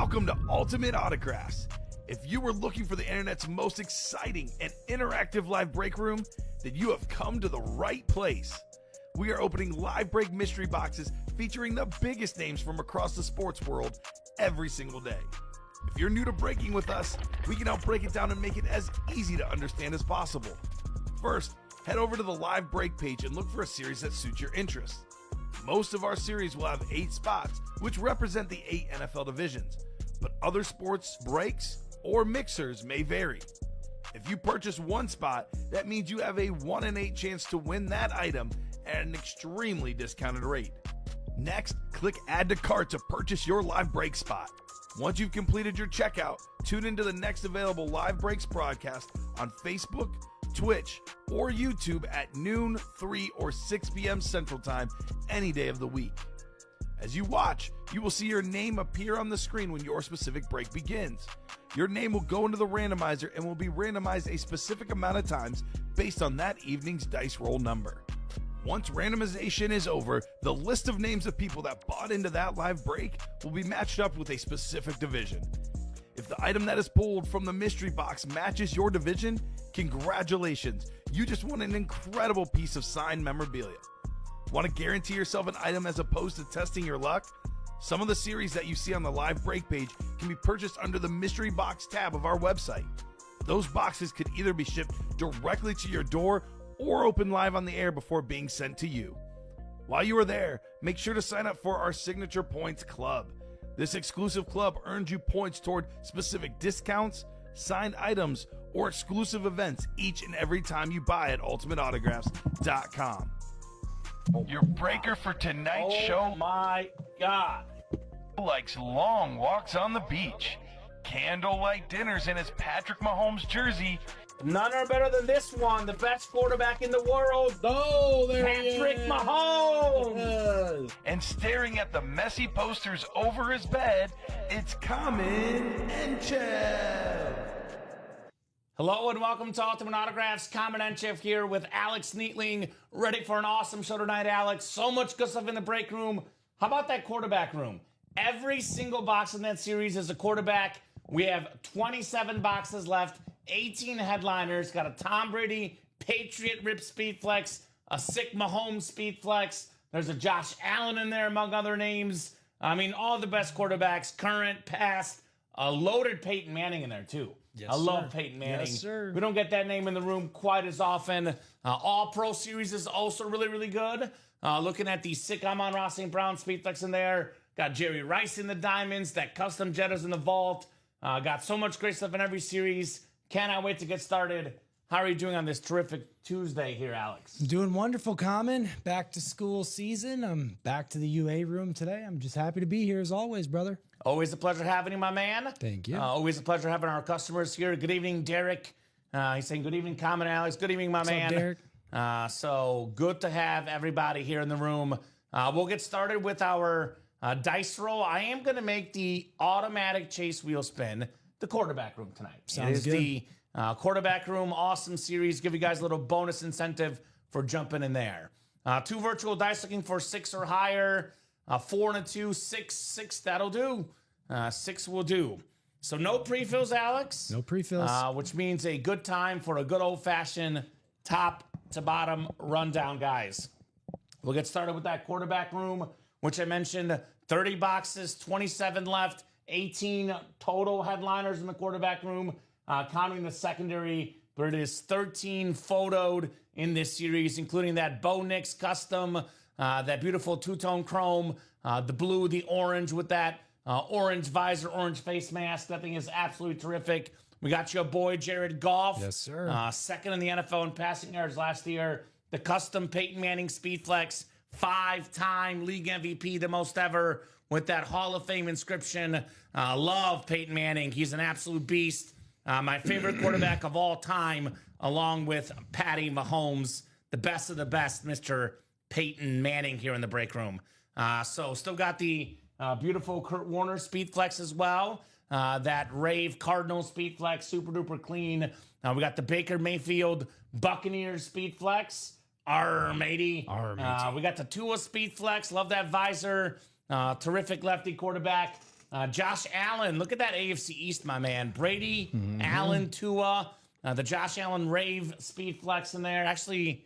Welcome to Ultimate Autographs. If you were looking for the internet's most exciting and interactive live break room, then you have come to the right place. We are opening live break mystery boxes featuring the biggest names from across the sports world every single day. If you're new to breaking with us, we can help break it down and make it as easy to understand as possible. First, head over to the live break page and look for a series that suits your interests. Most of our series will have 8 spots, which represent the 8 NFL divisions, but other sports breaks or mixers may vary. If you purchase one spot, that means you have a 1 in 8 chance to win that item at an extremely discounted rate. Next, click Add to Cart to purchase your live break spot. Once you've completed your checkout, tune into the next available live breaks broadcast on Facebook, Twitch, or YouTube at noon, 3, or 6 p.m. Central Time any day of the week. As you watch, you will see your name appear on the screen when your specific break begins. Your name will go into the randomizer and will be randomized a specific amount of times based on that evening's dice roll number. Once randomization is over, the list of names of people that bought into that live break will be matched up with a specific division. If the item that is pulled from the mystery box matches your division, congratulations, you just won an incredible piece of signed memorabilia. Want to guarantee yourself an item as opposed to testing your luck? Some of the series that you see on the live break page can be purchased under the mystery box tab of our website. Those boxes could either be shipped directly to your door or open live on the air before being sent to you. While you are there, make sure to sign up for our Signature Points Club. This exclusive club earns you points toward specific discounts, signed items, or exclusive events each and every time you buy at ultimateautographs.com. Your breaker for tonight's show. Oh my God. Likes long walks on the beach, candlelight dinners in his Patrick Mahomes jersey, None are better than this one, the best quarterback in the world. Oh, there he is. Patrick Mahomes. Yes. and staring at the messy posters over his bed, it's Kamen Entchev. Hello and welcome to Ultimate Autographs. Kamen Entchev here with Alex Neatling. Ready for an awesome show tonight, Alex. So much good stuff in the break room. How about that quarterback room? Every single box in that series is a quarterback. We have 27 boxes left, 18 headliners. Got a Tom Brady Patriot Rip Speed Flex, a sick Mahomes Speed Flex. There's a Josh Allen in there, among other names. I mean, all the best quarterbacks, current, past. A loaded Peyton Manning in there, too. Yes, I love sir. Peyton Manning. Yes, sir. We don't get that name in the room quite as often. All-Pro Series is also really, really good. Looking at the sick Amon-Ra St. Brown Speed Flex in there. Got Jerry Rice in the diamonds. That custom Jettas in the vault. Got so much great stuff in every series. Cannot wait to get started. How are you doing on this terrific Tuesday here, Alex? Doing wonderful, Common. Back to school season. I'm back to the UA room today. I'm just happy to be here as always, brother. Always a pleasure having you, my man. Thank you. Always a pleasure having our customers here. Good evening, Derek. He's saying good evening, Common Alex. Good evening, my man. Up, Derek? So good to have everybody here in the room. We'll get started with our dice roll. I am going to make the automatic chase wheel spin the quarterback room tonight. Sounds it is good. the quarterback room awesome series. Give you guys a little bonus incentive for jumping in there. 2 virtual dice looking for 6 or higher. 4 and a 2, 6. That'll do. 6 will do. So no pre-fills, Alex. No pre-fills. Which means a good time for a good old-fashioned top to bottom rundown, guys. We'll get started with that quarterback room, which I mentioned 30 boxes, 27 left, 18 total headliners in the quarterback room, counting the secondary, but it is 13 photoed in this series, including that Bo Nix custom, that beautiful two-tone chrome, the blue, the orange with that orange visor, orange face mask. That thing is absolutely terrific. We got your boy Jared Goff. Yes, sir. Second in the NFL in passing yards last year. The custom Peyton Manning Speed Flex, 5-time league MVP, the most ever, with that Hall of Fame inscription. Love Peyton Manning. He's an absolute beast. My favorite quarterback of all time, along with Patty Mahomes, the best of the best, Mr. Peyton Manning here in the break room. So still got the beautiful Kurt Warner Speed Flex as well. That Rave Cardinal Speed Flex, super duper clean. We got the Baker Mayfield Buccaneers Speed Flex, matey. matey. We got the Tua Speed Flex, love that visor. Terrific lefty quarterback. Josh Allen, look at that AFC East, my man. Brady, Allen, Tua, the Josh Allen Rave Speed Flex in there. Actually,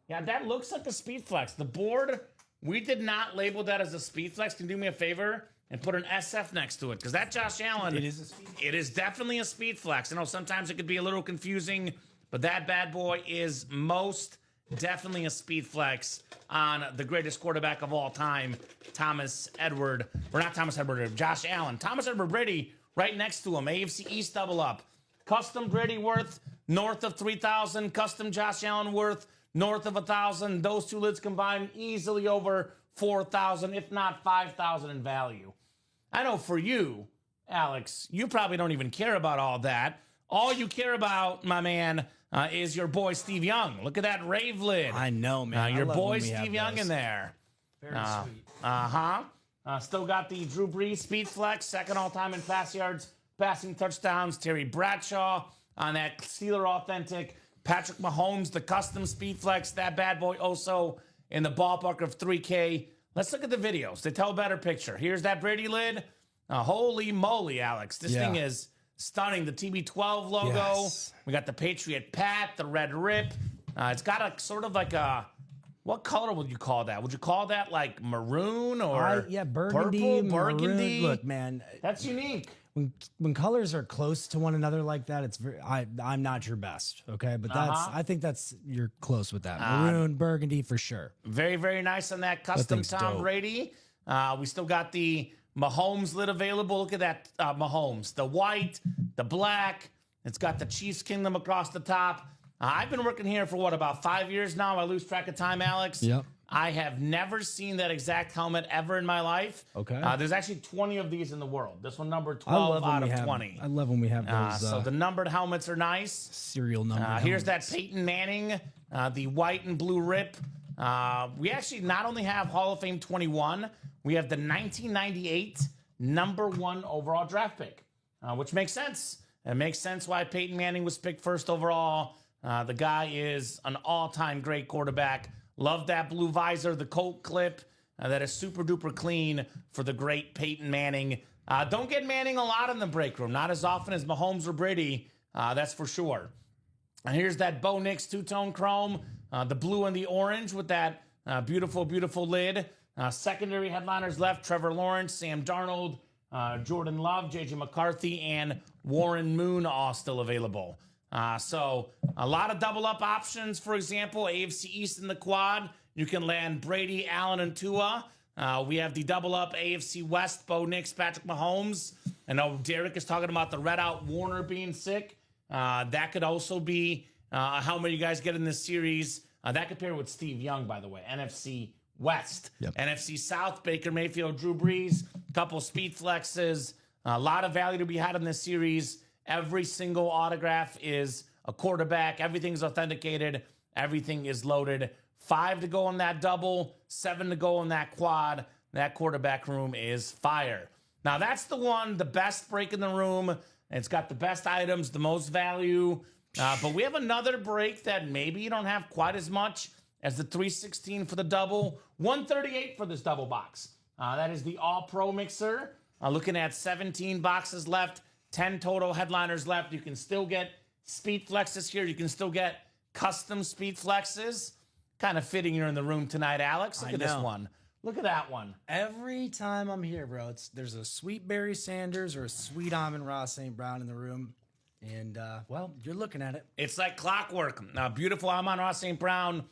yeah, that looks like the Speed Flex. The board, we did not label that as a Speed Flex. Can you do me a favor and put an SF next to it? Because that Josh Allen, it is definitely a Speed Flex. I know sometimes it could be a little confusing, but that bad boy is most definitely a Speed Flex on the greatest quarterback of all time, Josh Allen. Thomas Edward Brady right next to him. AFC East double up. Custom Brady worth north of 3,000. Custom Josh Allen worth north of 1,000. Those two lids combined easily over 4,000, if not 5,000 in value. I know for you, Alex, you probably don't even care about all that. All you care about, my man, is your boy Steve Young. Look at that Rave lid. I know, man. Your boy Steve Young in there. Very sweet. Still got the Drew Brees Speed Flex, second all-time in pass yards, passing touchdowns. Terry Bradshaw on that Steeler Authentic. Patrick Mahomes, the custom Speed Flex. That bad boy also in the ballpark of 3K. Let's look at the videos. They tell a better picture. Here's that Brady lid. Holy moly, Alex. This thing is stunning. The TB12 logo. Yes. We got the Patriot Pat, the red rip. It's got a sort of like a, what color would you call that? Would you call that like maroon or burgundy, purple, burgundy? Maroon. Look, man, that's unique. When colors are close to one another like that, it's very. I'm not your best, okay, but I think you're close with that. Maroon, burgundy for sure. Very, very nice on that custom Tom dope. Brady. We still got the Mahomes lid available. Look at that Mahomes. The white, the black. It's got the Chiefs Kingdom across the top. I've been working here for about 5 years now. I lose track of time, Alex. Yep. I have never seen that exact helmet ever in my life. Okay. There's actually 20 of these in the world. This one numbered 12 out of 20. I love when we have those. So the numbered helmets are nice. Serial number. Here's that Peyton Manning, the white and blue rip. We actually not only have Hall of Fame 21, we have the 1998 #1 overall draft pick, which makes sense. It makes sense why Peyton Manning was picked first overall. The guy is an all-time great quarterback. Love that blue visor, the Colt clip. That is super duper clean for the great Peyton Manning. Don't get Manning a lot in the break room. Not as often as Mahomes or Brady, that's for sure. And here's that Bo Nix two-tone chrome, the blue and the orange with that beautiful, beautiful lid. Secondary headliners left, Trevor Lawrence, Sam Darnold, Jordan Love, J.J. McCarthy, and Warren Moon all still available. So a lot of double-up options. For example, AFC East in the quad. You can land Brady, Allen, and Tua. We have the double-up AFC West, Bo Nix, Patrick Mahomes. I know Derek is talking about the red-out Warner being sick. That could also be how many you guys get in this series. That could pair with Steve Young, by the way. NFC West. Yep. NFC South, Baker Mayfield, Drew Brees. A couple speed flexes. A lot of value to be had in this series. Every single autograph is a quarterback. Everything's authenticated. Everything is loaded. 5 to go on that double, 7 to go on that quad. That quarterback room is fire. Now, that's the one, the best break in the room. It's got the best items, the most value. But we have another break that maybe you don't have quite as much as the 316 for the double. 138 for this double box. That is the All-Pro Mixer. Looking at 17 boxes left. 10 total headliners left. You can still get speed flexes here. You can still get custom speed flexes. Kind of fitting you're in the room tonight, Alex. Look at this one. Look at that one. Every time I'm here, bro, there's a sweet Barry Sanders or a sweet Amon-Ra St. Brown in the room. And, well, you're looking at it. It's like clockwork. Beautiful Amon-Ra St. Brown.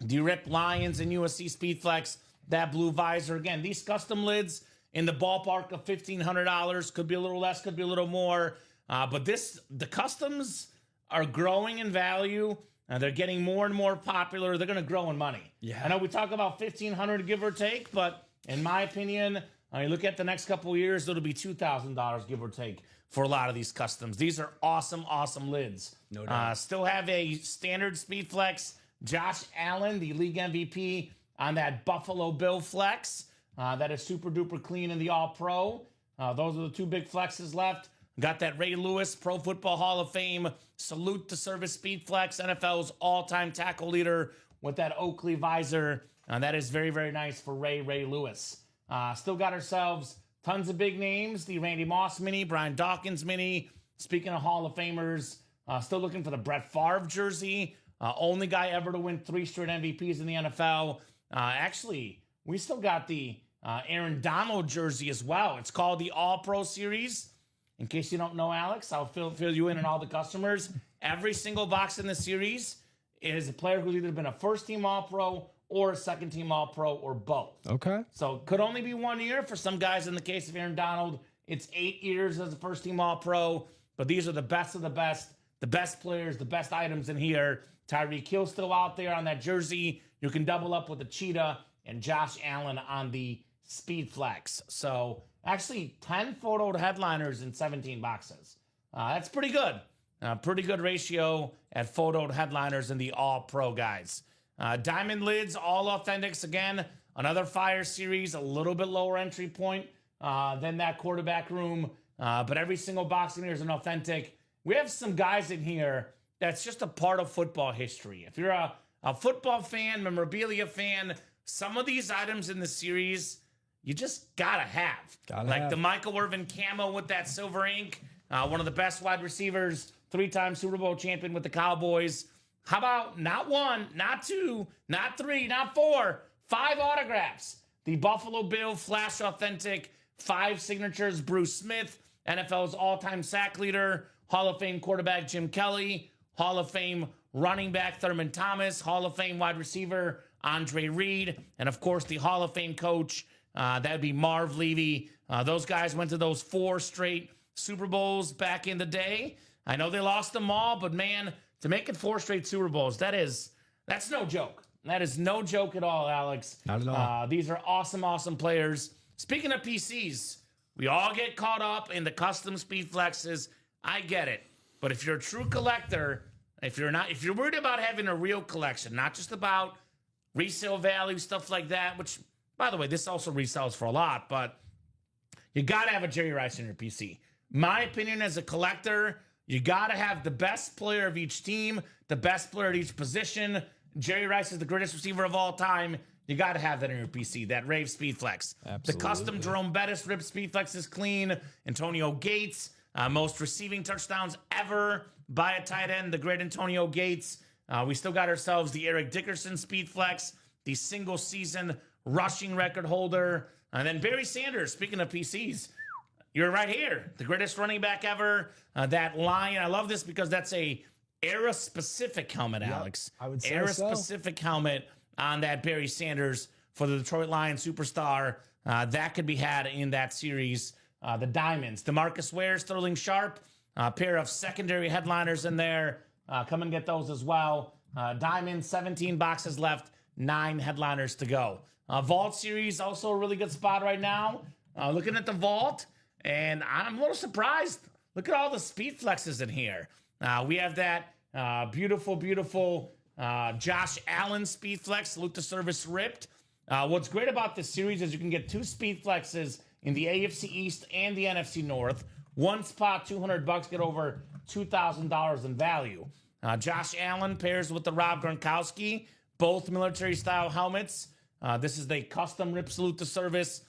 D-Rip Lions and USC Speed Flex. That blue visor. Again, these custom lids in the ballpark of $1,500. Could be a little less, could be a little more. But the customs are growing in value. They're getting more and more popular. They're going to grow in money. Yeah. I know we talk about $1,500 give or take, but in my opinion, you look at the next couple of years, it'll be $2,000 give or take for a lot of these customs. These are awesome, awesome lids. No doubt. Still have a standard speed flex. Josh Allen, the league MVP, on that Buffalo Bill flex. That is super duper clean in the All-Pro. Those are the two big flexes left. Got that Ray Lewis Pro Football Hall of Fame salute to service speed flex, NFL's all-time tackle leader with that Oakley visor. That is very, very nice for Ray Lewis. Still got ourselves tons of big names. The Randy Moss mini, Brian Dawkins mini. Speaking of Hall of Famers, still looking for the Brett Favre jersey. Only guy ever to win 3 straight MVPs in the NFL. Actually, we still got the Aaron Donald jersey as well. It's called the All-Pro Series. In case you don't know, Alex, I'll fill you in and all the customers. Every single box in the series is a player who's either been a first-team All-Pro or a second-team All-Pro or both. Okay. So could only be 1 year. For some guys, in the case of Aaron Donald, it's 8 years as a first-team All-Pro. But these are the best of the best players, the best items in here. Tyreek Hill still out there on that jersey. You can double up with the Cheetah and Josh Allen on the Speed Flex. So actually 10 photoed headliners in 17 boxes. That's pretty good. Pretty good ratio at photoed headliners in the All-Pro guys. Diamond lids, all authentics. Again, another fire series, a little bit lower entry point than that quarterback room. But every single box in here is an authentic. We have some guys in here that's just a part of football history. If you're a football fan, memorabilia fan, some of these items in the series, you just gotta have. Like the Michael Irvin camo with that silver ink, one of the best wide receivers, 3-time Super Bowl champion with the Cowboys. How about not 1, not 2, not 3, not 4, 5 autographs? The Buffalo Bill Flash Authentic, 5 signatures, Bruce Smith, NFL's all-time sack leader, Hall of Fame quarterback Jim Kelly, Hall of Fame running back Thurman Thomas, Hall of Fame wide receiver Andre Reed, and of course the Hall of Fame coach, that would be Marv Levy. Those guys went to those 4 straight Super Bowls back in the day. I know they lost them all, but man, to make it 4 straight Super Bowls, that's no joke. That is no joke at all, Alex. Not at all. These are awesome, awesome players. Speaking of PCs, we all get caught up in the custom speed flexes. I get it. But if you're a true collector, if you're worried about having a real collection, not just about resale value, stuff like that, which, by the way, this also resells for a lot, but you got to have a Jerry Rice in your PC. My opinion as a collector, you got to have the best player of each team, the best player at each position. Jerry Rice is the greatest receiver of all time. You got to have that in your PC, that Rave Speed Flex. Absolutely. The custom Jerome Bettis Rip Speed Flex is clean. Antonio Gates, most receiving touchdowns ever by a tight end, the great Antonio Gates. We still got ourselves the Eric Dickerson Speed Flex, the single season rushing record holder. And then Barry Sanders, speaking of PCs, you're right here. The greatest running back ever. That line, I love this because that's a era-specific helmet, Alex. I would say era-specific helmet on that Barry Sanders for the Detroit Lions superstar. That could be had in that series. The Diamonds, DeMarcus Ware, Sterling Sharp, a pair of secondary headliners in there. Come and get those as well. Diamonds, 17 boxes left, 9 headliners to go. Vault series, also a really good spot right now. Looking at the Vault, and I'm a little surprised. Look at all the speed flexes in here. We have that beautiful, beautiful Josh Allen speed flex, salute to service ripped. What's great about this series is you can get 2 speed flexes in the AFC East and the NFC North. One spot, $200, get over $2,000 in value. Josh Allen pairs with the Rob Gronkowski, both military-style helmets. This is the custom rip salute to service.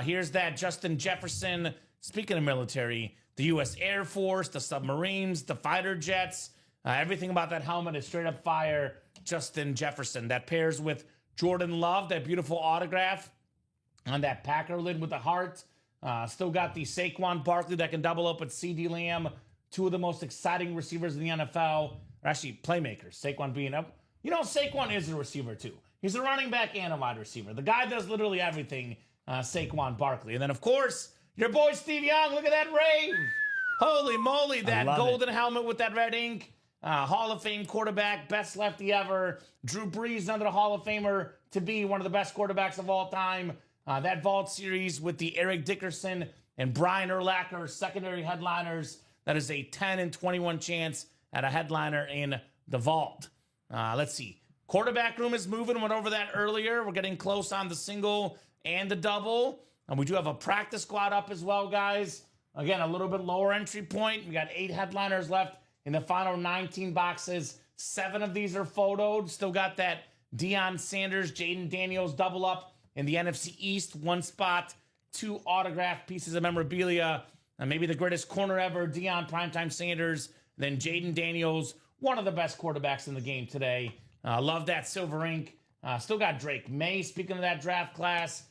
Here's that Justin Jefferson. Speaking of military, the U.S. Air Force, the submarines, the fighter jets, everything about that helmet is straight up fire. Justin Jefferson. That pairs with Jordan Love, that beautiful autograph on that Packer lid with the heart. Still got the Saquon Barkley that can double up with C.D. Lamb, 2 of the most exciting receivers in the NFL. Or actually, playmakers. Saquon being up. You know, Saquon is a receiver, too. He's a running back and a wide receiver. The guy does literally everything, Saquon Barkley. And then, of course, your boy Steve Young. Look at that rave. Holy moly, that golden helmet with that red ink. Hall of Fame quarterback, best lefty ever. Drew Brees, another Hall of Famer to be one of the best quarterbacks of all time. That Vault series with the Eric Dickerson and Brian Urlacher secondary headliners. That is a 10 and 21 chance at a headliner in the Vault. Let's see. Quarterback room is moving. Went over that earlier. We're getting close on the single and the double. And we do have a practice squad up as well, guys. Again, a little bit lower entry point. We got 8 headliners left in the final 19 boxes. 7 of these are photoed. Still got that Deion Sanders, Jaden Daniels double up in the NFC East. 1 spot 2 autographed pieces of memorabilia. Maybe the greatest corner ever, Deion Primetime Sanders. Then Jaden Daniels, one of the best quarterbacks in the game today. Love that silver ink. Still got Drake May, speaking of that draft class.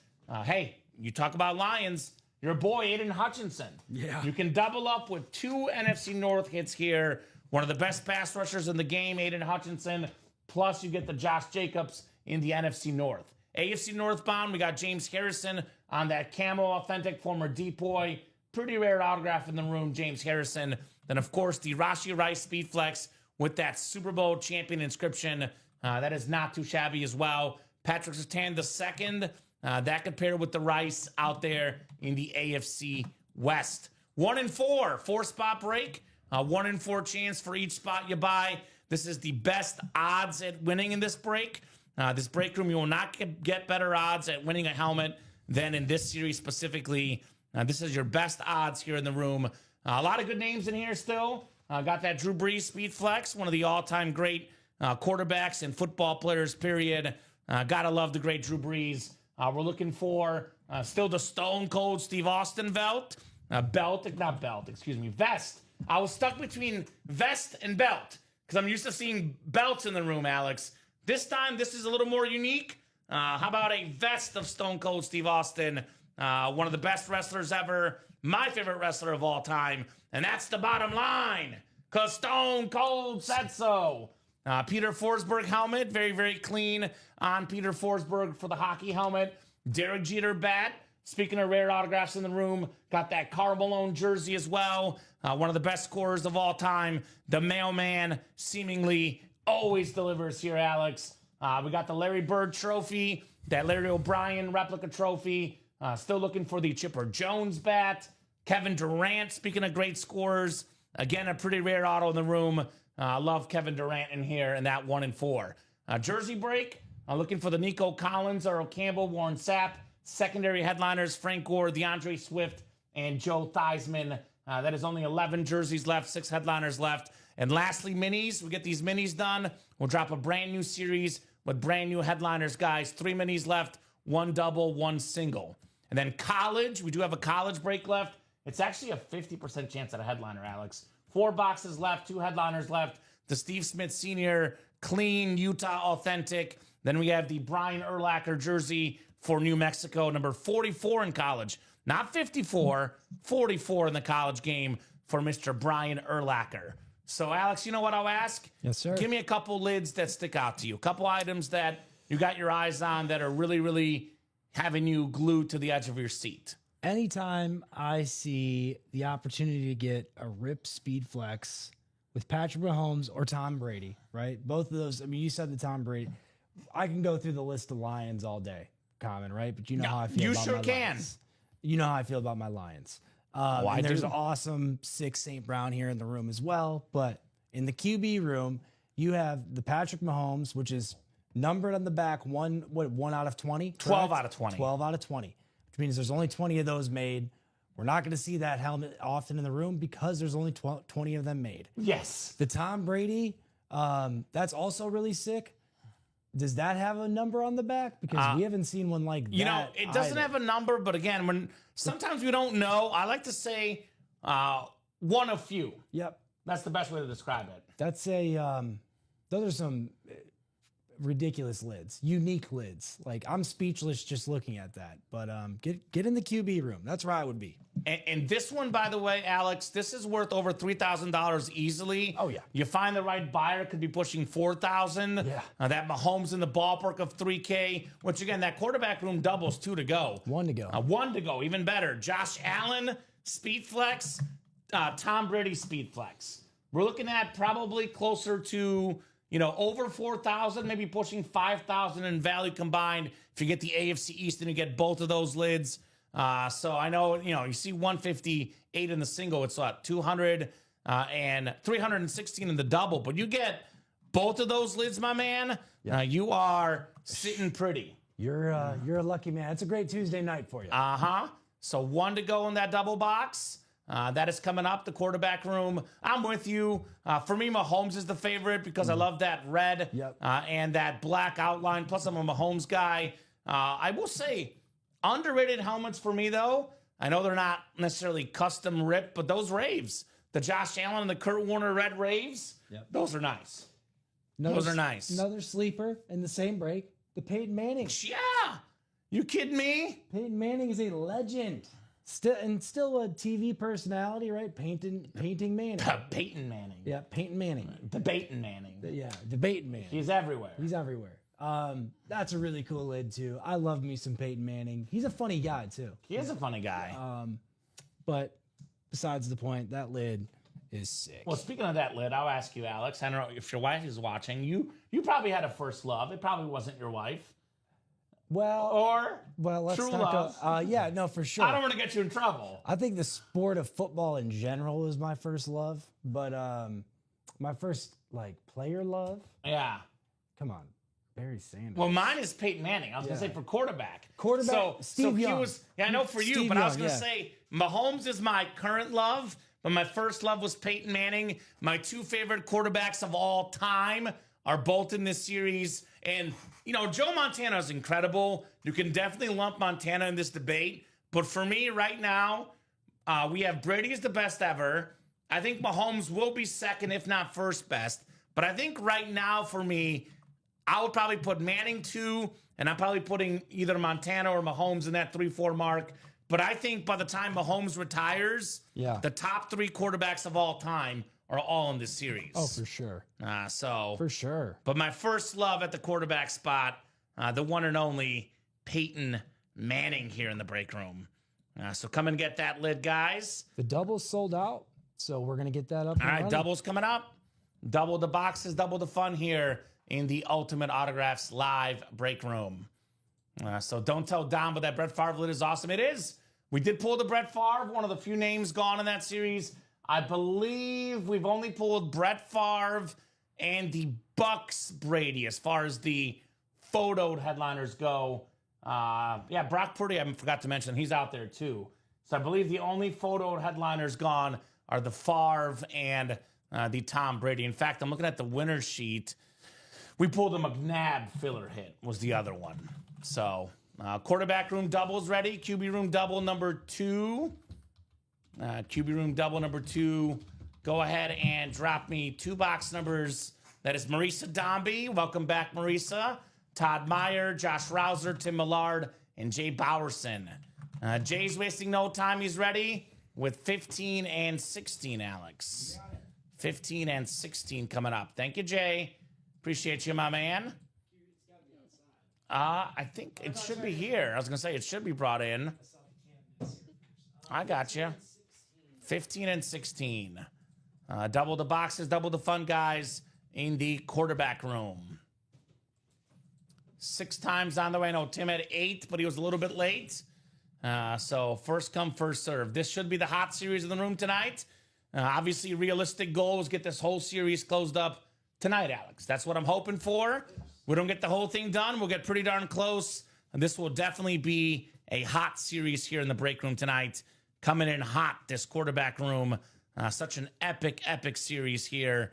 Hey, you talk about Lions. Your boy, Aiden Hutchinson. Yeah. You can double up with 2 NFC North hits here. One of the best pass rushers in the game, Aiden Hutchinson. Plus, you get the Josh Jacobs in the NFC North. AFC Northbound, we got James Harrison on that camo authentic former depoy. Pretty rare autograph in the room, James Harrison. Then, of course, the Rashee Rice Speed Flex with that Super Bowl champion inscription. That is not too shabby as well. Patrick Surtain II. That could pair with the Rice out there in the AFC West. 1 and 4, 4-spot break. 1 in 4 chance for each spot you buy. This is the best odds at winning in this break. This break room, you will not get better odds at winning a helmet than in this series specifically. This is your best odds here in the room. A lot of good names in here still. Got that Drew Brees Speed Flex, one of the all-time great quarterbacks and football players, period. Gotta love the great Drew Brees. We're looking for still the Stone Cold Steve Austin Vest. I was stuck between vest and belt because I'm used to seeing belts in the room, Alex. This time, this is a little more unique. How about a vest of Stone Cold Steve Austin? One of the best wrestlers ever. My favorite wrestler of all time. And that's the bottom line. Because Stone Cold said so. Peter Forsberg helmet. Very, very clean on Peter Forsberg for the hockey helmet. Derek Jeter bat. Speaking of rare autographs in the room, got that Karl Malone jersey as well. One of the best scorers of all time. The mailman seemingly always delivers here, Alex. We got the Larry Bird trophy, that Larry O'Brien replica trophy. Still looking for the Chipper Jones bat. Kevin Durant, speaking of great scorers. Again, a pretty rare auto in the room. Love Kevin Durant in here in that 1 and 4. Jersey break. Looking for the Nico Collins, Earl Campbell, Warren Sapp. Secondary headliners, Frank Gore, DeAndre Swift, and Joe Theismann. That is only 11 jerseys left, 6 headliners left. And lastly, minis. We get these minis done. We'll drop a brand new series with brand new headliners, guys. 3 minis left, 1 double, 1 single. And then college. We do have a college break left. It's actually a 50% chance at a headliner, Alex. 4 boxes left, 2 headliners left. The Steve Smith Sr. clean Utah authentic. Then we have the Brian Urlacher jersey for New Mexico, number 44 in college. Not 54, 44 in the college game for Mr. Brian Urlacher. So, Alex, you know what I'll ask? Yes, sir. Give me a couple lids that stick out to you. A couple items that you got your eyes on that are really, really having you glued to the edge of your seat. Anytime I see the opportunity to get a rip speed flex with Patrick Mahomes or Tom Brady, right? Both of those. I mean, you said the Tom Brady. I can go through the list of Lions all day, Kamen, right? But you know how I feel you about sure my can. Lions. You know how I feel about my Lions. And there's an awesome 6 St. Brown here in the room as well. But in the QB room, you have the Patrick Mahomes, which is numbered on the back, 1 out of 20? 12 out of 20. 12 out of 20, which means there's only 20 of those made. We're not going to see that helmet often in the room because there's only 20 of them made. Yes. The Tom Brady, that's also really sick. Does that have a number on the back? Because we haven't seen one like that. You know, it doesn't have a number, but again, when sometimes we don't know, I like to say one of few. Yep. That's the best way to describe it. That's those are some ridiculous lids, unique lids. Like, I'm speechless just looking at that. But get in the QB room. That's where I would be. And this one, by the way, Alex, this is worth over $3,000 easily. Oh, yeah. You find the right buyer, could be pushing $4,000. Yeah. That Mahomes in the ballpark of $3K, which, again, that quarterback room doubles 2 to go. 1 to go. 1 to go, even better. Josh Allen, Speed Flex, Tom Brady, Speed Flex. We're looking at probably closer to, over 4,000, maybe pushing 5,000 in value combined if you get the AFC East and you get both of those lids. So I know, you see 158 in the single. It's 200 and 316 in the double. But you get both of those lids, my man. Yeah. You are sitting pretty. You're a lucky man. It's a great Tuesday night for you. So 1 to go in that double box. That is coming up, the quarterback room. I'm with you. For me, Mahomes is the favorite because I love that red and that black outline. Plus, I'm a Mahomes guy. I will say, Underrated helmets for me, though. I know they're not necessarily custom ripped, but those Raves, the Josh Allen and the Kurt Warner red Raves, those are nice. Those are nice. Another sleeper in the same break, the Peyton Manning. Yeah. You kidding me? Peyton Manning is a legend. Still a TV personality, right? Painting Manning. Peyton Manning. Yeah, Peyton Manning. Debating Manning. Yeah, debating Manning. He's everywhere. He's everywhere. That's a really cool lid too. I love me some Peyton Manning. He's a funny guy too. He is a funny guy. But besides the point, that lid is sick. Well, speaking of that lid, I'll ask you, Alex. I don't know if your wife is watching. You probably had a first love. It probably wasn't your wife. Well, let's true not love. go. Yeah, no, for sure. I don't want to get you in trouble. I think the sport of football in general was my first love, but my first player love. Yeah. Come on, Barry Sanders. Well, mine is Peyton Manning. I was gonna say for quarterback. So Steve he Young. was. Yeah, I know for you, Steve but I was Young, gonna say Mahomes is my current love, but my first love was Peyton Manning. My two favorite quarterbacks of all time are both in this series. And, Joe Montana is incredible. You can definitely lump Montana in this debate. But for me right now, we have Brady is the best ever. I think Mahomes will be second, if not first best. But I think right now for me, I would probably put Manning 2, and I'm probably putting either Montana or Mahomes in that 3-4 mark. But I think by the time Mahomes retires, the top 3 quarterbacks of all time are all in this series. Oh, for sure. For sure. But my first love at the quarterback spot, the one and only Peyton Manning here in the break room. So come and get that lid, guys. The double's sold out, so we're going to get that up. All right, double's coming up. Double the boxes, double the fun here in the Ultimate Autographs live break room. So don't tell Don, but that Brett Favre lid is awesome. It is. We did pull the Brett Favre, one of the few names gone in that series. I believe we've only pulled Brett Favre and the Bucks Brady as far as the photoed headliners go. Brock Purdy, I forgot to mention, he's out there too. So I believe the only photoed headliners gone are the Favre and the Tom Brady. In fact, I'm looking at the winner's sheet. We pulled the McNabb filler hit was the other one. So quarterback room doubles ready. QB room double number 2. QB room double number 2. Go ahead and drop me 2 box numbers. That is Marisa Dombey. Welcome back, Marisa. Todd Meyer, Josh Rouser, Tim Millard, and Jay Bowerson. Jay's wasting no time. He's ready with 15 and 16, Alex. 15 and 16 coming up. Thank you, Jay. Appreciate you, my man. I think it should be here. I was going to say it should be brought in. I got you. 15 and 16. Double the boxes, double the fun, guys, in the quarterback room. 6 times on the way. No, Tim had 8, but he was a little bit late. So first come, first serve. This should be the hot series in the room tonight. Obviously, realistic goal is get this whole series closed up tonight, Alex. That's what I'm hoping for. We don't get the whole thing done. We'll get pretty darn close. And this will definitely be a hot series here in the break room tonight. Coming in hot, this quarterback room. Such an epic, epic series here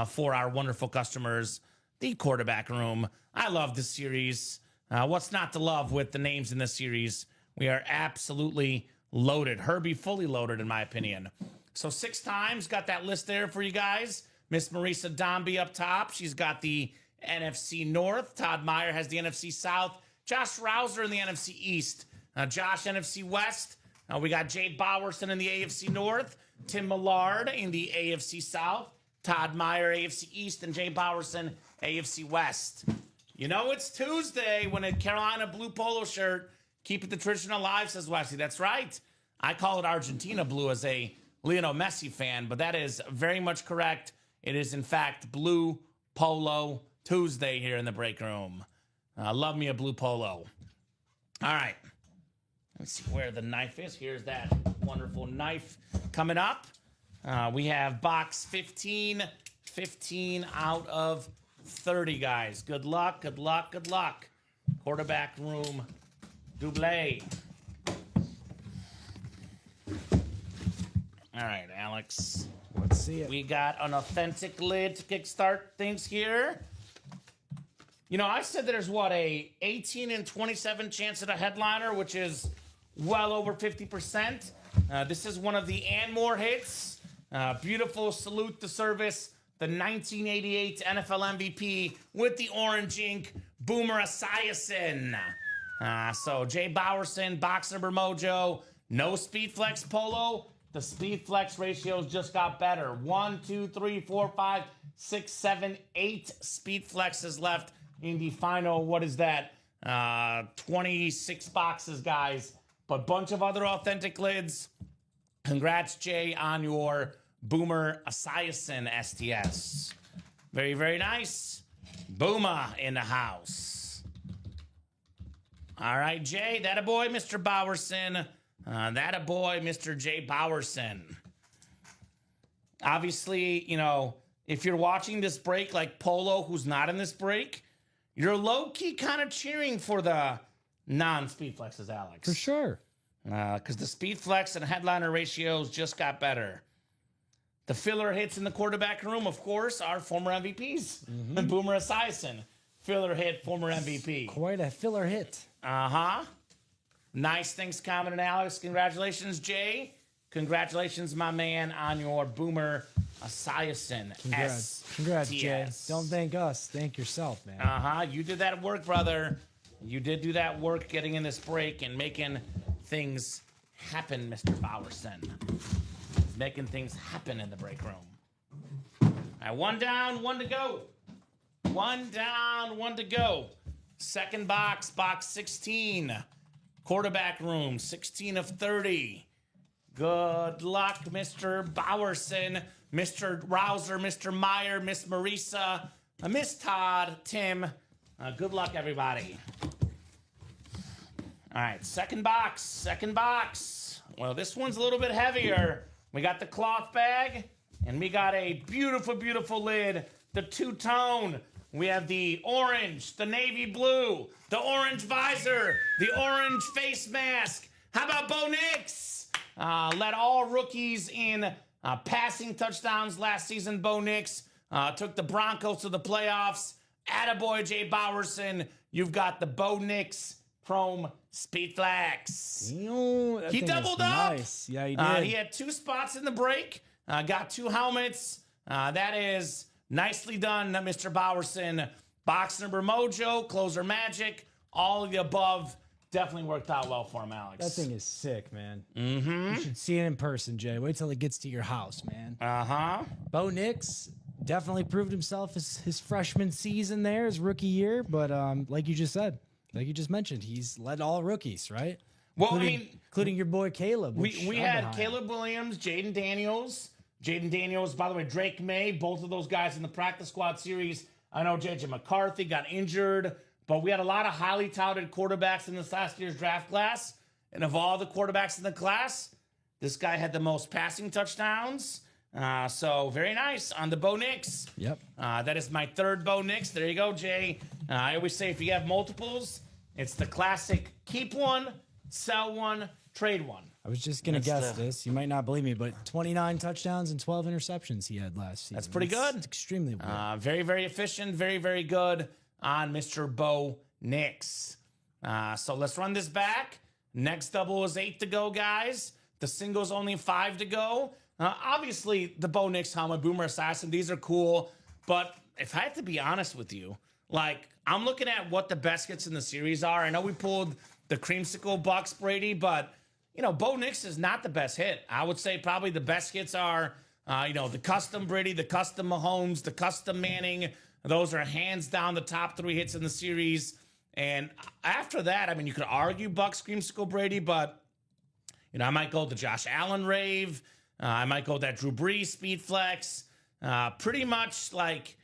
for our wonderful customers. The quarterback room. I love this series. What's not to love with the names in this series? We are absolutely loaded. Herbie fully loaded, in my opinion. So 6 times. Got that list there for you guys. Miss Marisa Dombey up top. She's got the NFC North. Todd Meyer has the NFC South. Josh Rouser in the NFC East. Josh, NFC West. We got Jade Bowerson in the AFC North. Tim Millard in the AFC South. Todd Meyer, AFC East. And Jay Bowerson, AFC West. You know it's Tuesday when a Carolina blue polo shirt. Keep it the tradition alive, says Wesley. That's right. I call it Argentina blue as a Lionel Messi fan, but that is very much correct. It is, in fact, blue polo Tuesday here in the break room. Love me a blue polo. All right. Let's see where the knife is. Here's that wonderful knife coming up. We have box 15. 15 out of 30, guys. Good luck, good luck, good luck. Quarterback room double. All right, Alex. Let's see it. We got an authentic lid to kickstart things here. You know, I said there's a 18 and 27 chance at a headliner, which is well over 50%. This is one of the and more hits. Beautiful salute to service. The 1988 NFL MVP with the orange ink, Boomer Esiason. So Jay Bowerson, box number mojo. No speed flex polo. The speed flex ratios just got better. 1, 2, 3, 4, 5, 6, 7, 8 speed flexes left in the final. What is that? 26 boxes, guys. But bunch of other authentic lids. Congrats, Jay, on your Boomer Esiason STS. Very, very nice. Boomer in the house. All right, Jay, that a boy, Mr. Bowerson. That a boy, Mr. Jay Bowerson. Obviously, you know, if you're watching this break like Polo, who's not in this break, you're low-key kind of cheering for the non-speed flexes, Alex. For sure. Because the speed flex and headliner ratios just got better. The filler hits in the quarterback room, of course, are former MVPs. And Boomer Esiason, filler hit, former MVP. Quite a filler hit. Uh-huh. Nice. Thanks, Kamen and Alex. Congratulations, Jay. Congratulations, my man, on your Boomer Esiason. Congrats, Jay. Don't thank us. Thank yourself, man. Uh-huh. You did that work, brother. You did do that work getting in this break and making things happen, Mr. Bowerson. Making things happen in the break room. All right, 1 down, 1 to go. 1 down, 1 to go. Second box, box 16. Quarterback room, 16 of 30. Good luck, Mr. Bowerson, Mr. Rouser, Mr. Meyer, Miss Marisa, Miss Todd, Tim. Good luck, everybody. All right, second box. Well, this one's a little bit heavier. We got the cloth bag, and we got a beautiful, beautiful lid, the two-tone. We have the orange, the navy blue, the orange visor, the orange face mask. How about Bo Nix? Led all rookies in passing touchdowns last season. Bo Nix took the Broncos to the playoffs. Attaboy, Jay Bowerson. You've got the Bo Nix Chrome Speed Flex. He doubled up. Nice. Yeah, he did. He had 2 spots in the break. Got 2 helmets. That is nicely done, Mr. Bowerson. Box number mojo, closer magic, all of the above. Definitely worked out well for him, Alex. That thing is sick, man. You should see it in person, Jay. Wait till it gets to your house, man. Bo Nix definitely proved himself his freshman season there, his rookie year. But like you just said, like you just mentioned, he's led all rookies, right? Well, including your boy Caleb. We had Caleb Williams, Jaden Daniels, by the way, Drake May, both of those guys in the practice squad series. I know JJ McCarthy got injured, but we had a lot of highly touted quarterbacks in this last year's draft class. And of all the quarterbacks in the class, this guy had the most passing touchdowns. So very nice on the Bo Nix. Yep. That is my 3rd Bo Nix. There you go, Jay. I always say if you have multiples, it's the classic keep one, sell one, trade one. I was just going to guess this. You might not believe me, but 29 touchdowns and 12 interceptions he had last season. That's pretty good. It's extremely good. Very, very efficient. Very, very good on Mr. Bo Nix. So let's run this back. Next double is 8 to go, guys. The single's only 5 to go. Obviously, the Bo Nix helmet, Boomer Esiason, these are cool. But if I have to be honest with you, like, I'm looking at what the best hits in the series are. I know we pulled the Creamsicle Bucks Brady, but, you know, Bo Nix is not the best hit. I would say probably the best hits are, the custom Brady, the custom Mahomes, the custom Manning. Those are hands down the top 3 hits in the series. And after that, I mean, you could argue Bucks, Creamsicle Brady, but, you know, I might go the Josh Allen rave. I might go that Drew Brees speed flex. Pretty much like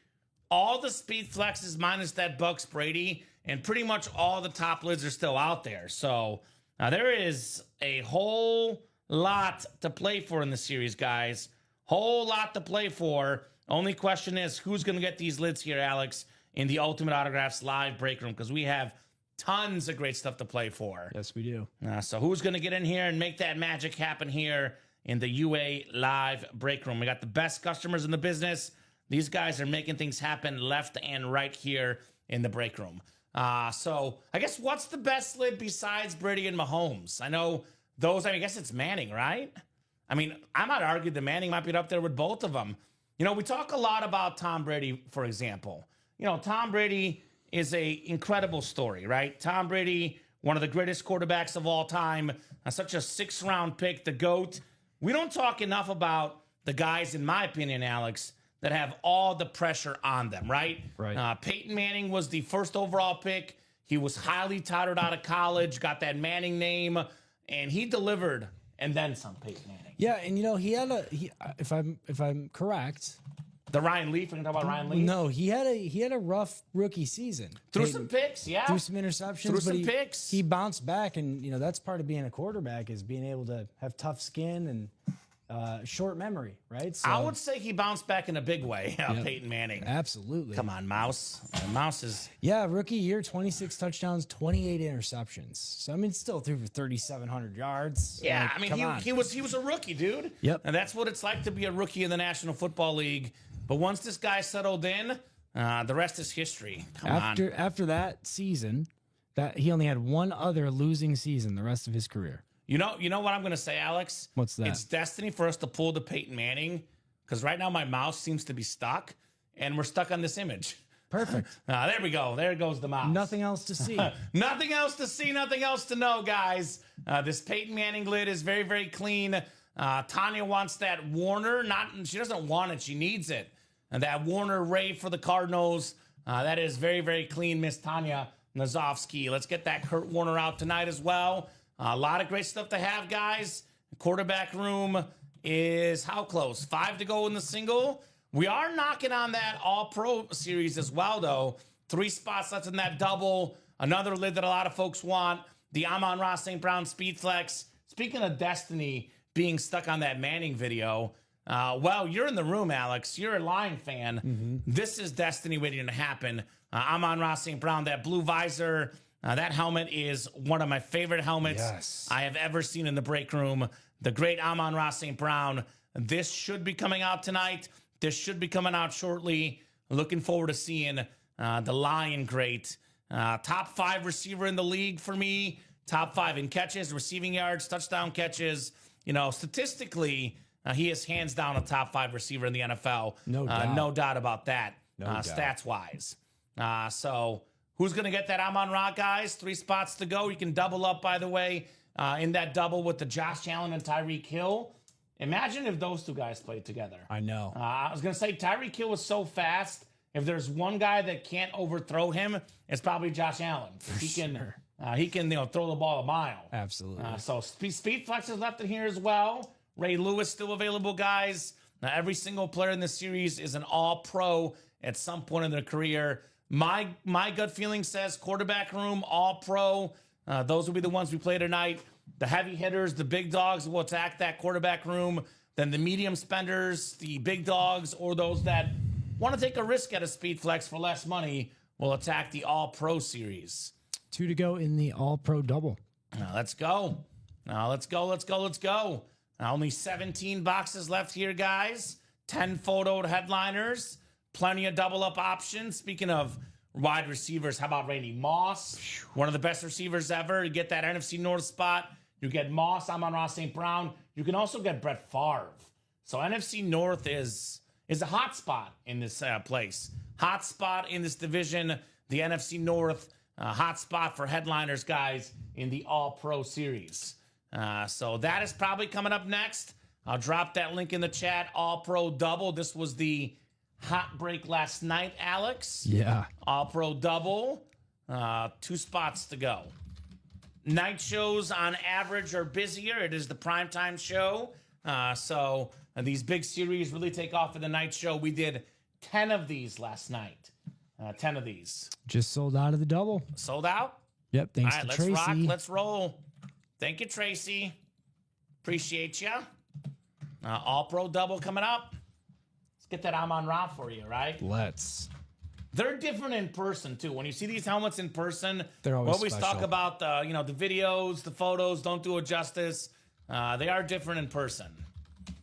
all the speed flexes minus that Bucks Brady, and pretty much all the top lids are still out there. So there is a whole lot to play for in the series, guys. Whole lot to play for. Only question is who's going to get these lids here, Alex, in the Ultimate Autographs live break room, because we have tons of great stuff to play for. Yes, we do. So who's going to get in here and make that magic happen here in the UA live break room? We got the best customers in the business. These guys are making things happen left and right here in the break room. So I guess what's the best lid besides Brady and Mahomes? I know those, I guess it's Manning, right? I mean, I might argue that Manning might be up there with both of them. You know, we talk a lot about Tom Brady, for example. You know, Tom Brady is a incredible story, right? Tom Brady, one of the greatest quarterbacks of all time, such a 6th-round pick, the GOAT. We don't talk enough about the guys, in my opinion, Alex, that have all the pressure on them, right? Right. Peyton Manning was the first overall pick. He was highly touted out of college, got that Manning name, and he delivered, and then some. Peyton Manning. Yeah, and you know he had if I'm correct, the Ryan Leaf. We're gonna talk about Ryan Leaf. No, he had a rough rookie season. Threw some picks, yeah. Threw some interceptions. Threw but some picks. He bounced back, and you know that's part of being a quarterback is being able to have tough skin and short memory, right? So, I would say he bounced back in a big way, Peyton Manning. Absolutely. Come on, Mouse. Mouse is... Yeah, rookie year, 26 touchdowns, 28 interceptions. So, I mean, still threw for 3,700 yards. Yeah, like, I mean, he was a rookie, dude. Yep. And that's what it's like to be a rookie in the National Football League. But once this guy settled in, the rest is history. Come on. After that season, that he only had one other losing season the rest of his career. You know what I'm going to say, Alex? What's that? It's destiny for us to pull the Peyton Manning, because right now my mouse seems to be stuck, and we're stuck on this image. Perfect. There we go. There goes the mouse. Nothing else to see. Nothing else to see, nothing else to know, guys. This Peyton Manning lid is very, very clean. Tanya wants that Warner. She doesn't want it. She needs it. And that Warner Ray for the Cardinals. That is very, very clean, Miss Tanya Nazovsky. Let's get that Kurt Warner out tonight as well. A lot of great stuff to have, guys. Quarterback room is how close? 5 to go in the single. We are knocking on that All-Pro series as well, though. 3 spots left in that double. Another lid that a lot of folks want. The Amon-Ra St. Brown Speed Flex. Speaking of destiny being stuck on that Manning video, well, you're in the room, Alex. You're a Lion fan. Mm-hmm. This is destiny waiting to happen. Amon-Ra St. Brown, that blue visor. That helmet is one of my favorite helmets I have ever seen in the break room. The great Amon-Ra St. Brown. This should be coming out tonight. This should be coming out shortly. Looking forward to seeing the Lion great. Top 5 receiver in the league for me. Top 5 in catches, receiving yards, touchdown catches. You know, statistically, he is hands down a top 5 receiver in the NFL. No doubt. No doubt about that, doubt. stats-wise. So... who's going to get that Amon-Ra, guys? 3 spots to go. You can double up, by the way, in that double with the Josh Allen and Tyreek Hill. Imagine if those 2 guys played together. I know. I was going to say Tyreek Hill was so fast. If there's one guy that can't overthrow him, it's probably Josh Allen. He can throw the ball a mile. Absolutely. So Speed Flex is left in here as well. Ray Lewis still available, guys. Now, every single player in this series is an All-Pro at some point in their career. My gut feeling says quarterback room, All-Pro. Those will be the ones we play tonight. The heavy hitters, the big dogs will attack that quarterback room. Then the medium spenders, the big dogs, or those that want to take a risk at a speed flex for less money will attack the All-Pro series. 2 to go in the All-Pro double. Let's go. Let's go. Only 17 boxes left here, guys. 10 photoed headliners. Plenty of double-up options. Speaking of wide receivers, how about Randy Moss? One of the best receivers ever. You get that NFC North spot. You get Moss, Amon-Ra St. Brown. You can also get Brett Favre. So NFC North is a hot spot in this place. Hot spot in this division. The NFC North, hot spot for headliners, guys, in the All-Pro series. So that is probably coming up next. I'll drop that link in the chat. All-Pro double. This was the hot break last night, Alex. Yeah. All-Pro double. 2 spots to go. Night shows on average are busier. It is the primetime show. So these big series really take off in the night show. We did 10 of these last night. 10 of these. Just sold out of the double. Sold out? Yep, thanks All right, to let's Tracy. rock. Let's roll. Thank you, Tracy. Appreciate you. All-Pro double coming up. Get that Amon-Ra for you, right? Let's. They're different in person, too. When you see these helmets in person, They're always talk special. about the videos, the photos, don't do it justice. They are different in person.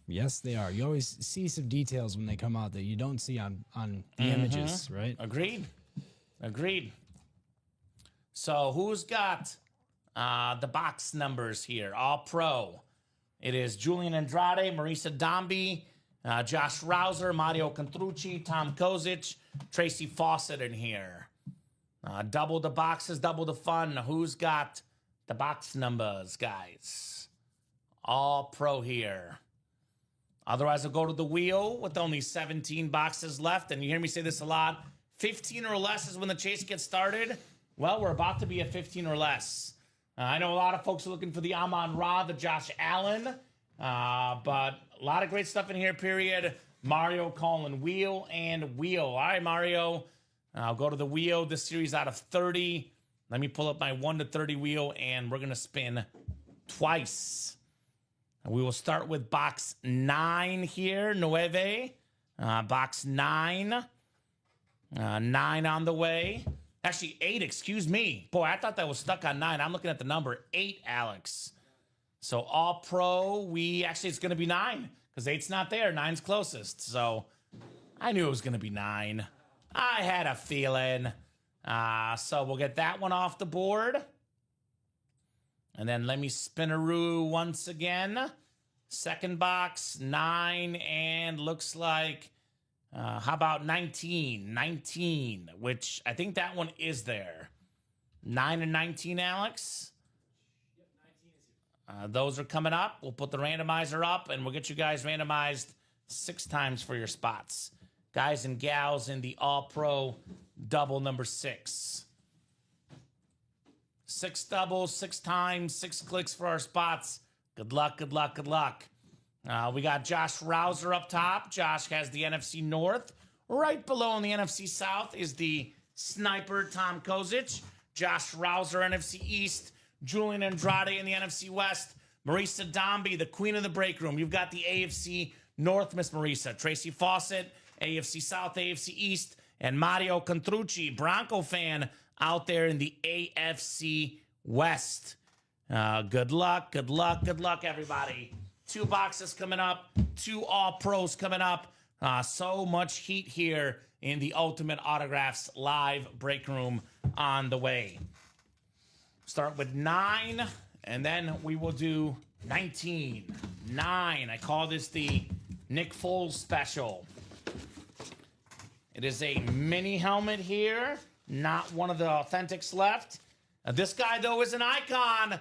Yes, they are. You always see some details when they come out that you don't see on the images, right? Agreed. Agreed. So who's got the box numbers here? All pro. It is Julian Andrade, Marisa Domby, Josh Rouser, Mario Contrucci, Tom Kozic, Tracy Fawcett in here. Double the boxes, double the fun. Who's got the box numbers, guys? All pro here. Otherwise, I'll go to the wheel with only 17 boxes left. And you hear me say this a lot. 15 or less is when the chase gets started. Well, we're about to be at 15 or less. I know a lot of folks are looking for the Amon-Ra, the Josh Allen. But a lot of great stuff in here, period. Mario calling wheel and wheel. All right, Mario. I'll go to the wheel. This series out of 30. Let me pull up my 1 to 30 wheel, and we're going to spin twice. We will start with box 9 here, Nueve. Box 9. 9 on the way. Actually, 8, excuse me. Boy, I thought that was stuck on 9. I'm looking at the number 8, Alex. So all pro, it's going to be 9 because 8's not there. 9's closest. So I knew it was going to be 9. I had a feeling. So we'll get that one off the board. And then let me spinaroo once again. Second box, 9, and looks like, how about 19? 19, which I think that one is there. 9 and 19, Alex? Yep, 19 is here. Those are coming up. We'll put the randomizer up, and we'll get you guys randomized 6 times for your spots. Guys and gals in the All-Pro double number 6. 6 doubles, 6 times, 6 clicks for our spots. Good luck, good luck, good luck. We got Josh Rouser up top. Josh has the NFC North. Right below in the NFC South is the sniper, Tom Kozic. Josh Rouser, NFC East. Julian Andrade in the NFC West. Marisa Domby, the queen of the break room. You've got the AFC North, Miss Marisa. Tracy Fawcett, AFC South, AFC East. And Mario Contrucci, Bronco fan, out there in the AFC West. Good luck, good luck, good luck, everybody. 2 boxes coming up, 2 All-Pros coming up. So much heat here in the Ultimate Autographs live break room on the way. Start with 9, and then we will do 19. 9, I call this the Nick Foles special. It is a mini helmet here, not one of the authentics left. This guy, though, is an icon.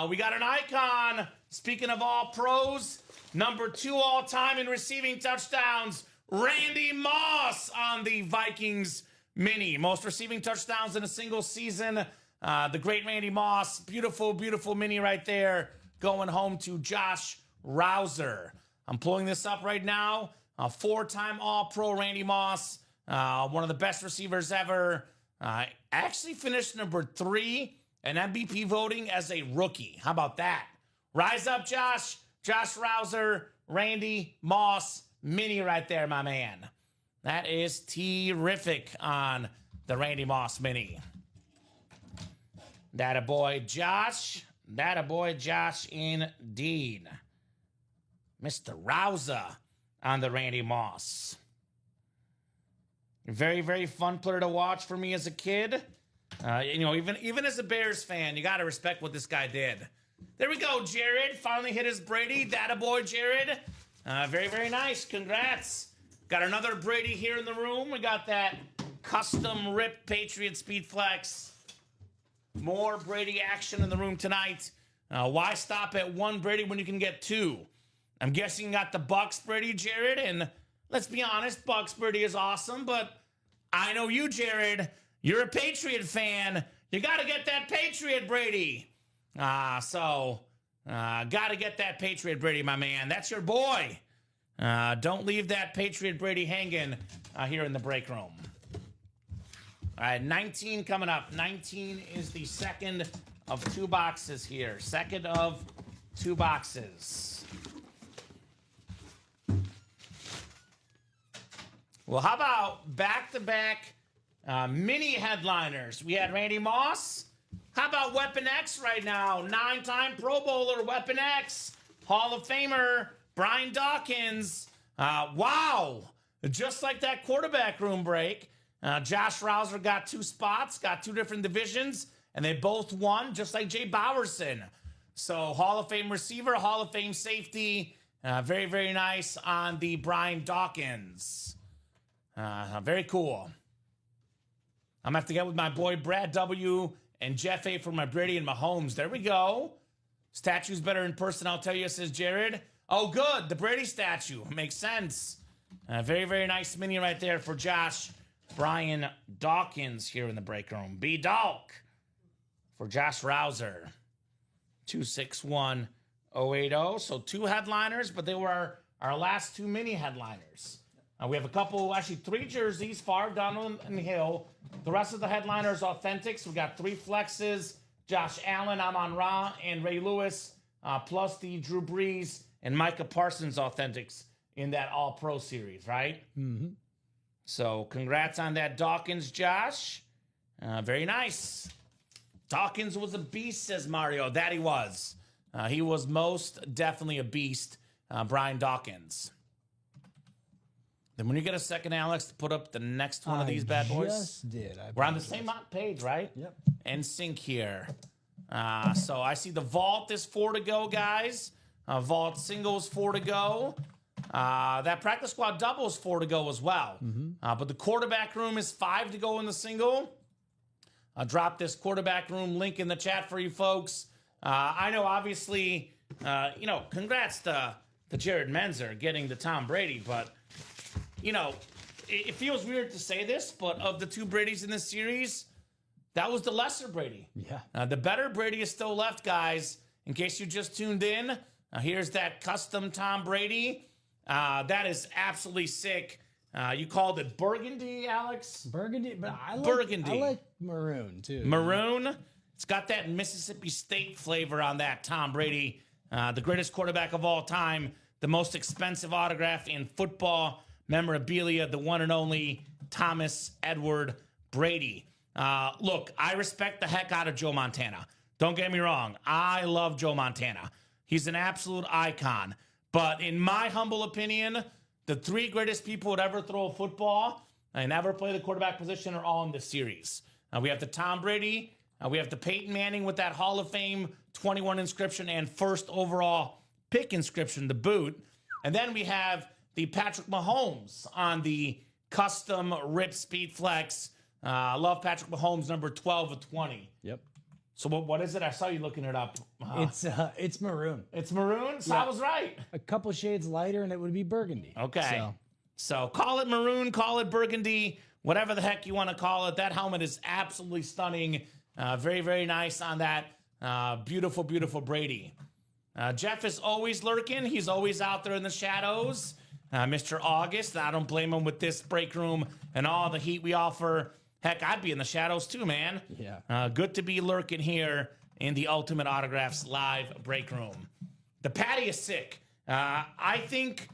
We got an icon. Speaking of all pros, number 2 all time in receiving touchdowns, Randy Moss on the Vikings mini. Most receiving touchdowns in a single season. The great Randy Moss. Beautiful, beautiful mini right there. Going home to Josh Rouser. I'm pulling this up right now. 4-time All-Pro Randy Moss. One of the best receivers ever. Actually finished number 3 in MVP voting as a rookie. How about that? Rise up, Josh. Josh Rouser, Randy Moss, mini right there, my man. That is terrific on the Randy Moss mini. That a boy, Josh. That a boy, Josh, indeed. Mr. Rouser on the Randy Moss. Very, very fun player to watch for me as a kid. Even as a Bears fan, you got to respect what this guy did. There we go, Jared. Finally hit his Brady. That a boy, Jared. Very, very nice. Congrats. Got another Brady here in the room. We got that custom Rip Patriot Speed Flex. More Brady action in the room tonight. Why stop at 1 Brady when you can get 2? I'm guessing you got the Bucks Brady, Jared. And let's be honest, Bucks Brady is awesome. But I know you, Jared. You're a Patriot fan. You got to get that Patriot Brady. Got to get that Patriot Brady, my man. That's your boy. Don't leave that Patriot Brady hanging here in the break room. All right, 19 coming up. 19 is the second of 2 boxes here. Second of 2 boxes. Well, how about back-to-back mini headliners? We had Randy Moss. How about Weapon X right now? 9-time Pro Bowler Weapon X. Hall of Famer Brian Dawkins. Wow. Just like that quarterback room break. Josh Rouser got 2 spots, got 2 different divisions, and they both won, just like Jay Bowerson. So Hall of Fame receiver, Hall of Fame safety. Very, very nice on the Brian Dawkins. Very cool. I'm going to have to get with my boy Brad W. and Jeff A. for my Brady and Mahomes. There we go. Statue's better in person, I'll tell you, says Jared. Oh, good. The Brady statue. Makes sense. Very, very nice mini right there for Josh Brian Dawkins here in the break room. B-Dawk for Josh Rouser. 261080. So 2 headliners, but they were our last 2 mini headliners. We have a couple, actually 3 jerseys far down in the hill. The rest of the headliners authentics. We got 3 flexes. Josh Allen, Amon-Ra, and Ray Lewis, plus the Drew Brees and Micah Parsons authentics in that All-Pro series, right? Mm-hmm. So congrats on that, Dawkins, Josh. Very nice. Dawkins was a beast, says Mario. That he was. He was most definitely a beast, Brian Dawkins. Then when you get a second, Alex, to put up the next one of these bad boys. Just did. We're on the same page, right? Yep. And sync here. So I see the vault is 4 to go, guys. Vault singles 4 to go. That practice squad double is 4 to go as well. But the quarterback room is 5 to go in the single. I'll drop this quarterback room link in the chat for you folks. I know, obviously, congrats to Jared Menzer getting the Tom Brady, but, it feels weird to say this, but of the 2 Bradys in this series, that was the lesser Brady. Yeah. The better Brady is still left, guys. In case you just tuned in, here's that custom Tom Brady. That is absolutely sick. You called it burgundy, Alex? Burgundy, but I like maroon, too. Maroon. It's got that Mississippi State flavor on that Tom Brady. The greatest quarterback of all time. The most expensive autograph in football memorabilia. The one and only Thomas Edward Brady. Look, I respect the heck out of Joe Montana. Don't get me wrong. I love Joe Montana. He's an absolute icon. But in my humble opinion, the 3 greatest people to ever throw a football and ever play the quarterback position are all in this series. We have the Tom Brady. We have the Peyton Manning with that Hall of Fame 21 inscription and first overall pick inscription, the boot. And then we have the Patrick Mahomes on the custom Rip Speed Flex. I love Patrick Mahomes, number 12 of 20. Yep. So what is it? I saw you looking it up. It's maroon. It's maroon? So Yeah. I was right. A couple shades lighter, and it would be burgundy. Okay. So call it maroon, call it burgundy, whatever the heck you want to call it. That helmet is absolutely stunning. Very, very nice on that beautiful, beautiful Brady. Jeff is always lurking. He's always out there in the shadows. Mr. August, I don't blame him with this break room and all the heat we offer. Heck, I'd be in the shadows too, man. Yeah. Good to be lurking here in the Ultimate Autographs live break room. The patty is sick. I think,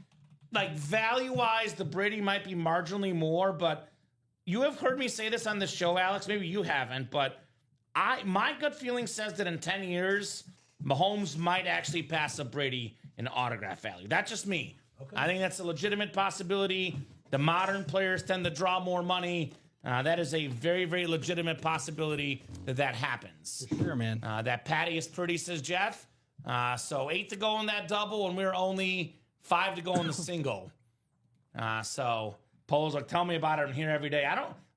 value-wise, the Brady might be marginally more, but you have heard me say this on the show, Alex. Maybe you haven't, but my gut feeling says that in 10 years, Mahomes might actually pass up Brady in autograph value. That's just me. Okay. I think that's a legitimate possibility. The modern players tend to draw more money. That is a very, very legitimate possibility that happens. For sure, man. That patty is pretty, says Jeff. So 8 to go in that double, and we're only 5 to go in the single. So Polo's like, tell me about it. I'm here every day.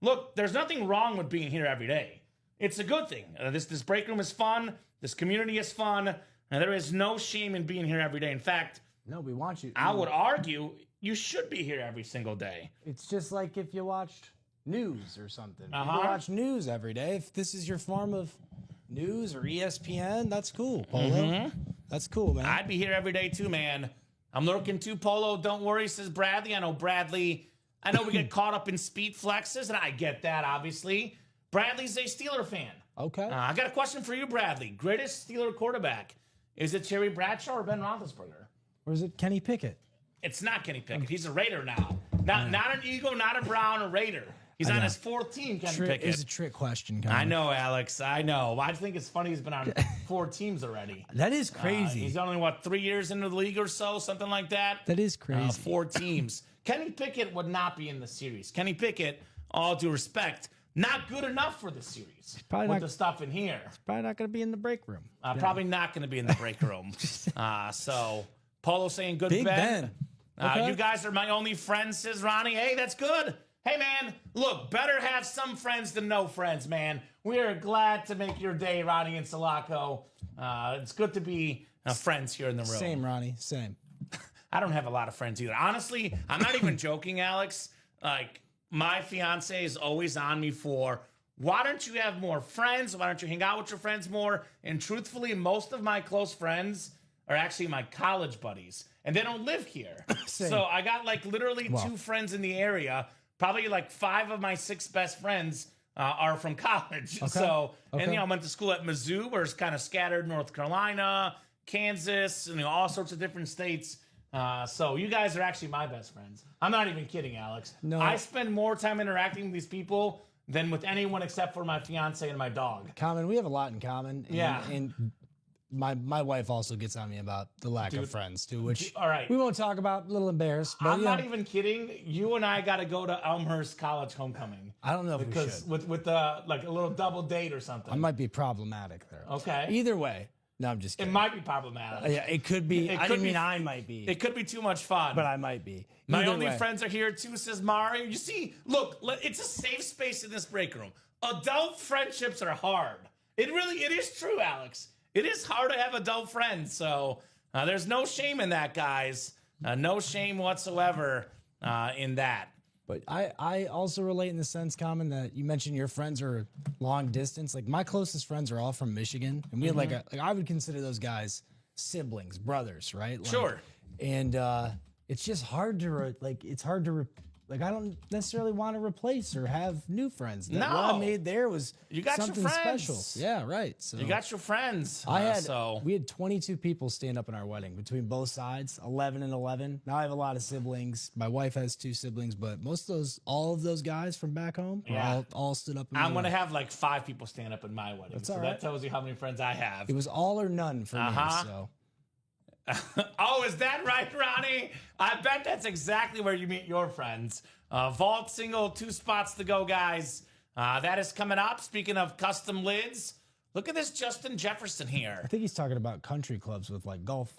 Look, there's nothing wrong with being here every day. It's a good thing. This break room is fun. This community is fun. And there is no shame in being here every day. In fact, no, we want you. I would argue you should be here every single day. It's just like if you watched news or something. You watch news every day. If this is your form of news or ESPN, that's cool, Polo. That's cool, man. I'd be here every day too, man. I'm lurking too, Polo. Don't worry, says Bradley. I know we get caught up in speed flexes, and I get that, obviously. Bradley's a Steeler fan. Okay. I got a question for you, Bradley. Greatest Steeler quarterback. Is it Terry Bradshaw or Ben Roethlisberger? Or is it Kenny Pickett? It's not Kenny Pickett. He's a Raider now. Not an Eagle, not a Brown, a Raider. He's on his 4th team, Kenny Pickett. It's a trick question, Connor. I know, Alex. I know. I think it's funny he's been on 4 teams already. That is crazy. He's only, 3 years into the league or so, something like that? That is crazy. 4 teams. Kenny Pickett would not be in the series. Kenny Pickett all due respect, not good enough for the series probably with not- the stuff in here. Probably not going to be in the break room. Probably not going to be in the break room. So Polo saying good Big Ben. Ben. Okay. You guys are my only friends, says Ronnie. Hey, that's good. Hey, man, look, better have some friends than no friends, man. We are glad to make your day, Ronnie and Sulaco. It's good to be friends here in the room. Same, Ronnie. Same. I don't have a lot of friends either. Honestly, I'm not even joking, Alex. Like, my fiance is always on me for, why don't you have more friends? Why don't you hang out with your friends more? And truthfully, most of my close friends are actually my college buddies, and they don't live here. So I got like literally 2 friends in the area. Probably like 5 of my 6 best friends are from college. So, and I went to school at Mizzou, where it's kind of scattered, North Carolina, Kansas, and all sorts of different states. So you guys are actually my best friends. I'm not even kidding, Alex. No. I spend more time interacting with these people than with anyone except for my fiance and my dog. Common. We have a lot in common. And, Yeah. And my wife also gets on me about the lack of friends too, which all right. we won't talk about. A little embarrassed. But I'm not even kidding. You and I got to go to Elmhurst College homecoming. I don't know if Because we should. with like a little double date or something. I might be problematic there. Okay. Either way. No, I'm just It kidding. might be problematic. Yeah, it could be. It I could didn't be- mean I might be. It could be too much fun. but I might be. My Either only way. friends are here too, says Mario. You see, look, it's a safe space in this break room. Adult friendships are hard. It is true, Alex. It is hard to have adult friends. So there's no shame in that, guys. No shame whatsoever in that. But I also relate in the sense, Common, that you mentioned your friends are long distance. Like my closest friends are all from Michigan, and we had like I would consider those guys siblings, brothers, right? Like, Sure. And it's just hard to I don't necessarily want to replace or have new friends. What I No. made there was You got your something friends. special. Yeah, right. So You got your friends. we had 22 people stand up in our wedding between both sides, 11 and 11. Now I have a lot of siblings. My wife has 2 siblings, but all of those guys from back home all stood up. I'm going to have like 5 people stand up in my wedding. So all that right. tells you how many friends I have. It was all or none for me. So Oh, is that right, Ronnie? I bet that's exactly where you meet your friends. Vault single, 2 spots to go, guys. That is coming up. Speaking of custom lids, look at this Justin Jefferson here. I think he's talking about country clubs with like golf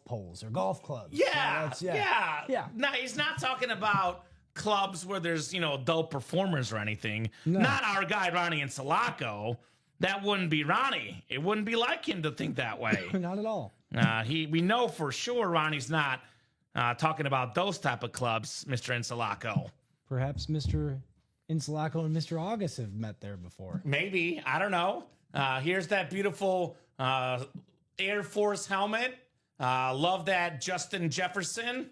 poles or golf clubs. Yeah. Yeah. No, he's not talking about clubs where there's, adult performers or anything. Not our guy, Ronnie and Sulaco. That wouldn't be Ronnie. It wouldn't be like him to think that way. Not at all. We know for sure Ronnie's not talking about those type of clubs, Mr. Insulaco. Perhaps Mr. Insulaco and Mr. August have met there before. Maybe. I don't know. Here's that beautiful Air Force helmet. Love that Justin Jefferson.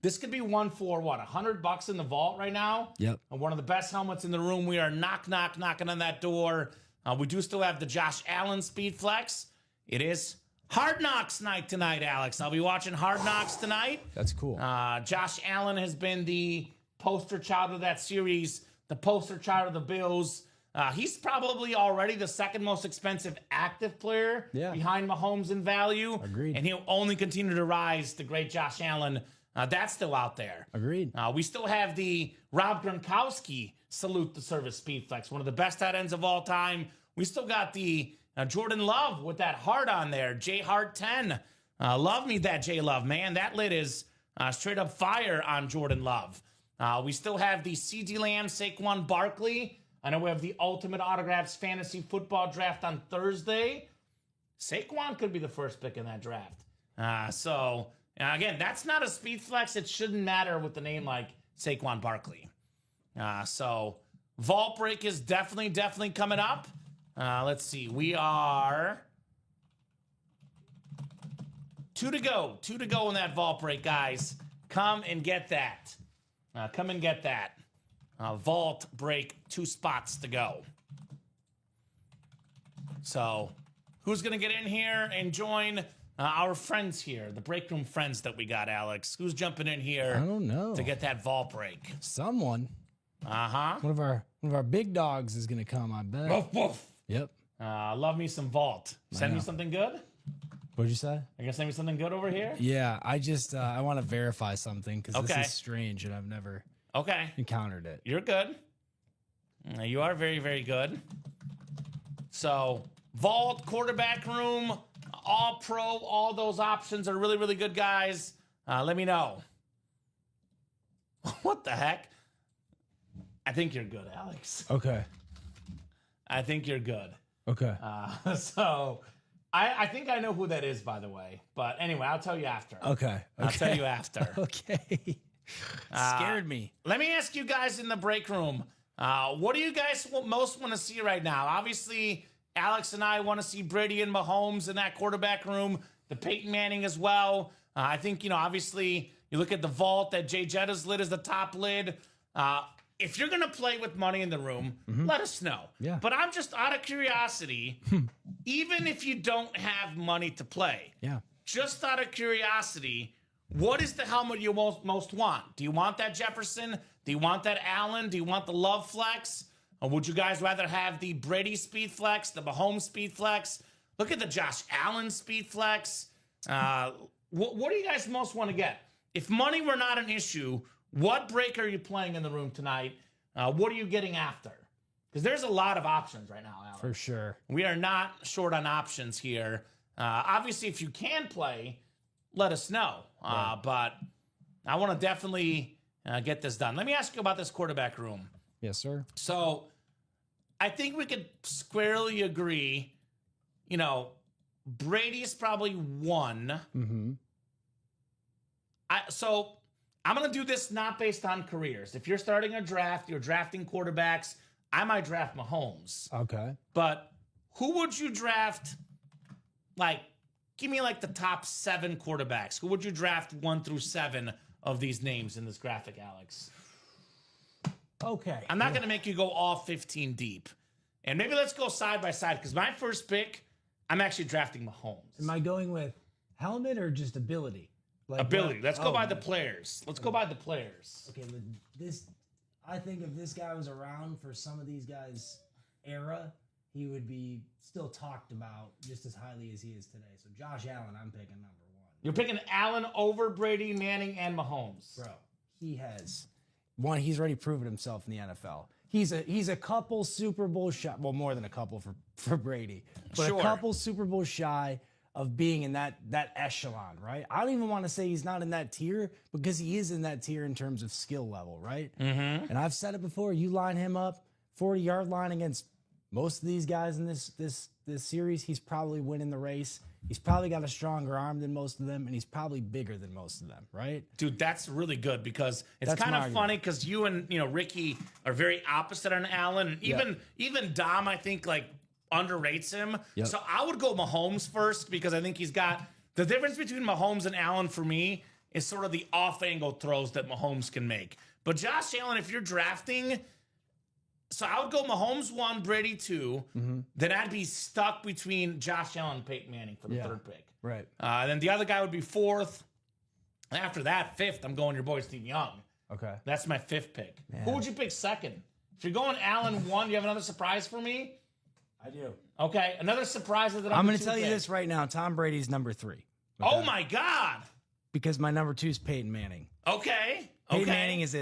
This could be one for what, $100 in the vault right now? Yep. One of the best helmets in the room. We are knocking on that door. We do still have the Josh Allen Speed Flex. It is Hard Knocks night tonight, Alex. I'll be watching Hard Knocks tonight. That's cool. Josh Allen has been the poster child of that series, the poster child of the Bills. He's probably already the second most expensive active player behind Mahomes in value. Agreed. And he'll only continue to rise, the great Josh Allen. That's still out there. Agreed. We still have the Rob Gronkowski Salute the Service Speed Flex, one of the best tight ends of all time. We still got the Jordan Love with that heart on there, J Hart 10. Love me that J Love, man. That lid is straight up fire on Jordan Love. We still have the CeeDee Lamb, Saquon Barkley. I know we have the Ultimate Autographs Fantasy Football Draft on Thursday. Saquon could be the first pick in that draft. Again, that's not a speed flex. It shouldn't matter with a name like Saquon Barkley. Vault break is definitely coming up. Let's see. We are 2 to go. 2 to go in that vault break, guys. Come and get that. Vault break, 2 spots to go. So, who's going to get in here and join our friends here, the break room friends that we got, Alex? Who's jumping in here? I don't know. To get that vault break. Someone. Uh-huh. One of our big dogs is gonna come, I bet. Woof, woof. Yep. Love me some vault. Send me something good? What'd you say? I guess send me something good over here? Yeah, I just I want to verify something because Okay. this is strange and I've never. Okay. encountered it. You're good. You are very, very good. So, vault, quarterback room, all pro, all those options are really, really good guys. Let me know. What the heck? I think you're good, Alex. Okay. I think you're good. Okay. So, I think I know who that is, by the way. But anyway, I'll tell you after. Okay. I'll tell you after. Okay. Scared me. Let me ask you guys in the break room, what do you guys most want to see right now? Obviously, Alex and I want to see Brady and Mahomes in that quarterback room, the Peyton Manning as well. I think, obviously, you look at the vault that Jay Jetta's lid is the top lid. If you're going to play with money in the room, let us know. Yeah. But I'm just out of curiosity, even if you don't have money to play, Yeah. just out of curiosity, what is the helmet you most want? Do you want that Jefferson? Do you want that Allen? Do you want the Love Flex? Or would you guys rather have the Brady Speed Flex, the Mahomes Speed Flex? Look at the Josh Allen Speed Flex. What do you guys most want to get? If money were not an issue, what break are you playing in the room tonight? What are you getting after? Because there's a lot of options right now, Alex. For sure. We are not short on options here. Obviously, if you can play, let us know. Right. But I want to definitely get this done. Let me ask you about this quarterback room. Yes, sir. So I think we could squarely agree, Brady's probably one. Mm-hmm. So I'm going to do this not based on careers. If you're starting a draft, you're drafting quarterbacks, I might draft Mahomes. Okay. But who would you draft? Give me the top 7 quarterbacks. Who would you draft 1 through 7 of these names in this graphic, Alex? Okay. I'm not going to make you go all 15 deep. And maybe let's go side by side because my first pick, I'm actually drafting Mahomes. Am I going with helmet or just ability? Ability. Let's go by the players. Let's go by the players. Okay, but I think if this guy was around for some of these guys' era, he would be still talked about just as highly as he is today. So Josh Allen, I'm picking number 1. You're picking Allen over Brady, Manning, and Mahomes. Bro, he's already proven himself in the NFL. He's a couple Super Bowl shot, well, more than a couple for Brady, but Sure. a couple Super Bowl shy of being in that echelon, right? I don't even want to say he's not in that tier because he is in that tier in terms of skill level, right? Mm-hmm. And I've said it before, you line him up 40-yard line against most of these guys in this series, he's probably winning the race. He's probably got a stronger arm than most of them, and he's probably bigger than most of them, right? Dude, that's really good because it's That's kind my of argument. funny because you and Ricky are very opposite on Allen, and even Dom, I think underrates him. Yep. So I would go Mahomes first because I think he's got the difference between Mahomes and Allen for me is sort of the off-angle throws that Mahomes can make. But Josh Allen, if you're drafting, so I would go Mahomes 1, Brady 2. Mm-hmm. Then I'd be stuck between Josh Allen and Peyton Manning for the third pick. Right. Then the other guy would be 4th. After that, 5th, I'm going your boy Steve Young. Okay. That's my 5th pick. Man. Who would you pick 2nd? If you're going Allen 1, do you have another surprise for me? I do. Okay, another surprise at the number I'm going 2 to tell you pick. this right now. Tom Brady's number 3. Oh my God. Because my number 2 is Peyton Manning. Okay. Peyton Manning is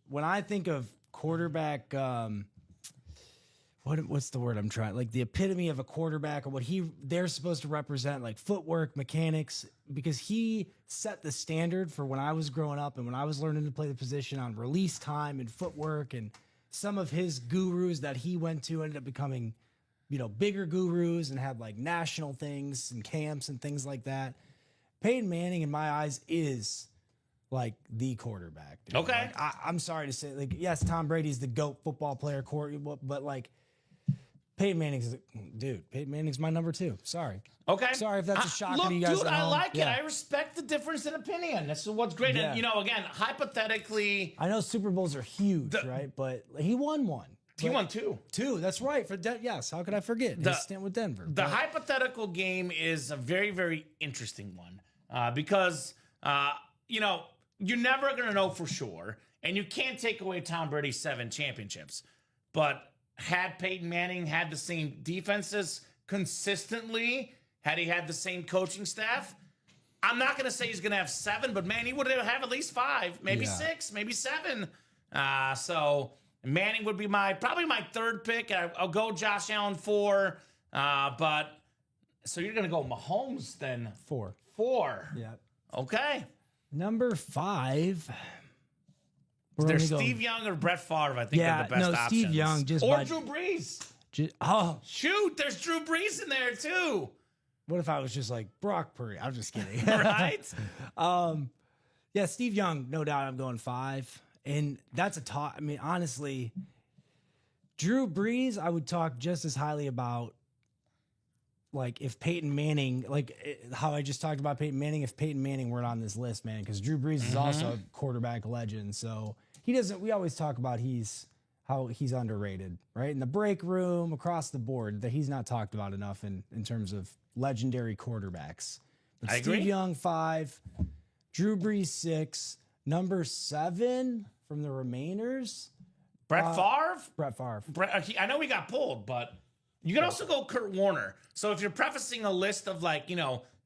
when I think of quarterback, what's the word I'm trying? The epitome of a quarterback or what they're supposed to represent, footwork, mechanics, because he set the standard for when I was growing up and when I was learning to play the position on release time and footwork, and some of his gurus that he went to ended up becoming, bigger gurus and had national things and camps and things like that. Peyton Manning, in my eyes, is the quarterback. Dude. Okay. I'm sorry to say, yes, Tom Brady's the GOAT football player, but Peyton Manning's my number 2. Sorry. Okay. Sorry if that's a shocker look, to you guys. Dude, at I home. like Yeah. it. I respect the difference in opinion. That's what's great. Yeah. And, again, hypothetically, I know Super Bowls are huge, right? But he won one. he won 2. 2. That's right. Yes. How could I forget his stint with Denver? The hypothetical game is a very, very interesting one because, you're never going to know for sure, and you can't take away Tom Brady's 7 championships. But had Peyton Manning had the same defenses consistently, had he had the same coaching staff, I'm not going to say he's going to have 7, but man, he would have at least 5, maybe 6, maybe 7. So Manning would be probably my third pick. I'll go Josh Allen 4. But so you're gonna go Mahomes then? 4. 4. Yeah. Okay. Number 5. There's Steve Young or Brett Favre, I think, are the best options. Steve Young. Or Drew Brees. Oh, Shoot, there's Drew Brees in there too. what if I was just like Brock Purdy? I'm just kidding. Right? Yeah, Steve Young, no doubt I'm going 5. And that's a talk. I mean, honestly, Drew Brees, I would talk just as highly about, like, if Peyton Manning, how I just talked about Peyton Manning, if Peyton Manning weren't on this list, man, because Drew Brees is also a quarterback legend. So we always talk about how he's underrated, right? In the break room, across the board, that he's not talked about enough in terms of legendary quarterbacks. But I Steve agree. Young, 5, Drew Brees, 6, number 7 from the Remainers, Brett Favre? Brett Favre. I know he got pulled, but you can also go Kurt Warner. So if you're prefacing a list of, like,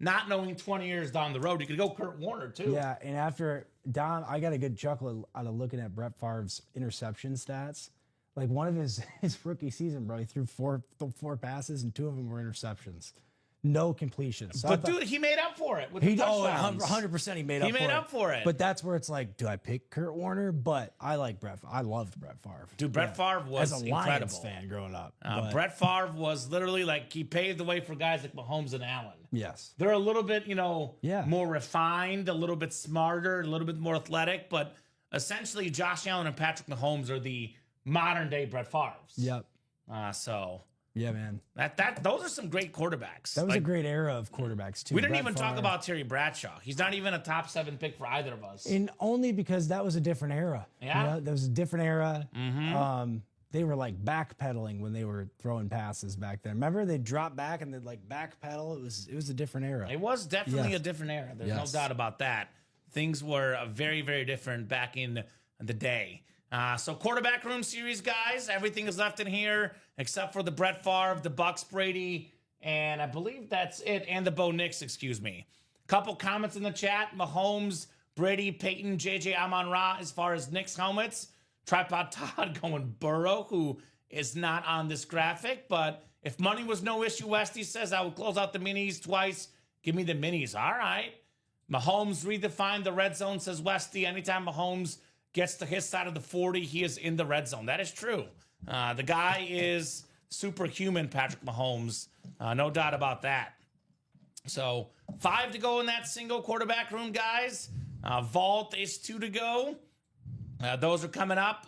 not knowing 20 years down the road, you could go Kurt Warner too. Yeah, and after Don, I got a good chuckle out of looking at Brett Favre's interception stats. Like, one of his rookie season, bro, he threw four passes and 2 of them were interceptions. No completions. So But dude, he made up for it with the touchdowns. 100% he made up for it. He made up for it. But that's where it's like, do I pick Kurt Warner? But I like Brett. I loved Brett Favre. Dude, Brett Favre was as a incredible. Lions fan growing up. But Brett Favre was literally like, he paved the way for guys like Mahomes and Allen. yes, They're a little bit, Yeah. more refined, a little bit smarter, a little bit more athletic, but essentially Josh Allen and Patrick Mahomes are the modern day Brett Favres. yep, So yeah, man. those are some great quarterbacks. That was a great era of quarterbacks too. We didn't Brett even talk Favre. about Terry Bradshaw. He's not even a top 7 pick for either of us. And only because that was a different era. Yeah. That was a different era. They were like backpedaling when they were throwing passes back then. Remember, they'd drop back and they'd like backpedal. It was a different era. It was definitely Yes. a different era. There's Yes. no doubt about that. Things were very, very different back in the day. So quarterback room series, guys. Everything is left in here except for the Brett Favre, the Bucks, Brady, and I believe that's it. And the Bo Nix, excuse me. Couple comments in the chat. Mahomes, Brady, Peyton, JJ Amon-Ra as far as Knicks helmets. Tripod Todd going Burrow, who is not on this graphic. But if money was no issue, Westy says, I would close out the minis twice. Give me the minis. All right. Mahomes redefined the red zone, says Westy. Anytime Mahomes gets to his side of the 40, he is in the red zone. That is true. The guy is superhuman, Patrick Mahomes. No doubt about that. So 5 to go in that single quarterback room, guys. Vault is 2 to go. Those are coming up.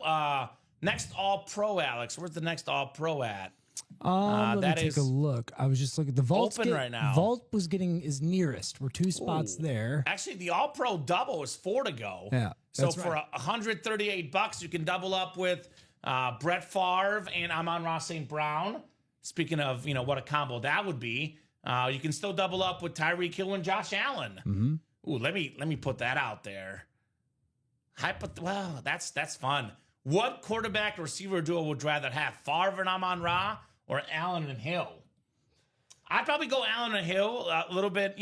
Next All-Pro, Alex. Where's the next All-Pro at? Let that me take is a look. I was just looking. The Vault's open right now. Vault is nearest. We're 2 spots Ooh. there. Actually, the All-Pro double is 4 to go. Yeah, So that's for right. $138, you can double up with Brett Favre and Amon-Ra St. Brown. Speaking of, what a combo that would be. You can still double up with Tyreek Hill and Josh Allen. Mm-hmm. Ooh, let me put that out there. Well, that's fun. What quarterback receiver duo would you rather have, Favre and Amon-Ra or Allen and Hill? I'd probably go Allen and Hill, a little bit,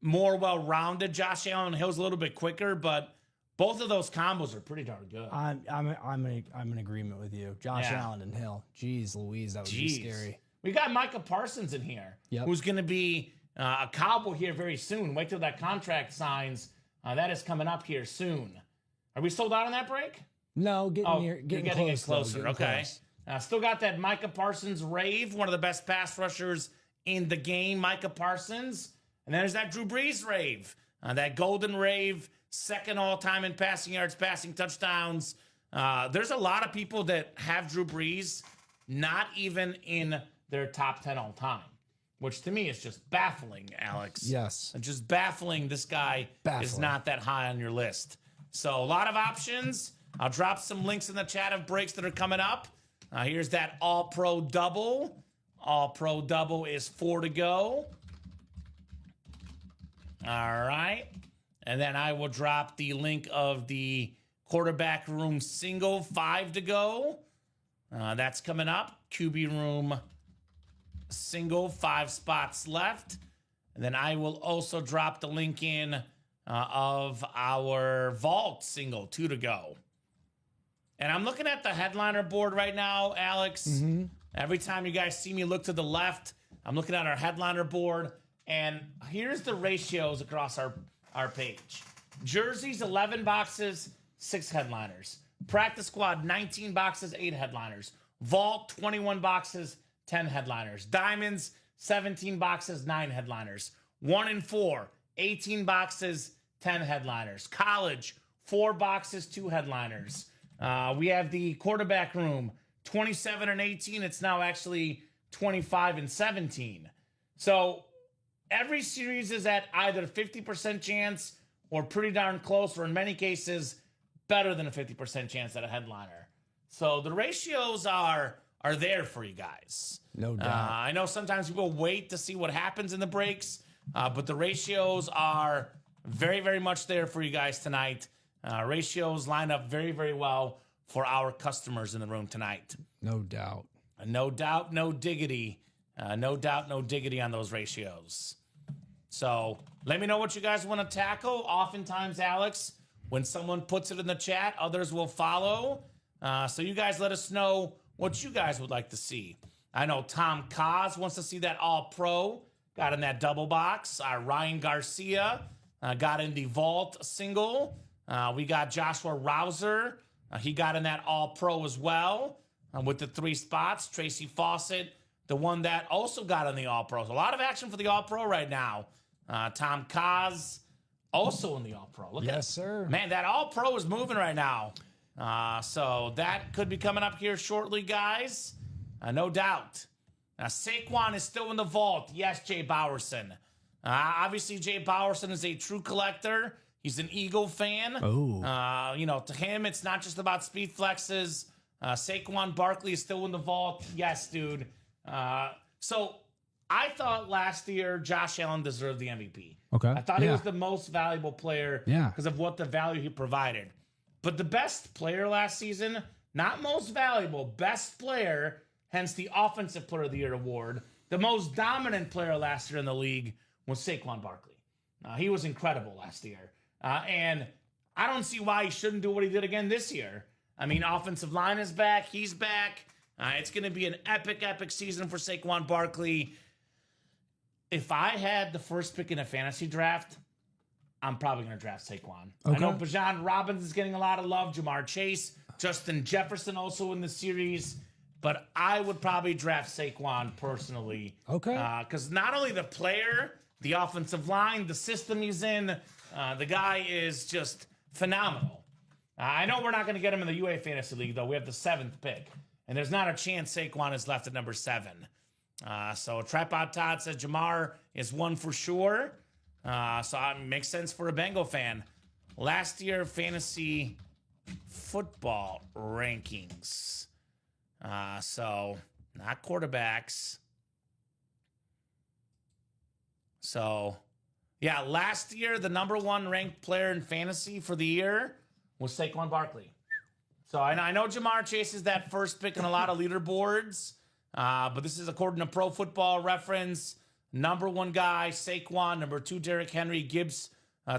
more well-rounded. Josh Allen and Hill's a little bit quicker, but both of those combos are pretty darn good. I'm in agreement with you. Josh Yeah. Allen and Hill. Jeez Louise, that would be scary. We got Micah Parsons in here, Yep. who's going to be a Cowboy here very soon. Wait till that contract signs. That is coming up here soon. Are we sold out on that break? No, getting you're getting getting close, it closer. though, getting Okay. close. Still got that Micah Parsons rave, one of the best pass rushers in the game, Micah Parsons. And there's that Drew Brees rave, that golden rave, second all-time in passing yards, passing touchdowns. There's a lot of people that have Drew Brees not even in their top 10 all-time, which to me is just baffling, Alex. Yes. Just baffling. This guy is Baffling. not that high on your list. So a lot of options. I'll drop some links in the chat of breaks that are coming up. Here's that All-Pro double. All-Pro double is 4 to go. All right. And then I will drop the link of the quarterback room single, 5 to go. That's coming up. QB room single, 5 spots left. And then I will also drop the link in of our vault single, 2 to go. And I'm looking at the headliner board right now, Alex. Every time you guys see me look to the left, I'm looking at our headliner board. And here's the ratios across our page. Jerseys, 11 boxes, 6 headliners. Practice squad, 19 boxes, 8 headliners. Vault, 21 boxes, 10 headliners. Diamonds, 17 boxes, 9 headliners. 1 and 4, 18 boxes, 10 headliners. College, 4 boxes, 2 headliners. We have the quarterback room, 27 and 18. It's now actually 25 and 17. So every series is at either 50% chance or pretty darn close, or in many cases, better than a 50% chance at a headliner. So the ratios are there for you guys. No doubt. I know sometimes people wait to see what happens in the breaks, but the ratios are very, very much there for you guys tonight. Ratios line up very, very well for our customers in the room tonight. No doubt. No doubt, no diggity. No doubt, no diggity on those ratios. So let me know what you guys want to tackle. Oftentimes, Alex, when someone puts it in the chat, others will follow. So you guys let us know what you guys would like to see. I know Tom Kaz wants to see that All-Pro. Got in that double box. Ryan Garcia got in the Vault single. We got Joshua Rouser. He got in that All-Pro as well with the 3 spots. Tracy Fawcett, the one that also got in the All-Pro. So a lot of action for the All-Pro right now. Tom Kaz also in the All-Pro. Yes, sir. Man, that All-Pro is moving right now. So that could be coming up here shortly, guys. No doubt. Saquon is still in the vault. Yes, Jay Bowerson. Obviously, Jay Bowerson is a true collector. He's an Eagle fan. To him, it's not just about speed flexes. Saquon Barkley is still in the vault. Yes, dude. So I thought last year Josh Allen deserved the MVP. Okay. I thought he was the most valuable player because of what the value he provided. But the best player last season, not most valuable, best player, hence the Offensive Player of the Year award, the most dominant player last year in the league was Saquon Barkley. He was incredible last year. And I don't see why he shouldn't do what he did again this year. I mean, offensive line is back. He's back. It's going to be an epic, epic season for Saquon Barkley. If I had the first pick in a fantasy draft, I'm probably going to draft Saquon. Okay. I know Bijan Robinson is getting a lot of love. Jamar Chase, Justin Jefferson also in the series. But I would probably draft Saquon personally. Okay. Because not only the player, the offensive line, the system he's in, the guy is just phenomenal. I know we're not going to get him in the UA Fantasy League, though. We have the 7th pick. And there's not a chance Saquon is left at number 7. So Tripod Todd says Jamar is one for sure. So it makes sense for a Bengal fan. Last year, fantasy football rankings. So not quarterbacks. So, yeah, last year, the number 1 ranked player in fantasy for the year was Saquon Barkley. So I know Jamar Chase is that first pick in a lot of leaderboards, but this is according to Pro Football Reference. Number 1 guy, Saquon. Number 2, Derrick Henry. Gibbs,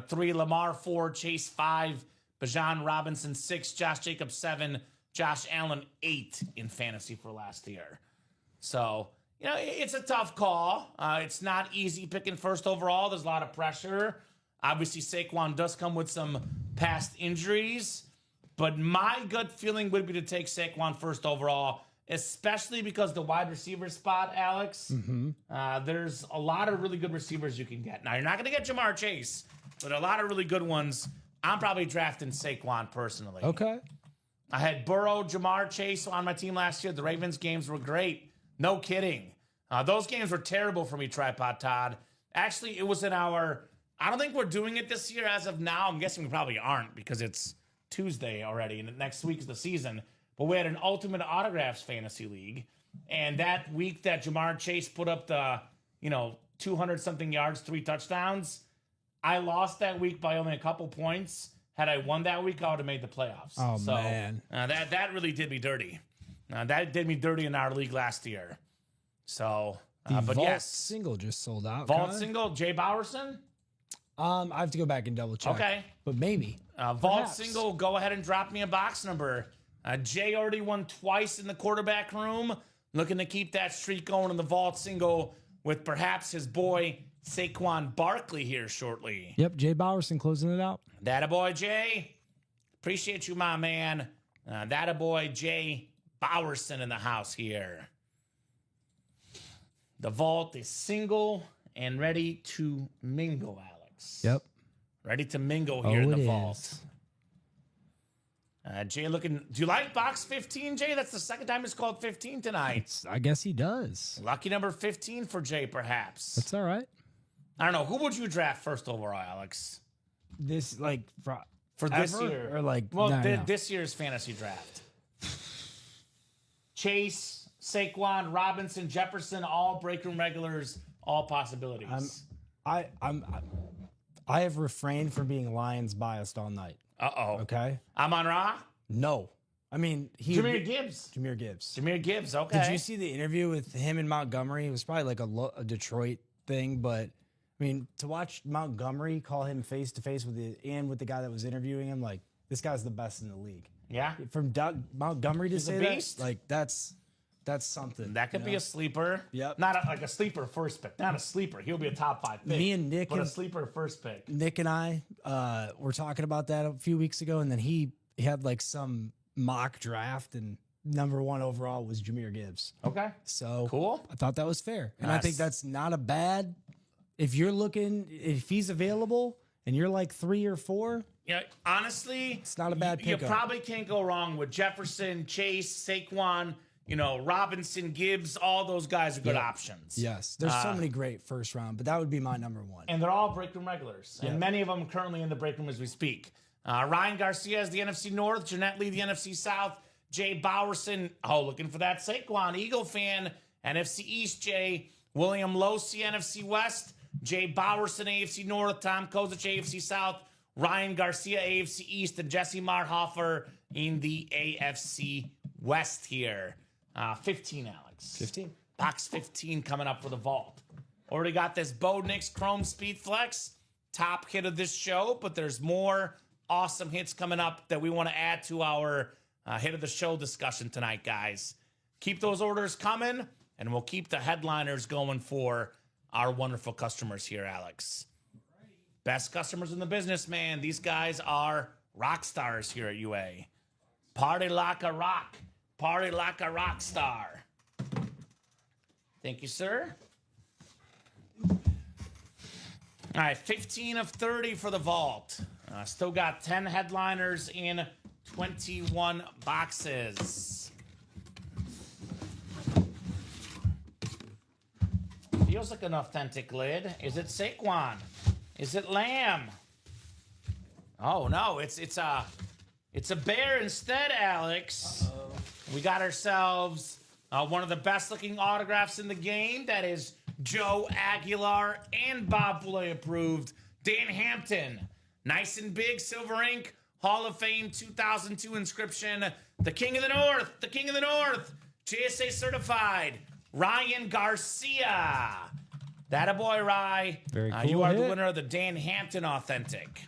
3. Lamar, 4. Chase, 5. Bijan Robinson, 6. Josh Jacobs, 7. Josh Allen, 8 in fantasy for last year. So, it's a tough call. It's not easy picking first overall. There's a lot of pressure. Obviously, Saquon does come with some past injuries. But my gut feeling would be to take Saquon first overall, especially because the wide receiver spot, Alex, there's a lot of really good receivers you can get. Now, you're not going to get Jamar Chase, but a lot of really good ones. I'm probably drafting Saquon personally. Okay. I had Burrow, Jamar Chase on my team last year. The Ravens games were great. No kidding. Those games were terrible for me, Tripod Todd. Actually, it was in our... I don't think we're doing it this year as of now. I'm guessing we probably aren't because it's Tuesday already, and next week is the season. But we had an Ultimate Autographs Fantasy League, and that week that Jamar Chase put up the, 200-something yards, 3 touchdowns, I lost that week by only a couple points. Had I won that week, I would have made the playoffs. Oh, man. That really did me dirty. That did me dirty in our league last year. So, The but Vault yes. single just sold out. Vault kinda. single, Jay Bowerson? I have to go back and double check. Okay. But maybe. Vault Perhaps. single, go ahead and drop me a box number. Jay already won twice in the quarterback room. Looking to keep that streak going in the vault single with perhaps his boy Saquon Barkley here shortly. Yep, Jay Bowerson closing it out. That a boy, Jay. Appreciate you, my man. That a boy, Jay Bowerson in the house here. The vault is single and ready to mingle, Alex. Yep. Ready to mingle here in the it vault. is. Jay looking. Do you like box 15, Jay? That's the second time it's called 15 tonight. I guess he does. Lucky number 15 for Jay, perhaps. That's all right. I don't know. Who would you draft first overall, Alex? This like For this ever? year? Or like Well, no, no. this year's fantasy draft. Chase, Saquon, Robinson, Jefferson, all break room regulars, all possibilities. I have refrained from being Lions biased all night. Uh-oh. Okay. Amon Ra? No. I mean, Jameer Gibbs. Jameer Gibbs. Jameer Gibbs, okay. Did you see the interview with him and Montgomery? It was probably like a Detroit thing, but I mean, to watch Montgomery call him face to face with the guy that was interviewing him, like this guy's the best in the league. Yeah. From Montgomery to He's a say beast. that, like that's something. That could be a sleeper. Yep. Not like a sleeper first pick. Not a sleeper. He'll be a top 5 pick. Me and Nick But a have- sleeper first pick. Nick and I were talking about that a few weeks ago, and then he had like some mock draft, and number 1 overall was Jameer Gibbs. Okay. So Cool. I thought that was fair, and I think That's- that's not a bad. If you're looking, if he's available, and you're like 3 or 4, Yeah, honestly, it's not a bad You pickup. probably can't go wrong with Jefferson, Chase, Saquon, Robinson, Gibbs. All those guys are good options. yes, there's so many great first round, but that would be my number 1. And they're all break room regulars. And many of them currently in the break room as we speak. Ryan Garcia is the NFC North. Jeanette Lee, the NFC South. Jay Bowerson, looking for that Saquon. Eagle fan, NFC East, Jay. William Losi, NFC West. Jay Bowerson, AFC North. Tom Kozich, AFC South. Ryan Garcia, AFC East. And Jesse Marhofer in the AFC West here. 15, Alex. 15. Box 15 coming up for the vault. Already got this Bo Nix Chrome Speed Flex, top hit of this show, but there's more awesome hits coming up that we want to add to our hit of the show discussion tonight, guys. Keep those orders coming, and we'll keep the headliners going for our wonderful customers here, Alex. Best customers in the business, man. These guys are rock stars here at UA. Party like a rock. Party like a rock star. Thank you, sir. All right, 15 of 30 for the vault. Still got 10 headliners in 21 boxes. Feels like an authentic lid. Is it Saquon? Is it Lamb? Oh no, it's a bear instead, Alex. We got ourselves one of the best looking autographs in the game. That is Joe Aguilar and Bob Boulay approved. Dan Hampton. Nice and big, silver ink, Hall of Fame 2002 inscription. The King of the North, the King of the North, JSA certified, Ryan Garcia. That a boy, Rye. Very cool you are the hit. winner of the Dan Hampton Authentic.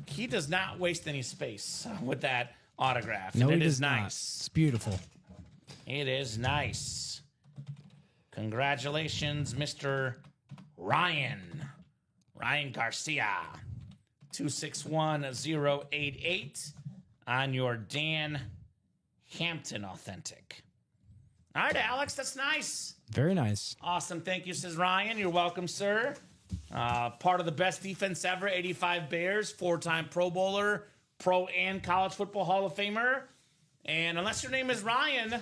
He does not waste any space with that autograph. No, and he it does is not. nice. It's beautiful. It is nice. Congratulations, Mr. Ryan Garcia. 261088 on your Dan Hampton Authentic. All right, Alex, that's nice. Very nice. Awesome. Thank you, says Ryan. You're welcome, sir. Part of the best defense ever, 85 Bears, 4-time Pro Bowler, Pro and College Football Hall of Famer. And unless your name is Ryan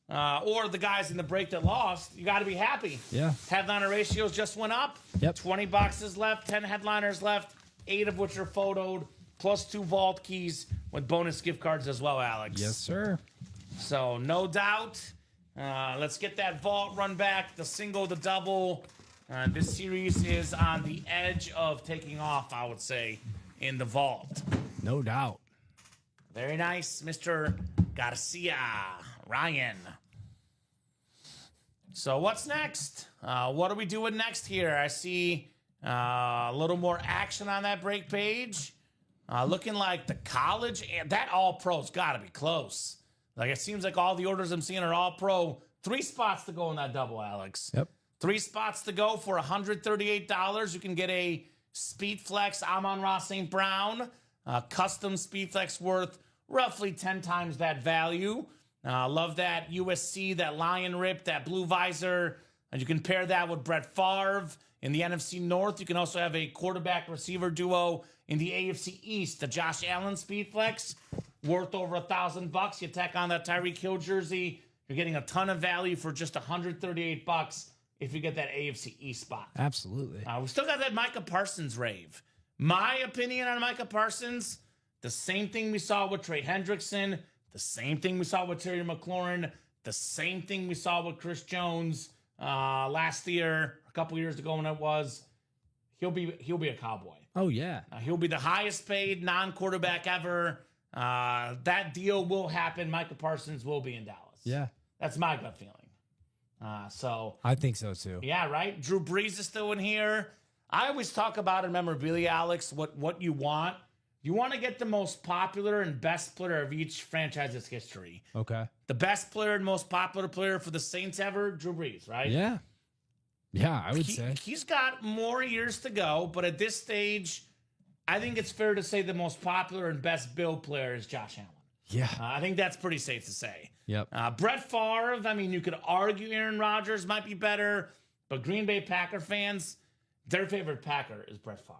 or the guys in the break that lost, you got to be happy. Yeah. Headliner ratios just went up. Yep. 20 boxes left, 10 headliners left, 8 of which are photoed, plus 2 vault keys with bonus gift cards as well, Alex. Yes, sir. So, no doubt. Let's get that vault run back, the single, the double. This series is on the edge of taking off, I would say, in the vault. No doubt. Very nice, Mr. Garcia, Ryan. So what's next? What are we doing next here? I see a little more action on that break page. Looking like the college, and that All-Pro's got to be close. Like, it seems like all the orders I'm seeing are All-Pro. 3 spots to go in that double, Alex. Yep. 3 spots to go for $138. You can get a SpeedFlex Amon-Ra St. Brown, custom SpeedFlex worth roughly 10 times that value. Love that USC, that lion rip, that blue visor. And you can pair that with Brett Favre in the NFC North. You can also have a quarterback receiver duo in the AFC East, the Josh Allen SpeedFlex, worth over $1,000. You tack on that Tyreek Hill jersey, you're getting a ton of value for just $138 if you get that AFC East spot. Absolutely. We still got that Micah Parsons rave. My opinion on Micah Parsons, the same thing we saw with Trey Hendrickson, the same thing we saw with Terry McLaurin, the same thing we saw with Chris Jones last year, a couple years ago when it was. He'll be a Cowboy. Oh, yeah. He'll be the highest paid non-quarterback ever. That deal will happen. Micah Parsons will be in Dallas. Yeah. That's my gut feeling. So I think so, too. yeah, right? Drew Brees is still in here. I always talk about in memorabilia, Alex, what you want. You want to get the most popular and best player of each franchise's history. Okay. The best player and most popular player for the Saints ever, Drew Brees, right? Yeah. Yeah, I would say. He's got more years to go, but at this stage, I think it's fair to say the most popular and best build player is Josh Allen. Yeah. I think that's pretty safe to say. Yep. Brett Favre, I mean, you could argue Aaron Rodgers might be better, but Green Bay Packer fans, their favorite Packer is Brett Favre.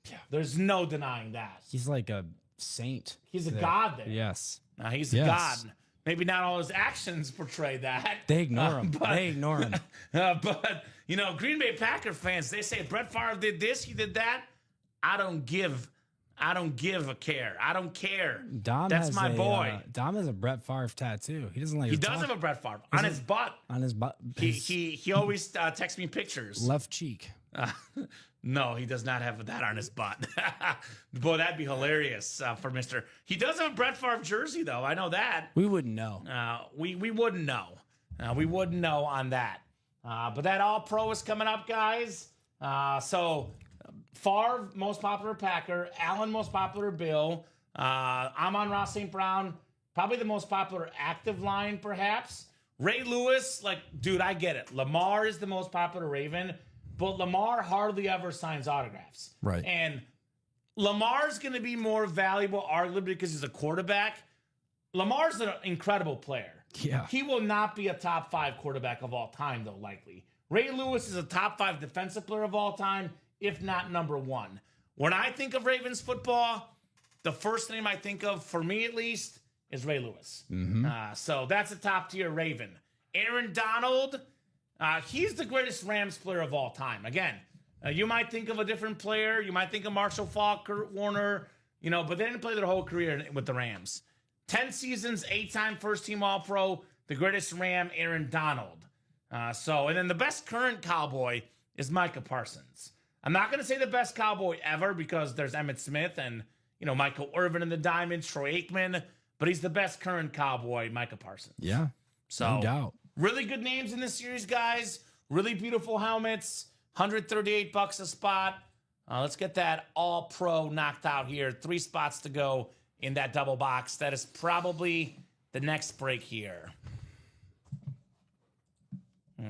Yeah. There's no denying that. He's like a saint. He's a god there. Yes. He's a god. Maybe not all his actions portray that. They ignore him. They ignore him. But, Green Bay Packer fans, they say Brett Favre did this, he did that. I don't give a care. I don't care. That's my boy. Dom has a Brett Favre tattoo. He doesn't like. He does have a Brett Favre on his butt. On his butt. He always texts me pictures. Left cheek. No, he does not have that on his butt. Boy, that'd be hilarious for Mr. He does have a Brett Favre jersey, though. I know that. We wouldn't know. We wouldn't know. We wouldn't know on that. But that All-Pro is coming up, guys. So Favre, most popular Packer. Allen, most popular Bill. Amon-Ra St. Brown, probably the most popular active line, perhaps. Ray Lewis, dude, I get it. Lamar is the most popular Raven, but Lamar hardly ever signs autographs. Right. And Lamar's going to be more valuable, arguably, because he's a quarterback. Lamar's an incredible player. Yeah. He will not be a top 5 quarterback of all time, though, likely. Ray Lewis is a top 5 defensive player of all time, if not number 1. When I think of Ravens football, the first name I think of, for me at least, is Ray Lewis. Mm-hmm. So that's a top-tier Raven. Aaron Donald, he's the greatest Rams player of all time. Again, you might think of a different player. You might think of Marshall Faulk, Kurt Warner, but they didn't play their whole career with the Rams. 10 seasons, 8-time first-team All-Pro, the greatest Ram, Aaron Donald. And then the best current Cowboy is Micah Parsons. I'm not going to say the best Cowboy ever because there's Emmitt Smith and, Michael Irvin and the Diamonds, Troy Aikman, but he's the best current Cowboy, Micah Parsons. Yeah, so, no doubt. Really good names in this series, guys. Really beautiful helmets. $138 a spot. Let's get that All-Pro knocked out here. 3 spots to go in that double box. That is probably the next break here.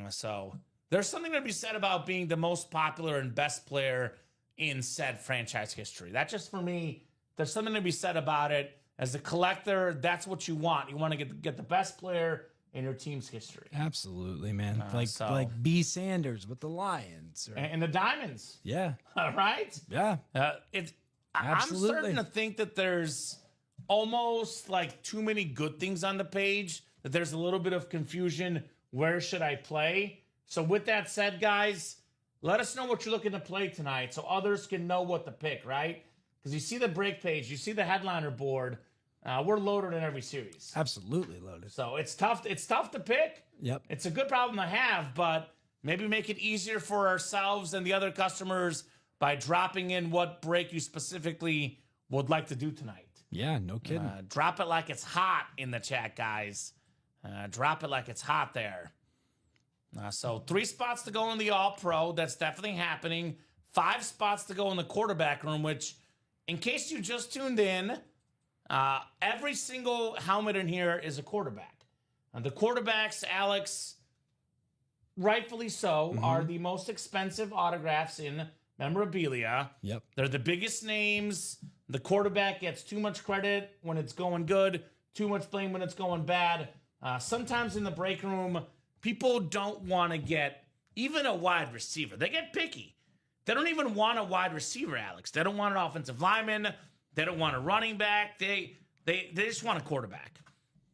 So there's something to be said about being the most popular and best player in said franchise history. That just, for me, there's something to be said about it. As a collector, that's what you want. You want to get the best player in your team's history. Absolutely, man. Like B. Sanders with the Lions. And the Diamonds. Yeah. All right? Yeah. I'm starting to think that there's almost too many good things on the page, that there's a little bit of confusion. Where should I play? So with that said, guys, let us know what you're looking to play tonight so others can know what to pick, right? Because you see the break page, you see the headliner board. We're loaded in every series. Absolutely loaded. So it's tough. It's tough to pick. Yep. It's a good problem to have, but maybe make it easier for ourselves and the other customers by dropping in what break you specifically would like to do tonight. Yeah, no kidding. Drop it like it's hot in the chat, guys. Drop it like it's hot there. So 3 spots to go in the All-Pro. That's definitely happening. 5 spots to go in the quarterback room, which in case you just tuned in, every single helmet in here is a quarterback. The quarterbacks, Alex, rightfully so, are the most expensive autographs in memorabilia. Yep. They're the biggest names. The quarterback gets too much credit when it's going good, too much blame when it's going bad. Sometimes in the break room, people don't want to get even a wide receiver. They get picky. They don't even want a wide receiver, Alex. They don't want an offensive lineman. They don't want a running back. They just want a quarterback.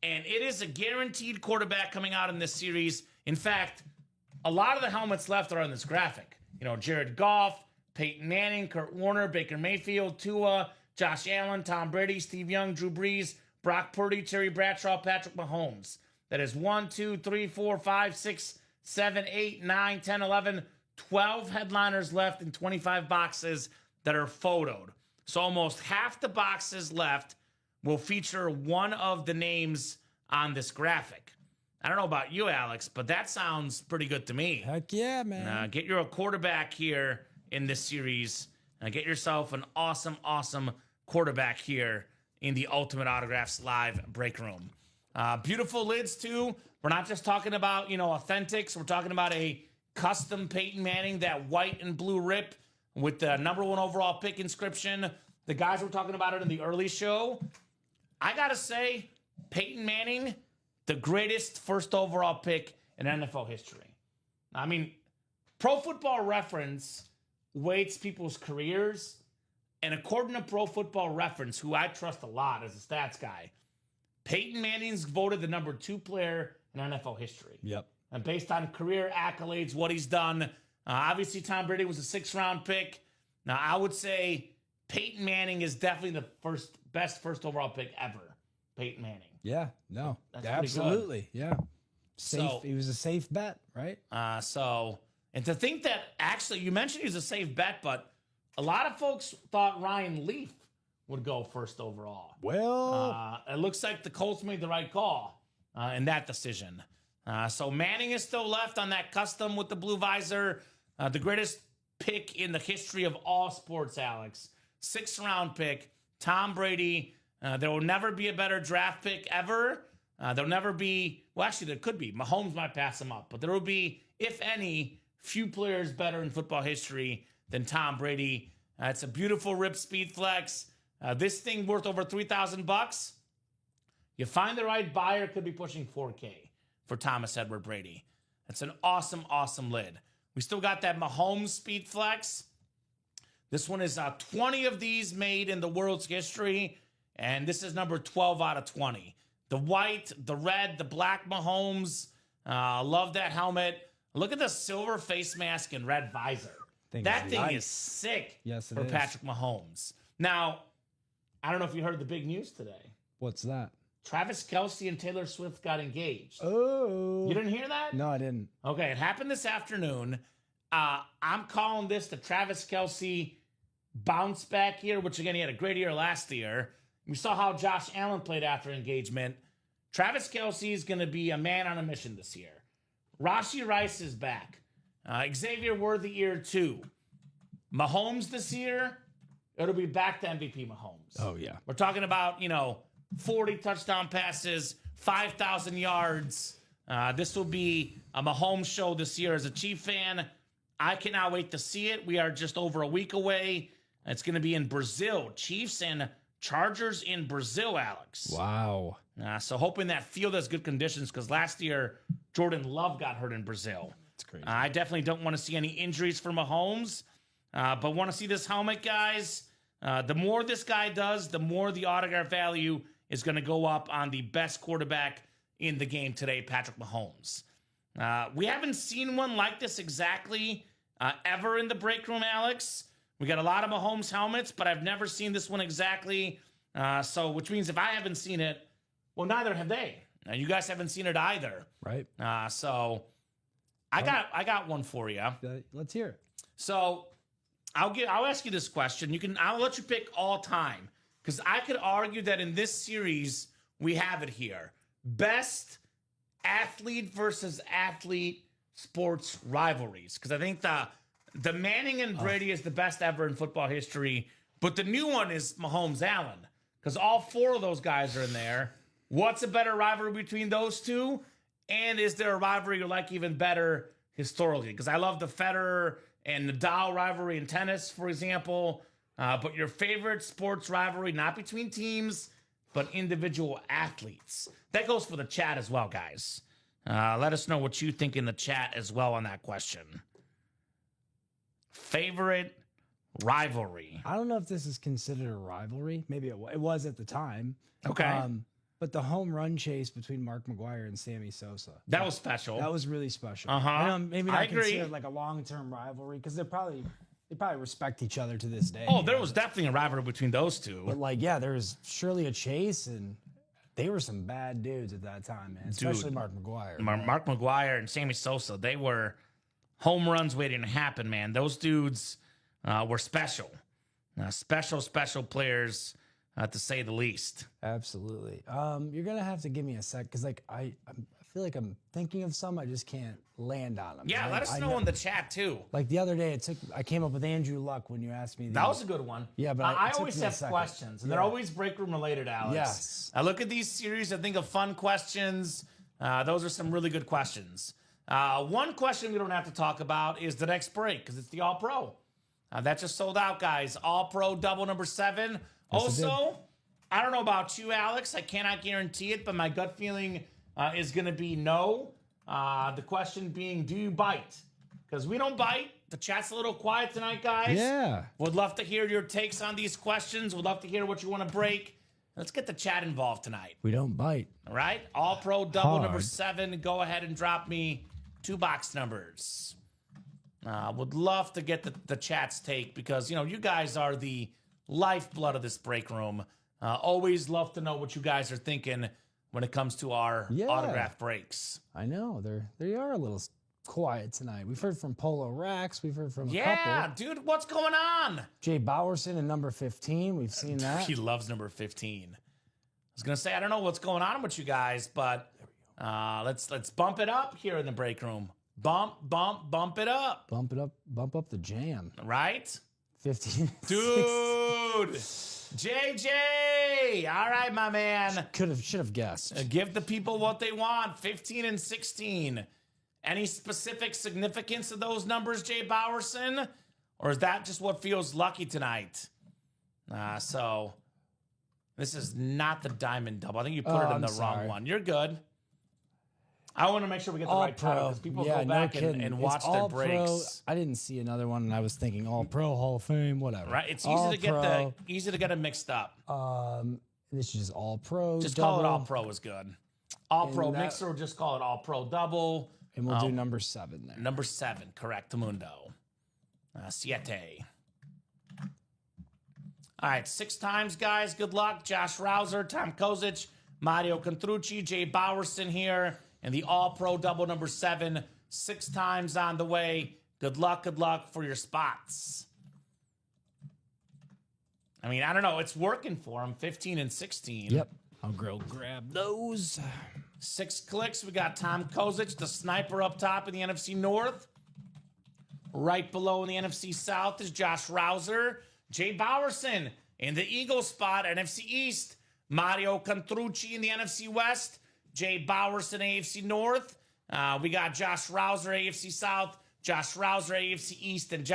And it is a guaranteed quarterback coming out in this series. In fact, a lot of the helmets left are on this graphic. You know, Jared Goff, Peyton Manning, Kurt Warner, Baker Mayfield, Tua, Josh Allen, Tom Brady, Steve Young, Drew Brees, Brock Purdy, Terry Bradshaw, Patrick Mahomes. That is 1, 2, 3, 4, 5, 6, 7, 8, 9, 10, 11, 12 headliners left in 25 boxes that are photoed. So almost half the boxes left will feature one of the names on this graphic. I don't know about you, Alex, but that sounds pretty good to me. Heck yeah, man. Get your quarterback here in this series. Get yourself an awesome, awesome quarterback here in the Ultimate Autographs live break room. Beautiful lids, too. We're not just talking about, authentics. We're talking about a custom Peyton Manning, that white and blue rip with the #1 overall pick inscription. The guys were talking about it in the early show. I got to say, Peyton Manning, the greatest first overall pick in NFL history. I mean, Pro Football Reference weights people's careers, and according to Pro Football Reference, who I trust a lot as a stats guy, Peyton Manning's voted the #2 player in NFL history. Yep. And based on career accolades, what he's done, obviously Tom Brady was a 6th-round pick. Now, I would say Peyton Manning is definitely the best first overall pick ever. Peyton Manning. Yeah, no, That's absolutely. Yeah. Safe. So- He was a safe bet, right? And to think that, actually, you mentioned he was a safe bet, but a lot of folks thought Ryan Leaf would go first overall. Well, It looks like the Colts made the right call in that decision. So Manning is still left on that custom with the blue visor. The greatest pick in the history of all sports, Alex. 6th-round pick, Tom Brady. There will never be a better draft pick ever. There'll never be, well, actually, there could be. Mahomes might pass him up, but there will be, if any, few players better in football history than Tom Brady. It's a beautiful rip speed flex. This thing worth over $3,000. You find the right buyer, could be pushing 4K for Thomas Edward Brady. That's an awesome, awesome lid. We still got that Mahomes speed flex. This one is 20 of these made in the world's history, and this is number 12 out of 20. The white, the red, the black Mahomes. Love that helmet. Look at the silver face mask and red visor. That thing is sick. Yes, it for is. Patrick Mahomes. Now, I don't know if you heard the big news today. what's that? Travis Kelce and Taylor Swift got engaged. Oh. You didn't hear that? No, I didn't. Okay, it happened this afternoon. I'm calling this the Travis Kelce bounce back year, which again, he had a great year last year. We saw how Josh Allen played after engagement. Travis Kelce is going to be a man on a mission this year. Rashee Rice is back. Xavier Worthy year 2. Mahomes this year, it'll be back to MVP Mahomes. Oh, yeah. We're talking about, 40 touchdown passes, 5,000 yards. This will be a Mahomes show this year. As a Chief fan, I cannot wait to see it. We are just over a week away. It's going to be in Brazil. Chiefs and Chargers in Brazil, Alex. Wow. So hoping that field has good conditions, because last year Jordan Love got hurt in Brazil. That's crazy. I definitely don't want to see any injuries for Mahomes, but want to see this helmet, guys. The more this guy does, the more the autograph value is going to go up on the best quarterback in the game today, Patrick Mahomes. We haven't seen one like this exactly ever in the break room, Alex. We got a lot of Mahomes helmets, but I've never seen this one exactly. Which means if I haven't seen it, well, neither have they. You guys haven't seen it either. Right. So I got one for you. Let's hear it. So I'll ask you this question. I'll let you pick all time, because I could argue that in this series we have it here. Best athlete versus athlete sports rivalries. Because I think the Manning and Brady is the best ever in football history. But the new one is Mahomes-Allen because all 4 of those guys are in there. What's a better rivalry between those two? And is there a rivalry you like even better historically? Because I love the Federer and Nadal rivalry in tennis, for example. But your favorite sports rivalry, not between teams, but individual athletes. That goes for the chat as well, guys. Let us know what you think in the chat as well on that question. Favorite rivalry. I don't know if this is considered a rivalry. Maybe it was at the time. Okay. But the home run chase between Mark McGwire and Sammy Sosa. That was special. That was really special. Uh-huh. I know maybe not I agree. considered like a long-term rivalry because they probably respect each other to this day. Oh, there was definitely a rivalry between those two. But like, yeah, there was surely a chase, and they were some bad dudes at that time, man. Especially Mark McGwire. Mark McGwire and Sammy Sosa, they were home runs waiting to happen, man. Those dudes were special. Special players, to say the least. Absolutely. You're gonna have to give me a sec because like I feel like I'm thinking of some. I just can't land on them. Yeah, Like, let us know in the chat too. Like the other day, I came up with Andrew Luck when you asked me. That was a good one. Yeah, but I it took always me a have second. questions, and Yeah. they're always break room related, Alex. Yes. I look at these series, I think of fun questions. Those are some really good questions. One question we don't have to talk about is the next break because it's the All Pro. That just sold out, guys. All Pro double number 7. Also, I don't know about you, Alex. I cannot guarantee it, but my gut feeling is going to be no. The question being, do you bite? Because we don't bite. The chat's a little quiet tonight, guys. Yeah. Would love to hear your takes on these questions. Would love to hear what you want to break. Let's get the chat involved tonight. We don't bite. All right? All Pro double number Hard. 7. Go ahead and drop me 2 box numbers. Would love to get the chat's take because, you know, you guys are the lifeblood of this break room. Always love to know what you guys are thinking when it comes to our autograph breaks. I know they are a little quiet tonight. We've heard from Polo Rax. We've heard from a Yeah, couple. dude, what's going on? Jay Bowerson and number 15. We've seen that. He loves number 15. I was gonna say I don't know what's going on with you guys, but let's bump it up here in the break room. Bump it up. Bump it up. Bump up the jam. Right? 15. Dude. JJ. All right, my man. Should have guessed. Give the people what they want. 15 and 16. Any specific significance of those numbers, Jay Bowerson? Or is that just what feels lucky tonight? So this is not the diamond double. I think you put it in the wrong one. You're good. I want to make sure we get the All right title because people go back and watch their All breaks. Pro. I didn't see another one, and I was thinking All Pro, Hall of Fame, whatever. Right? It's All easy to get them mixed up. This is just All Pro. Just double, call it All Pro is good. All Pro that- mixer, or just call it All Pro double. and we'll do number 7 there. Number 7, correct, Mundo. Siete. All right, 6 times, guys. Good luck. Josh Rouser, Tom Kozic, Mario Contrucci, Jay Bowerson here, and the All-Pro double number 7. 6 times on the way. Good luck for your spots. I mean, I don't know. It's working for him. 15 and 16. Yep. I'll grab those. 6 clicks. We got Tom Kozic, the sniper up top in the NFC North. Right below in the NFC South is Josh Rouser. Jay Bowerson in the Eagle spot, NFC East. Mario Contrucci in the NFC West. Jay Bowerson, AFC North. We got Josh Rouser, AFC South. Josh Rouser, AFC East. And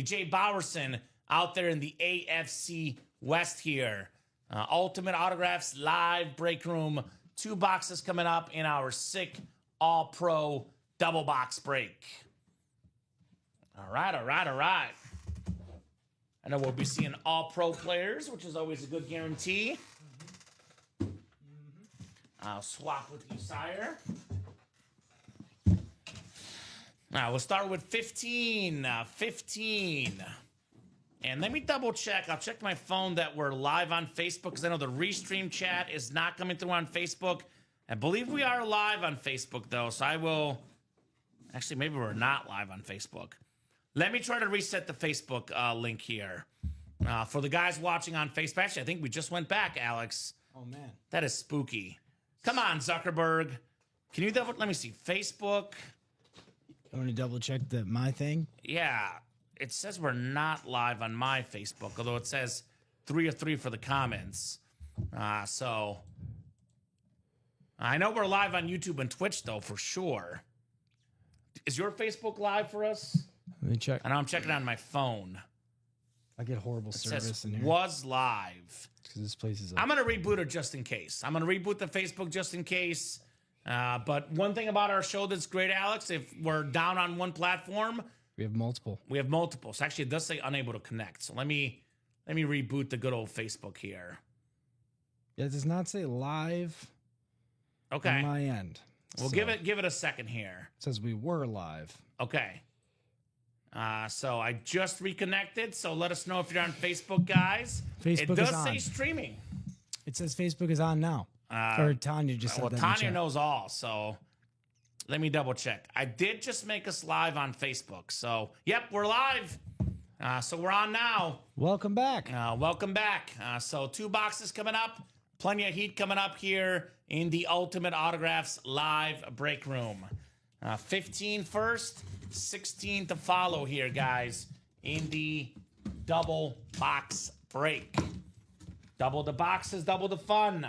Jay Bowerson out there in the AFC West here. Ultimate Autographs live break room. 2 boxes coming up in our sick All-Pro double box break. All right. I know we'll be seeing All-Pro players, which is always a good guarantee. I'll swap with you, sire. Now, we'll start with 15. 15. And let me double check. I'll check my phone that we're live on Facebook because I know the restream chat is not coming through on Facebook. I believe we are live on Facebook, though, so I will... Actually, maybe we're not live on Facebook. Let me try to reset the Facebook link here. For the guys watching on Facebook, actually, I think we just went back, Alex. Oh, man. That is spooky. Come on, Zuckerberg. Can you double... Let me see. Facebook. You want to double check my thing? Yeah. it says we're not live on my Facebook, although it says 3 of 3 for the comments. So I know we're live on YouTube and Twitch, though, for sure. Is your Facebook live for us? Let me check. I know I'm checking on my phone. I get horrible It service says in here. was live. Because this place is. I'm going to reboot it just in case. I'm going to reboot the Facebook just in case. But one thing about our show that's great, Alex, if we're down on one platform, We have multiple. we have multiple. So actually, it does say unable to connect. So let me reboot the good old Facebook here. Yeah, it does not say live Okay, on my end. we'll So, give it a second here. It says we were live. Okay. So I just reconnected. So let us know if you're on Facebook, guys. Facebook it does is say on. streaming. It says Facebook is on now. Or Tanya just said Well, that. in the Tanya chat. knows all, so let me double check. I did just make us live on Facebook. So, yep, we're live. So we're on now. Welcome back. Welcome back. So 2 boxes coming up. Plenty of heat coming up here in the Ultimate Autographs live break room. 15 first, 16 to follow here, guys, in the double box break. Double the boxes, double the fun.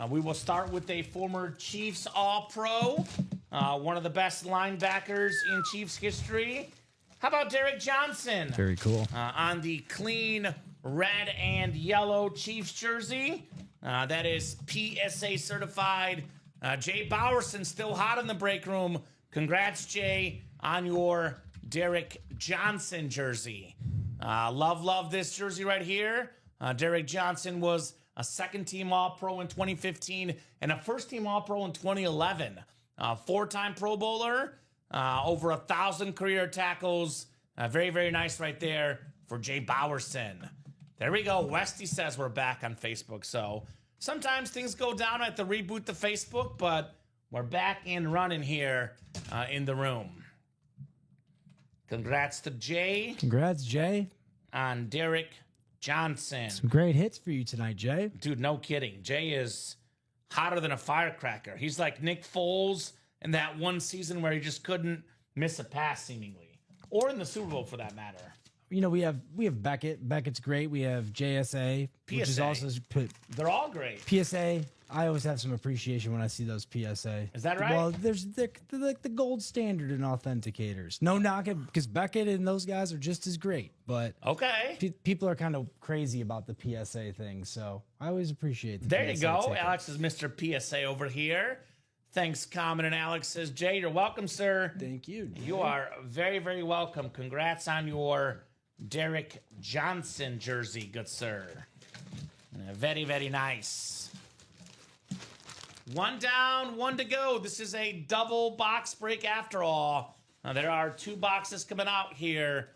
We will start with a former Chiefs All-Pro, one of the best linebackers in Chiefs history. How about Derek Johnson? Very cool. On the clean red and yellow Chiefs jersey. That is PSA certified. Jay Bowerson still hot in the break room. Congrats, Jay, on your Derek Johnson jersey. Love this jersey right here. Derek Johnson was a second-team All-Pro in 2015 and a first-team All-Pro in 2011. 4-time Pro Bowler, over 1,000 career tackles. Very, very nice right there for Jay Bowerson. There we go. Westy says we're back on Facebook. So sometimes things go down at the reboot the Facebook, but we're back and running here in the room. Congrats to Jay Congrats, Jay. on Derek Johnson. Some great hits for you tonight, Jay. Dude, no kidding. Jay is hotter than a firecracker. He's like Nick Foles in that one season where he just couldn't miss a pass, seemingly. Or in the Super Bowl, for that matter. You know, we have Beckett. Beckett's great. We have JSA, which is PSA. also put They're all great. PSA. I always have some appreciation when I see those PSA. Is that right? Well, they're like the gold standard in authenticators. No knocking, because Beckett and those guys are just as great. But Okay. people are kind of crazy about the PSA thing, so I always appreciate the There you PSA go. ticket. Alex is Mr. PSA over here. Thanks, Kamen, and Alex says, Jay, you're welcome, sir. Thank you. You are very, very welcome. Congrats on your Derek Johnson jersey, good sir. Very, very nice. 1 down, 1 to go. This is a double box break after all. There are 2 boxes coming out here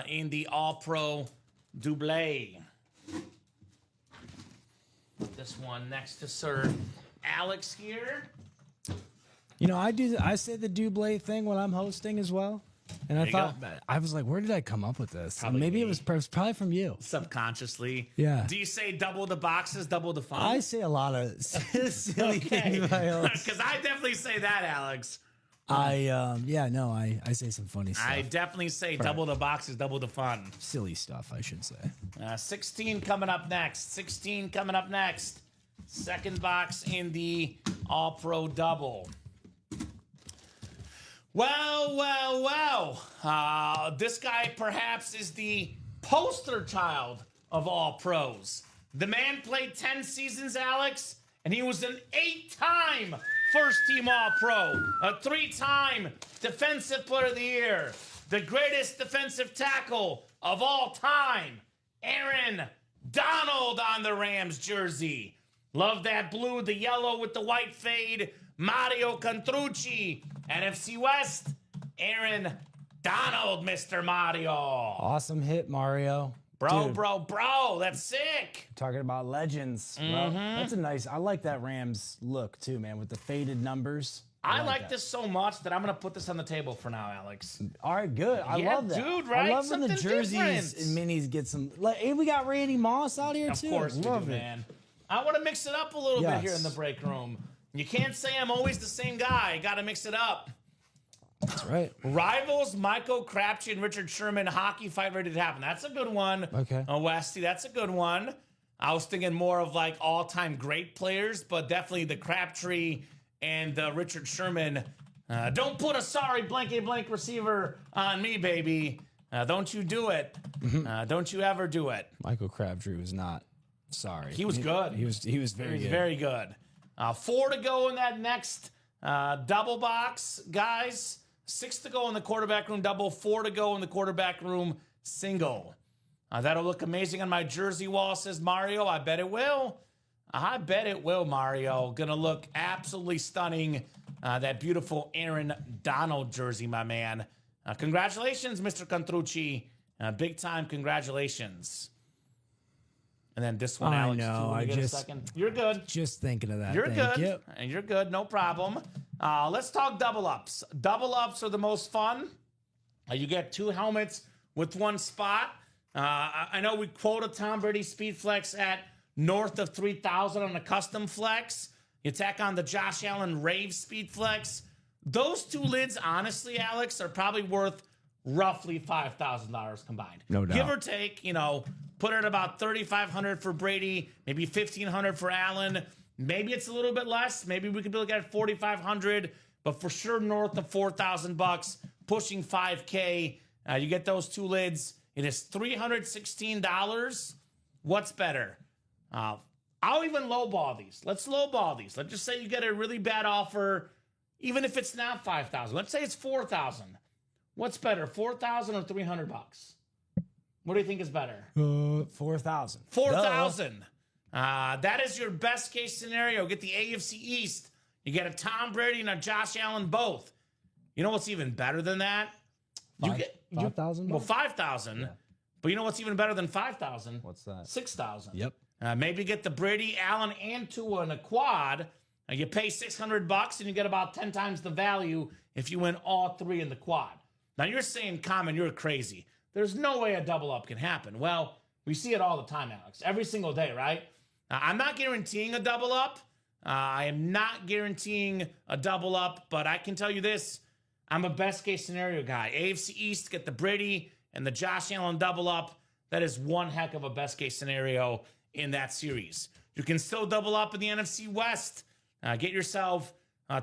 in the All-Pro Double. Put this one next to Sir Alex here. You know, I say the Dublé thing when I'm hosting as well. And I you thought, I was like, where did I come up with this? Probably Maybe me. it was probably from you. Subconsciously. Yeah. Do you say double the boxes, double the fun? I say a lot of silly things. Because I definitely say that, Alex. I say some funny stuff. I definitely say double the boxes, double the fun. Silly stuff, I should say. 16 coming up next. 16 coming up next. Second box in the All-Pro Double. Well. This guy perhaps is the poster child of all pros. The man played 10 seasons, Alex, and he was an 8-time first-team All-Pro, a 3-time Defensive Player of the Year, the greatest defensive tackle of all time, Aaron Donald on the Rams jersey. Love that blue, the yellow with the white fade. Mario Contrucci, NFC West, Aaron Donald, Mr. Mario. Awesome hit, Mario. Bro, Dude, bro, that's sick. talking about legends. Well, that's I like that Rams look too, man, with the faded numbers. I like that. this so much that I'm going to put this on the table for now, Alex. All right, good. I Yeah, love that. dude, right? I love when the Something jerseys different. and minis get some. Like, hey, we got Randy Moss out here Of too. course we do, love it. man. I want to mix it up a little bit here in Yes. the break room. You can't say I'm always the same guy. Got to mix it up. That's right. Rivals Michael Crabtree and Richard Sherman hockey fight ready to happen. That's a good one. Okay. Westy, that's a good one. I was thinking more of like all-time great players, but definitely the Crabtree and Richard Sherman. Don't put a sorry blanket blank receiver on me, baby. Don't you do it. Don't you ever do it. Michael Crabtree was not sorry. He was good. He was very good. Very good. 4 to go in that next double box, guys. 6 to go in the quarterback room double. 4 to go in the quarterback room single. That'll look amazing on my jersey wall, says Mario. I bet it will. I bet it will, Mario. Gonna look absolutely stunning. That beautiful Aaron Donald jersey, my man. Congratulations, Mr. Contrucci. Big time congratulations. And then this one, I Alex. know, I get a second. You're good. Just thinking of that. You're Thank good. you. And you're good. No problem. Let's talk double ups. Double ups are the most fun. You get 2 helmets with 1 spot. I know we quote a Tom Brady Speed Flex at north of 3,000 on a custom flex. You tack on the Josh Allen Rave Speed Flex. Those 2 lids, honestly, Alex, are probably worth roughly $5,000 combined. No doubt. Give or take, put it at about $3,500 for Brady, maybe $1,500 for Allen. Maybe it's a little bit less. Maybe we could be looking at $4,500, but for sure north of $4,000, pushing $5K. You get those 2 lids. It is $316. What's better? I'll even lowball these. Let's lowball these. Let's just say you get a really bad offer, even if it's not $5,000. Let's say it's $4,000. What's better, $4,000 or $300? What do you think is better? $4,000. $4,000. That is your best case scenario. Get the AFC East. You get a Tom Brady and a Josh Allen both. You know what's even better than that? You get $5,000. Well, $5,000. Yeah. But you know what's even better than $5,000? What's that? $6,000. Yep. Maybe get the Brady, Allen, and Tua in a quad. You pay $600 and you get about 10 times the value if you win all 3 in the quad. Now you're saying, Kamen, you're crazy. There's no way a double up can happen. Well, we see it all the time, Alex. Every single day, right? I'm not guaranteeing a double up. I am not guaranteeing a double up, but I can tell you this. I'm a best case scenario guy. AFC East, get the Brady and the Josh Allen double up. That is one heck of a best case scenario in that series. You can still double up in the NFC West. Get yourself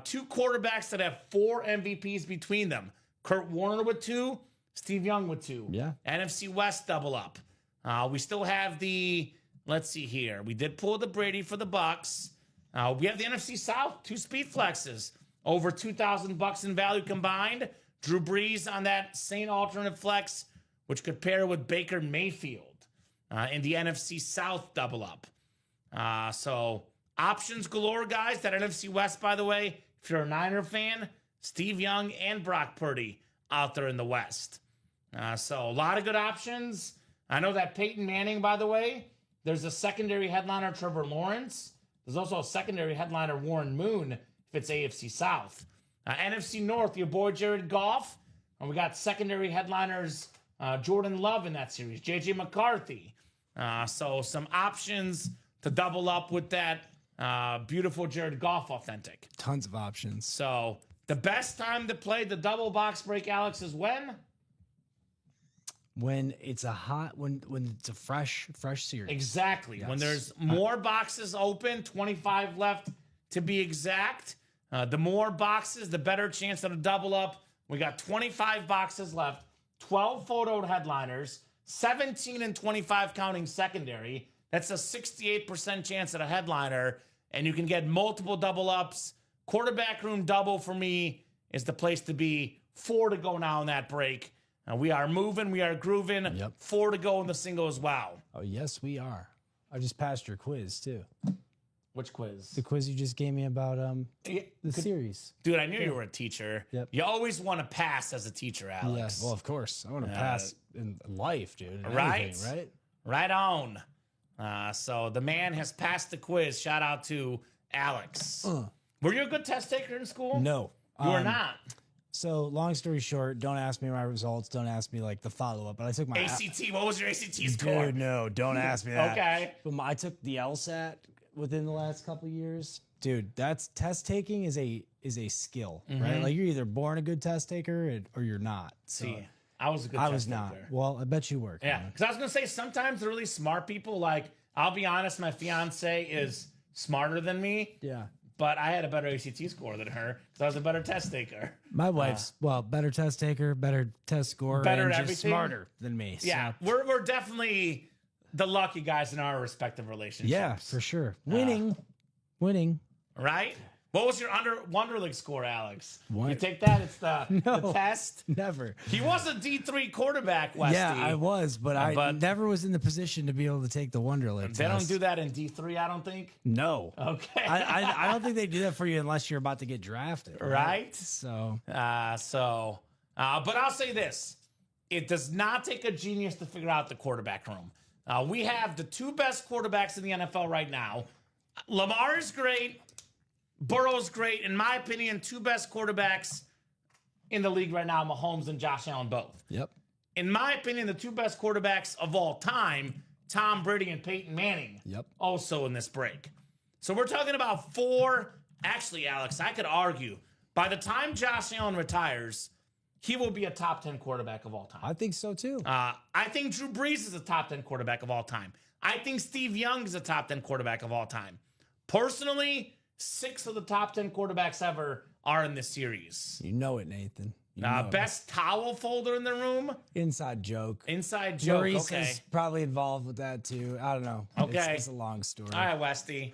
2 quarterbacks that have 4 MVPs between them. Kurt Warner with 2, Steve Young with 2. Yeah. NFC West double up. We still have let's see here. We did pull the Brady for the Bucks. We have the NFC South, 2 speed flexes. Over $2,000 in value combined. Drew Brees on that same alternate flex, which could pair with Baker Mayfield in the NFC South double up. So options galore, guys. That NFC West, by the way, if you're a Niner fan, Steve Young and Brock Purdy out there in the West. So a lot of good options. I know that Peyton Manning, by the way, there's a secondary headliner, Trevor Lawrence. There's also a secondary headliner, Warren Moon, if it's AFC South. NFC North, your boy Jared Goff. And we got secondary headliners, Jordan Love in that series, J.J. McCarthy. So some options to double up with that beautiful Jared Goff authentic. Tons of options. So the best time to play the double box break, Alex, is when? When it's when it's a fresh series. Exactly. Yes. When there's more boxes open, 25 left to be exact. The more boxes, the better chance at a double up. We got 25 boxes left, 12 photoed headliners, 17 and 25 counting secondary. That's a 68% chance at a headliner, and you can get multiple double ups. Quarterback room double for me is the place to be. 4 to go now in that break. We are moving, we are grooving. Yep. 4 to go in the single as well. Oh, yes, we are. I just passed your quiz, too. Which quiz? The quiz you just gave me about the series. Dude, I knew you were a teacher. Yep. You always want to pass as a teacher, Alex. Yeah, well, of course. I want to pass in life, dude. Right? Anything, right? Right on. So the man has passed the quiz. Shout out to Alex. Were you a good test taker in school? No. You were not. So, long story short, don't ask me my results. Don't ask me, like, the follow-up. But I took my... ACT, what was your ACT score? Dude, no, don't ask me that. Okay. But I took the LSAT within the last couple of years. Dude, test taking is is a skill, right? Like you're either born a good test taker or you're not. So See, I was a good I test was not. taker. Well, I bet you were. Yeah, Connor. because I was gonna say sometimes the really smart people, like I'll be honest, my fiance is smarter than me, Yeah. but I had a better ACT score than her because I was a better test taker. My wife's better test taker, better test score, Better and at just everything? smarter than me. Yeah, So, we're definitely the lucky guys in our respective relationships. yeah, for sure. Winning. Right? What was your Wonder League score, Alex? What? You take that? It's the No. test. Never. He was a D3 quarterback, Westy. Yeah, I was, but I but- never was in the position to be able to take the Wonderlic They don't test. do that in D3, I don't think. No. Okay. I don't think they do that for you unless you're about to get drafted. Right? So, But I'll say this. It does not take a genius to figure out the quarterback room. We have the two best quarterbacks in the NFL right now. Lamar is great. Burrow's great. In my opinion, two best quarterbacks in the league right now, Mahomes and Josh Allen both. yep. In my opinion, the two best quarterbacks of all time, Tom Brady and Peyton Manning, Yep. also in this break. So we're talking about four. Actually, Alex, I could argue by the time Josh Allen retires, he will be a top 10 quarterback of all time. I think so too. I think Drew Brees is a top 10 quarterback of all time. I think Steve Young is a top 10 quarterback of all time. Personally, 6 of the top 10 quarterbacks ever are in this series. You know it, Nathan. You know it. Best towel folder in the room? Inside joke. Inside joke. Maurice Okay. is probably involved with that too. I don't know. Okay. It's a long story. All right, Westy.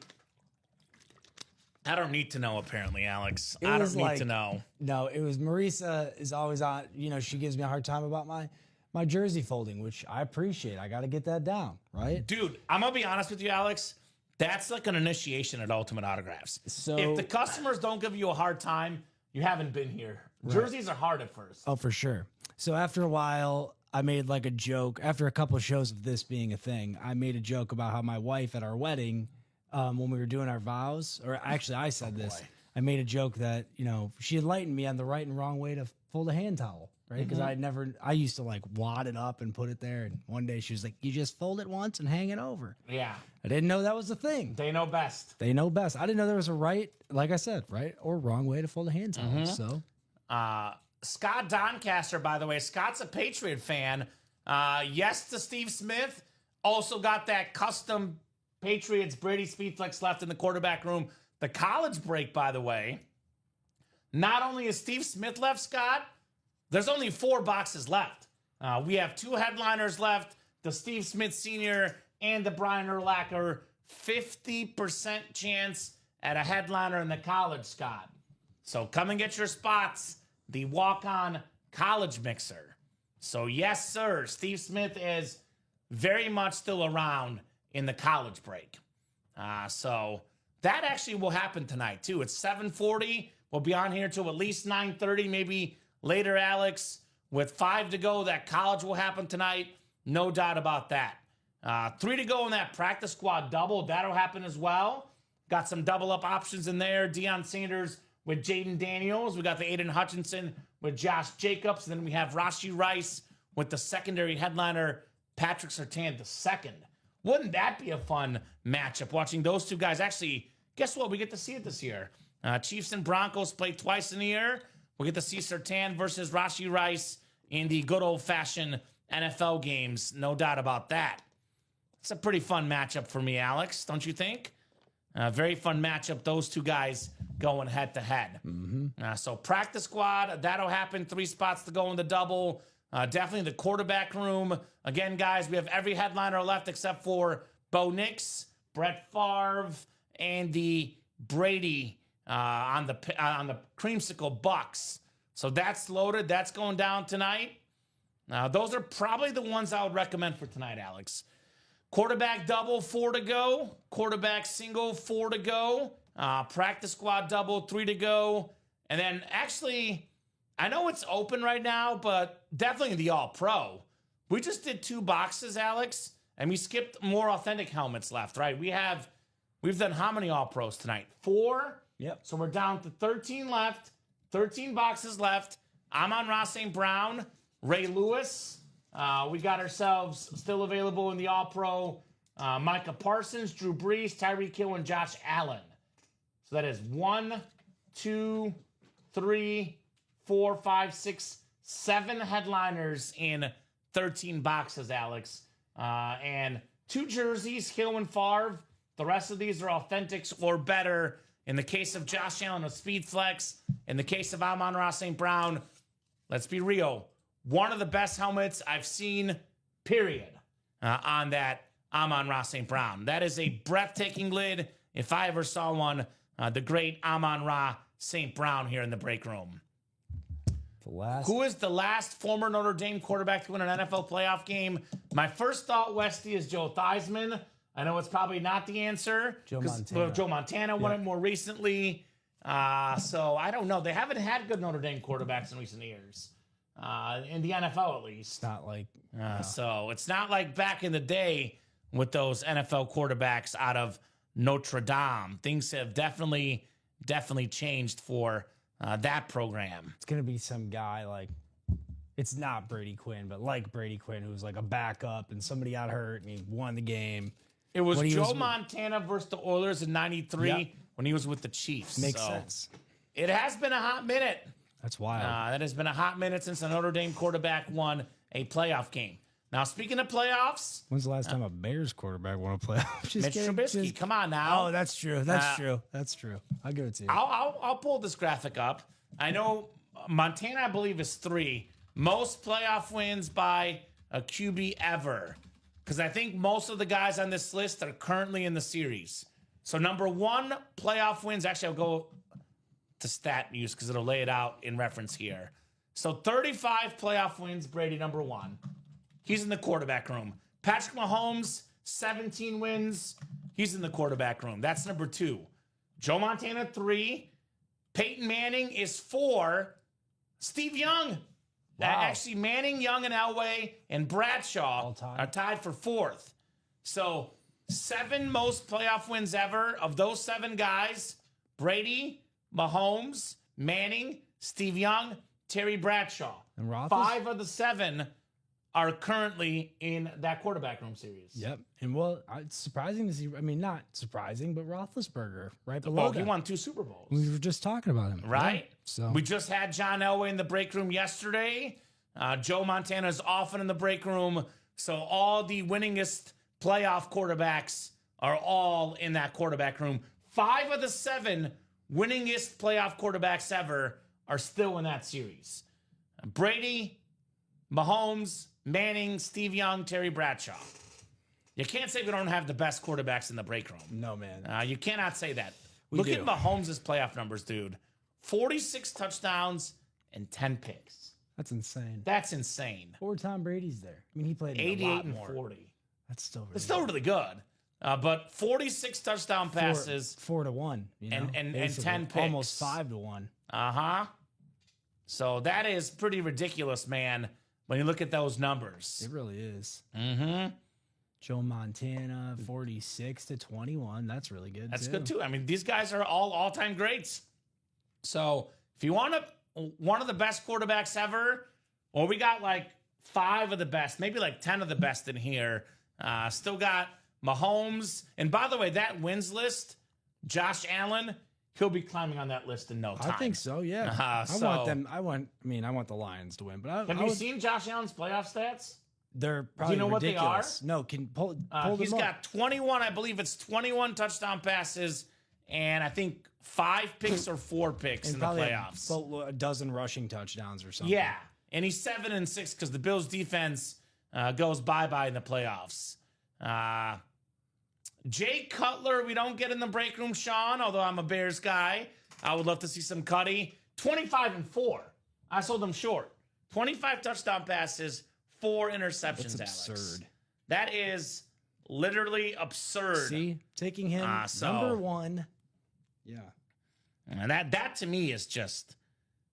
I don't need to know, apparently, Alex. It I was don't need like- to know. No, it was Marisa is always on. She gives me a hard time about my jersey folding, which I appreciate. I got to get that down, right? Dude, I'm going to be honest with you, Alex. That's like an initiation at Ultimate Autographs. So- if the customers don't give you a hard time, you haven't been here. Jerseys are hard at first. Oh, for sure. So after a while, I made like a joke. After a couple of shows of this being a thing, I made a joke about how my wife at our wedding, when we were doing our vows, or actually I said this, I made a joke that, she enlightened me on the right and wrong way to fold a hand towel, right? Because I used to like wad it up and put it there. And one day she was like, you just fold it once and hang it over. Yeah. I didn't know that was a thing. They know best. They know best. I didn't know there was a right, like I said, right or wrong way to fold a hand towel. So Scott Doncaster, by the way, Scott's a Patriot fan. Yes to Steve Smith. Also got that custom Patriots Brady Speedflex left in the quarterback room. The college break, by the way. Not only is Steve Smith left, Scott, there's only 4 boxes left. We have 2 headliners left, the Steve Smith Sr. and the Brian Urlacher. 50% chance at a headliner in the college, Scott. So come and get your spots. The walk-on college mixer. So yes, sir, Steve Smith is very much still around in the college break. So that actually will happen tonight, too. It's 7:40. We'll be on here till at least 9:30, maybe later, Alex. With 5 to go, that college will happen tonight. No doubt about that. 3 to go in that practice squad double. That'll happen as well. Got some double-up options in there. Deion Sanders with Jaden Daniels. We got the Aiden Hutchinson with Josh Jacobs. And then we have Rashee Rice with the secondary headliner, Patrick Surtain II. Wouldn't that be a fun matchup, watching those two guys? Actually, guess what? We get to see it this year. Chiefs and Broncos play twice in the year. We get to see Surtain versus Rashee Rice in the good old-fashioned NFL games. No doubt about that. It's a pretty fun matchup for me, Alex, don't you think? Very fun matchup, those two guys going head-to-head. So practice squad, that'll happen. 3 spots to go in the double. Definitely the quarterback room. Again, guys, we have every headliner left except for Bo Nix, Brett Favre, Andy Brady on the creamsicle Bucks. So that's loaded. That's going down tonight. Those are probably the ones I would recommend for tonight, Alex. Quarterback double, 4 to go. Quarterback single, 4 to go. Practice squad double, 3 to go. And then actually, I know it's open right now, but definitely the All-Pro. We just did 2 boxes, Alex, and we skipped more authentic helmets left, right? We've done how many All-Pros tonight? 4? Yep. So we're down to 13 left, 13 boxes left. I'm on Ross St. Brown, Ray Lewis. We got ourselves still available in the All-Pro. Micah Parsons, Drew Brees, Tyreek Hill, and Josh Allen. So that is 1, 2, 3, 4, 5, 6, 7 headliners in 13 boxes, Alex. And 2 jerseys, Hill and Favre. The rest of these are authentics or better. In the case of Josh Allen, a Speed Flex. In the case of Amon-Ra St. Brown, let's be real, one of the best helmets I've seen, period, on that Amon-Ra St. Brown. That is a breathtaking lid. If I ever saw one, the great Amon-Ra St. Brown here in the break room. Who is the last former Notre Dame quarterback to win an NFL playoff game? My first thought, Westy, is Joe Theismann. I know it's probably not the answer. Joe Montana won it more recently. So I don't know. They haven't had good Notre Dame quarterbacks in recent years. In the NFL, at least. It's not like... So it's not like back in the day with those NFL quarterbacks out of Notre Dame. Things have definitely changed for that program. It's going to be some guy like... It's not Brady Quinn, but like Brady Quinn, who was like a backup and somebody got hurt and he won the game. It was Joe Montana versus the Oilers in '93 when he was with the Chiefs. Makes sense. It has been a hot minute. That's wild. That has been a hot minute since a Notre Dame quarterback won a playoff game. Now, speaking of playoffs... When's the last time a Bears quarterback won a playoff? Mitch Trubisky, come on now. Oh, that's true. That's true. That's true. I'll give it to you. I'll pull this graphic up. I know Montana, I believe, is 3. Most playoff wins by a QB ever. Because I think most of the guys on this list are currently in the series. So number 1 playoff wins. Actually, I'll go to stat news because it'll lay it out in reference here. So 35 playoff wins, Brady, number 1. He's in the quarterback room. Patrick Mahomes, 17 wins. He's in the quarterback room. That's number 2. Joe Montana, 3. Peyton Manning is 4. Steve Young. Wow. Actually, Manning, Young, and Elway and Bradshaw are tied for 4th. So 7 most playoff wins ever. Of those 7 guys, Brady, Mahomes, Manning, Steve Young, Terry Bradshaw. And 5 of the 7 are currently in that quarterback room series. Yep. And well, it's surprising to see. I mean, not surprising, but Roethlisberger right below. Oh, he won 2 Super Bowls. We were just talking about him, right? Yeah. So we just had John Elway in the break room yesterday. Joe Montana is often in the break room. So all the winningest playoff quarterbacks are all in that quarterback room. 5 of the 7 winningest playoff quarterbacks ever are still in that series. Brady, Mahomes, Manning, Steve Young, Terry Bradshaw. You can't say we don't have the best quarterbacks in the break room. No, man. You cannot say that. Look at Mahomes' playoff numbers, dude. 46 touchdowns and 10 picks. That's insane. That's insane. Or Tom Brady's there. I mean, he played 88 and 40. That's still really It's still really good. But 46 touchdown passes. 4-1. You know? And 10 picks. Almost 5-1. Uh-huh. So that is pretty ridiculous, man, when you look at those numbers. It really is. Mm-hmm. Joe Montana, 46-21. That's really good. That's good, too. I mean, these guys are all-time greats. So if you want one of the best quarterbacks ever, or we got like 5 of the best, maybe like 10 of the best in here. Still got Mahomes. And by the way, that wins list, Josh Allen, he'll be climbing on that list in no time. I think so, yeah. I want the Lions to win. But have you seen Josh Allen's playoff stats? They're probably Do you know ridiculous. what they are? No, can pull them He's got 21, I believe it's 21 touchdown passes, and I think 5 picks or 4 picks in the playoffs. A dozen rushing touchdowns or something. Yeah, and he's 7-6 because the Bills' defense goes bye-bye in the playoffs. Jay Cutler, we don't get in the break room, Sean, although I'm a Bears guy. I would love to see some Cuddy. 25-4. I sold him short. 25 touchdown passes, 4 interceptions, That's absurd. Alex. That is literally absurd. See, taking him number 1. Yeah. And that to me is just,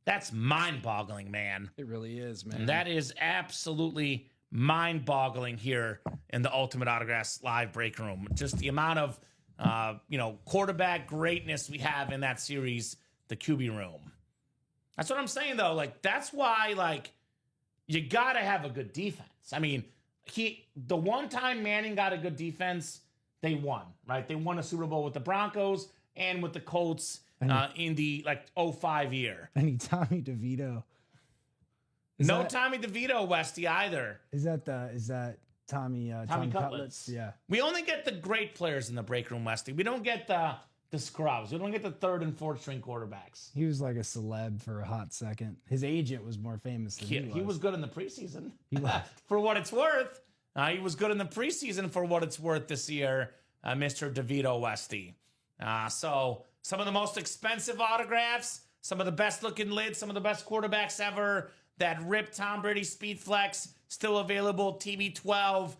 that's mind-boggling, man. It really is, man. And that is absolutely mind-boggling here in the Ultimate Autographs live break room. Just the amount of, quarterback greatness we have in that series, the QB room. That's what I'm saying, though. Like, that's why, like, you got to have a good defense. I mean, the one time Manning got a good defense, they won, right? They won a Super Bowl with the Broncos and with the Colts. in the like 05 year. Any Tommy DeVito. No Tommy DeVito, Westy, either. Is that Tommy Cutlets? Yeah. We only get the great players in the break room, Westy. We don't get the scrubs. We don't get the third and fourth string quarterbacks. He was like a celeb for a hot second. His agent was more famous than he was. He was good in the preseason. He left. For what it's worth. He was good in the preseason for what it's worth this year, Mr. DeVito Westy. So some of the most expensive autographs, some of the best looking lids, some of the best quarterbacks ever. That ripped Tom Brady Speed Flex, still available, TB12.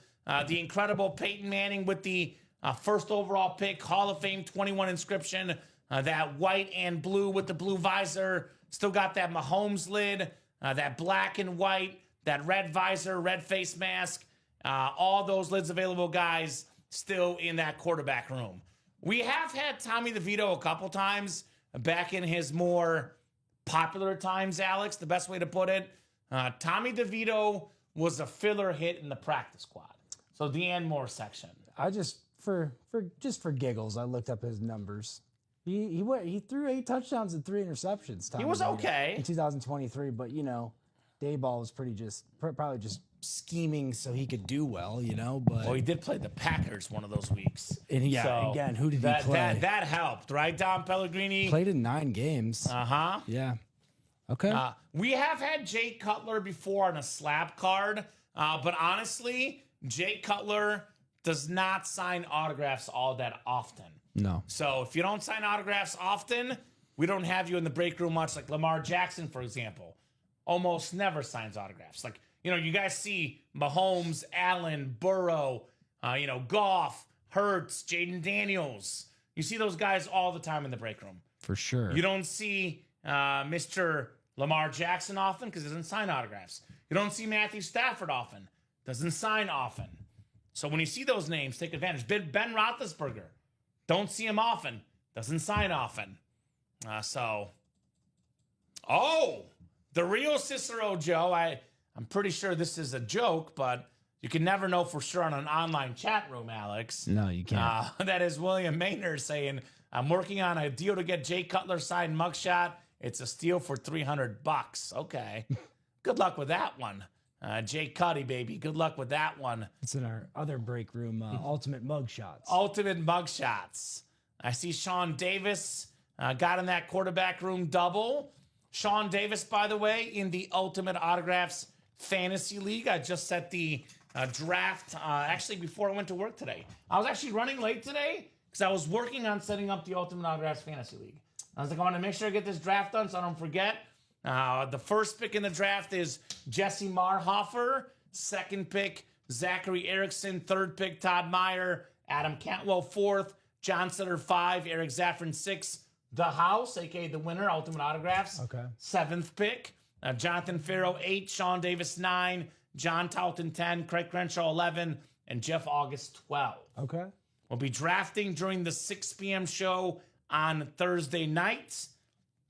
The incredible Peyton Manning with the first overall pick, Hall of Fame 21 inscription. That white and blue with the blue visor. Still got that Mahomes lid, that black and white, that red visor, red face mask. All those lids available, guys, still in that quarterback room. We have had Tommy DeVito a couple times back in his more popular times, Alex, the best way to put it. Tommy DeVito was a filler hit in the practice squad. So the and more section. I just for giggles, I looked up his numbers. He threw 8 touchdowns and 3 interceptions. He was okay in 2023, but Dayball was probably just scheming so he could do well, But he did play the Packers one of those weeks. And again, who did he play? That helped, right? Dom Pellegrini played in 9 games. Yeah. Okay. We have had Jay Cutler before on a slab card, but honestly, Jay Cutler does not sign autographs all that often. No. So if you don't sign autographs often, we don't have you in the break room much. Like Lamar Jackson, for example, almost never signs autographs. Like, you guys see Mahomes, Allen, Burrow, Goff, Hurts, Jaden Daniels. You see those guys all the time in the break room. For sure. You don't see Mr. Lamar Jackson often because he doesn't sign autographs. You don't see Matthew Stafford often. Doesn't sign often. So when you see those names, take advantage. Ben Roethlisberger. Don't see him often. Doesn't sign often. The real Cicero Joe. I'm pretty sure this is a joke, but you can never know for sure on an online chat room, Alex. No, you can't. That is William Maynard saying, I'm working on a deal to get Jay Cutler signed mugshot. It's a steal for $300. Okay. Good luck with that one. Jay Cuddy, baby. Good luck with that one. It's in our other break room, Ultimate Mugshots. Ultimate Mugshots. I see Sean Davis got in that quarterback room double. Sean Davis, by the way, in the Ultimate Autographs Fantasy League. I just set the draft actually before I went to work today. I was actually running late today because I was working on setting up the Ultimate Autographs Fantasy League. I was like, I want to make sure I get this draft done so I don't forget. The first pick in the draft is Jesse Marhofer. Second pick, Zachary Erickson. Third pick, Todd Meyer. Adam Cantwell, 4th. John Sutter, 5. Eric Zaffron, 6. The House, a.k.a. the winner, Ultimate Autographs. Okay. 7th pick. Jonathan Farrow, 8. Sean Davis, 9. John Talton, 10. Craig Crenshaw, 11. And Jeff August, 12. Okay. We'll be drafting during the 6 p.m. show on Thursday nights.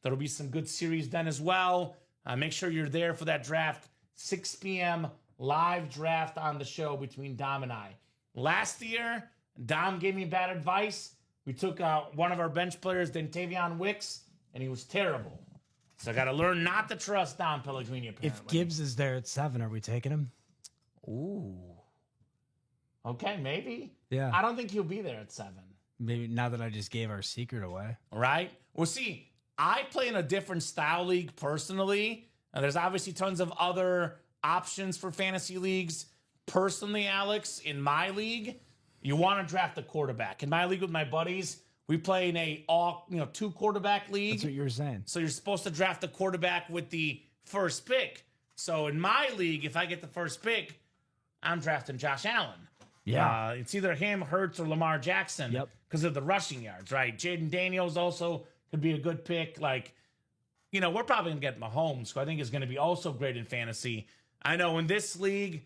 There'll be some good series then as well. Make sure you're there for that draft. 6 p.m. live draft on the show between Dom and I. Last year, Dom gave me bad advice. We took one of our bench players, Dentavion Wicks, and he was terrible. So I got to learn not to trust Dom Pellegrini, apparently. If Gibbs is there at 7, are we taking him? Ooh. Okay, maybe. Yeah. I don't think he'll be there at 7. Maybe now that I just gave our secret away. Right? Well, see, I play in a different style league personally. There's obviously tons of other options for fantasy leagues. Personally, Alex, in my league, you want to draft a quarterback. In my league with my buddies, we play in a 2 quarterback league. That's what you were saying. So you're supposed to draft a quarterback with the first pick. So in my league, if I get the first pick, I'm drafting Josh Allen. Yeah. It's either him, Hurts, or Lamar Jackson. Yep. Because of the rushing yards, right? Jaden Daniels also could be a good pick. Like, we're probably going to get Mahomes, who I think is going to be also great in fantasy. I know in this league,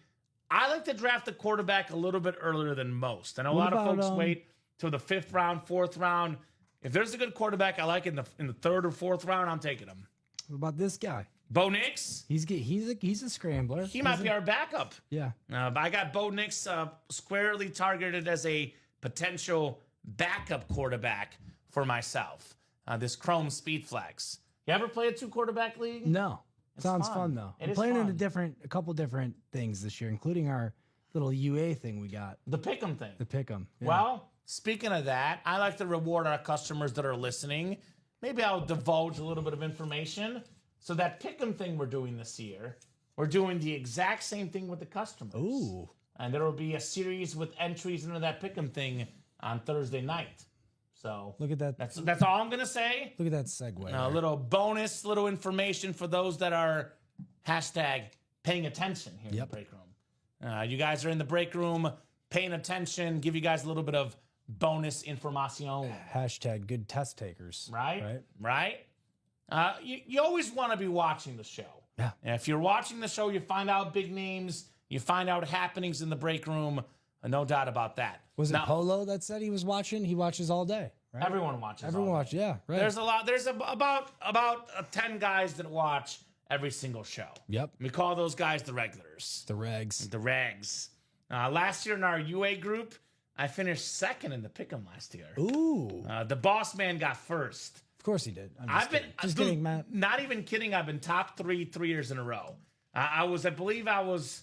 I like to draft the quarterback a little bit earlier than most. I know a lot of folks wait till the 5th round, 4th round. If there's a good quarterback I like in the 3rd or 4th round, I'm taking him. What about this guy? Bo Nix? He's a scrambler. He might be our backup. Yeah. But I got Bo Nix squarely targeted as a potential backup quarterback for myself. this Chrome Speed Flex. You ever play a 2-quarterback league? No. Sounds fun. fun though. It I'm is playing fun. a couple different things this year, including our little UA thing we got. The Pick'em thing. The Pick'em. Yeah. Well, speaking of that, I like to reward our customers that are listening. Maybe I'll divulge a little bit of information. So that Pick'em thing we're doing this year, we're doing the exact same thing with the customers. Ooh. And there will be a series with entries into that Pick'em thing on Thursday night. So Look at that. that's all I'm going to say. Look at that segue. A there. little bonus, little information for those that are #paying attention here in the break room. You guys are in the break room paying attention, give you guys a little bit of bonus information. Hashtag good test takers. Right? You always want to be watching the show. Yeah. And if you're watching the show, you find out big names, you find out happenings in the break room. No doubt about that. Was it Polo that said he was watching? He watches all day, right? Everyone watches. Everyone watches, yeah. Right. There's a lot. There's about 10 guys that watch every single show. Yep. We call those guys the regulars. The regs. The regs. Last year in our UA group, I finished second in the Pick'em last year. Ooh. The boss man got first. Of course he did. I've been just kidding, Matt. Not even kidding. I've been top 3 years in a row. I believe I was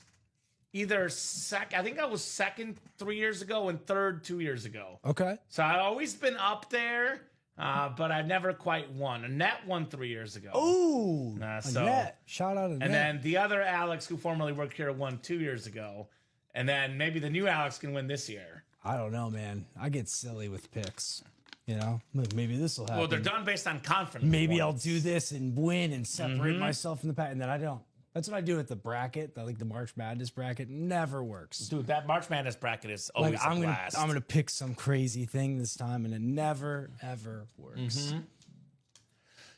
either second. I think I was second 3 years ago and third 2 years ago. Okay. So I've always been up there, but I've never quite won. Annette won 3 years ago. Ooh. So Annette. Shout out Annette. and then the other Alex, who formerly worked here, won 2 years ago. And then maybe the new Alex can win this year. I don't know, man. I get silly with picks. You know, look, maybe this will happen. Well, they're done based on confidence. Maybe I'll do this and win and separate myself from the pack, and then I don't. That's what I do with the bracket, the March Madness bracket. Never works. Dude, that March Madness bracket is always a blast. I'm gonna pick some crazy thing this time, and it never ever works.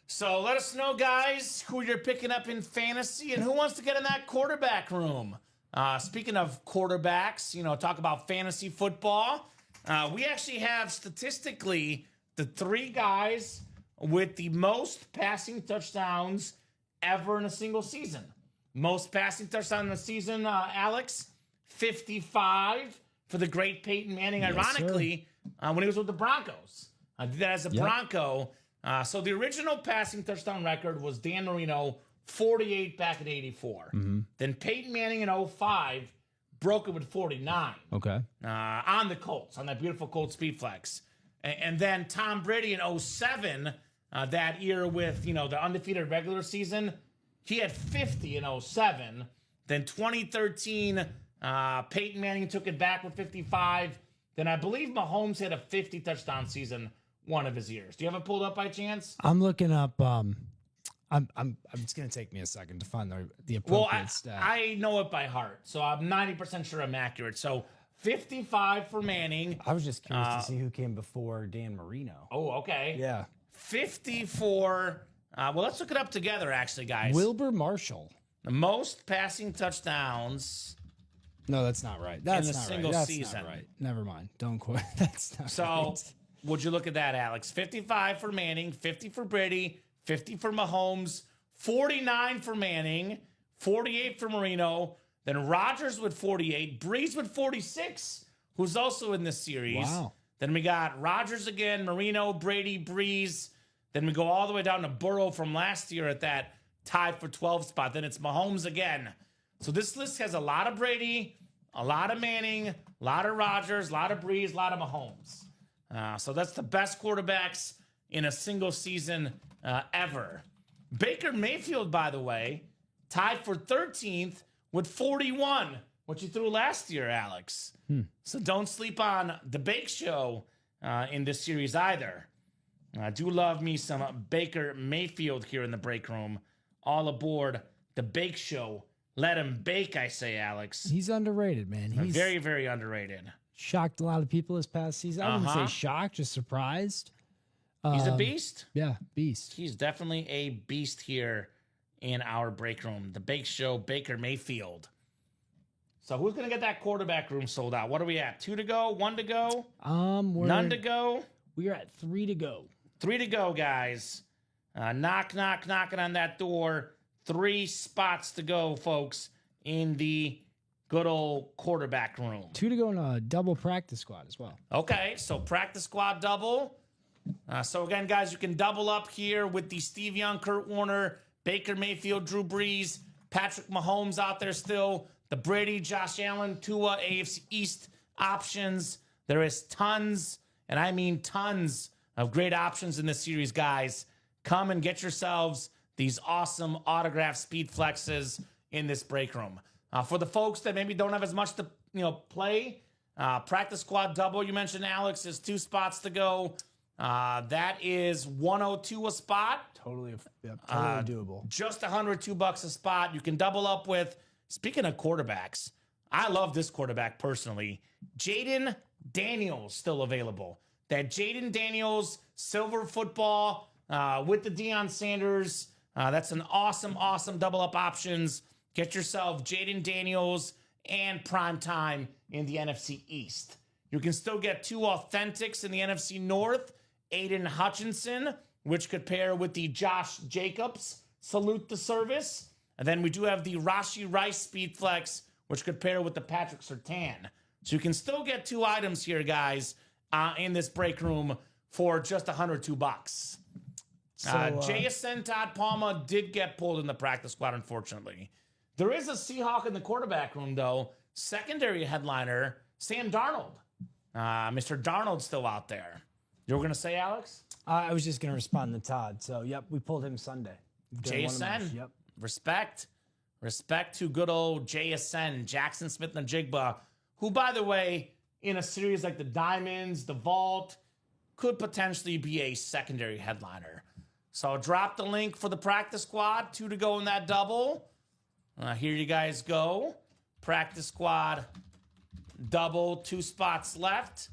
So let us know, guys, who you're picking up in fantasy and who wants to get in that quarterback room. Speaking of quarterbacks, talk about fantasy football. We actually have statistically the 3 guys with the most passing touchdowns ever in a single season. Most passing touchdowns in a season, Alex, 55 for the great Peyton Manning. Yes, ironically, when he was with the Broncos. Did that as a Bronco. So the original passing touchdown record was Dan Marino, 48 back in 84. Then Peyton Manning in 05 broke it with 49. Okay. On the Colts, on that beautiful Colts Speed Flex. And then Tom Brady in 07, that year with, the undefeated regular season, he had 50 in 07. Then 2013, Peyton Manning took it back with 55. Then I believe Mahomes had a 50 touchdown season one of his years. Do you have it pulled up by chance? I'm looking up. It's gonna take me a second to find the appropriate stat. I know it by heart, so I'm 90% sure I'm accurate. So 55 for Manning. I was just curious to see who came before Dan Marino. Oh, okay. Yeah. 54. Well, let's look it up together, actually, guys. Wilbur Marshall. The most passing touchdowns. No, that's not right. That's in a not single right. That's season. not right. Never mind. Don't quote. That's not So, right. would you look at that, Alex? 55 for Manning, 50 for Brady, 50 for Mahomes, 49 for Manning, 48 for Marino, then Rodgers with 48, Breeze with 46, who's also in this series. Wow. Then we got Rodgers again, Marino, Brady, Breeze. Then we go all the way down to Burrow from last year at that tied for 12 spot. Then it's Mahomes again. So this list has a lot of Brady, a lot of Manning, a lot of Rodgers, a lot of Breeze, a lot of Mahomes. So that's the best quarterbacks in a single season ever. Baker Mayfield, by the way, tied for 13th with 41, which you threw last year, Alex. So don't sleep on the Bake Show in this series either. I do love me some Baker Mayfield here in the break room. All aboard the Bake Show. Let him bake, I say, Alex. He's underrated, man. He's Very, very underrated. shocked a lot of people this past season. I wouldn't say shocked, just surprised. He's a beast. Yeah, beast. He's definitely a beast here in our break room. The Bake Show, Baker Mayfield. So who's going to get that quarterback room sold out? What are we at? 2 to go? 1 to go? None to go? We're at 3 to go. 3 to go, guys. Knock, knock, knocking on that door. 3 spots to go, folks, in the good old quarterback room. 2 to go in a double practice squad as well. Okay, so practice squad double. So again, guys, you can double up here with the Steve Young, Kurt Warner, Baker Mayfield, Drew Brees, Patrick Mahomes out there still, the Brady, Josh Allen, Tua, AFC East options. There is tons, and I mean tons, of great options in this series, guys. Come and get yourselves these awesome autographed speed flexes in this break room. For the folks that maybe don't have as much to play, practice squad double, you mentioned, Alex, is 2 spots to go. That is 102 a spot. Totally doable. Just $102 a spot. You can double up with, speaking of quarterbacks, I love this quarterback personally. Jaden Daniels still available. That Jaden Daniels silver football with the Deion Sanders. That's an awesome double up options. Get yourself Jaden Daniels and prime time in the NFC East. You can still get 2 authentics in the NFC North. Aiden Hutchinson, which could pair with the Josh Jacobs salute the service. And then we do have the Rashee Rice Speed Flex, which could pair with the Patrick Surtain. So you can still get 2 items here, guys, in this break room for just $102. JSN Todd Palma did get pulled in the practice squad, unfortunately. There is a Seahawk in the quarterback room, though. Secondary headliner, Sam Darnold. Mr. Darnold's still out there. You were going to say, Alex? I was just going to respond to Todd. So, yep, we pulled him Sunday. JSN. Yep. Respect to good old JSN, Jackson Smith and Jigba, who, by the way, in a series like the Diamonds, the Vault, could potentially be a secondary headliner. So drop the link for the practice squad. 2 to go in that double. Here you guys go. Practice squad double, 2 spots left.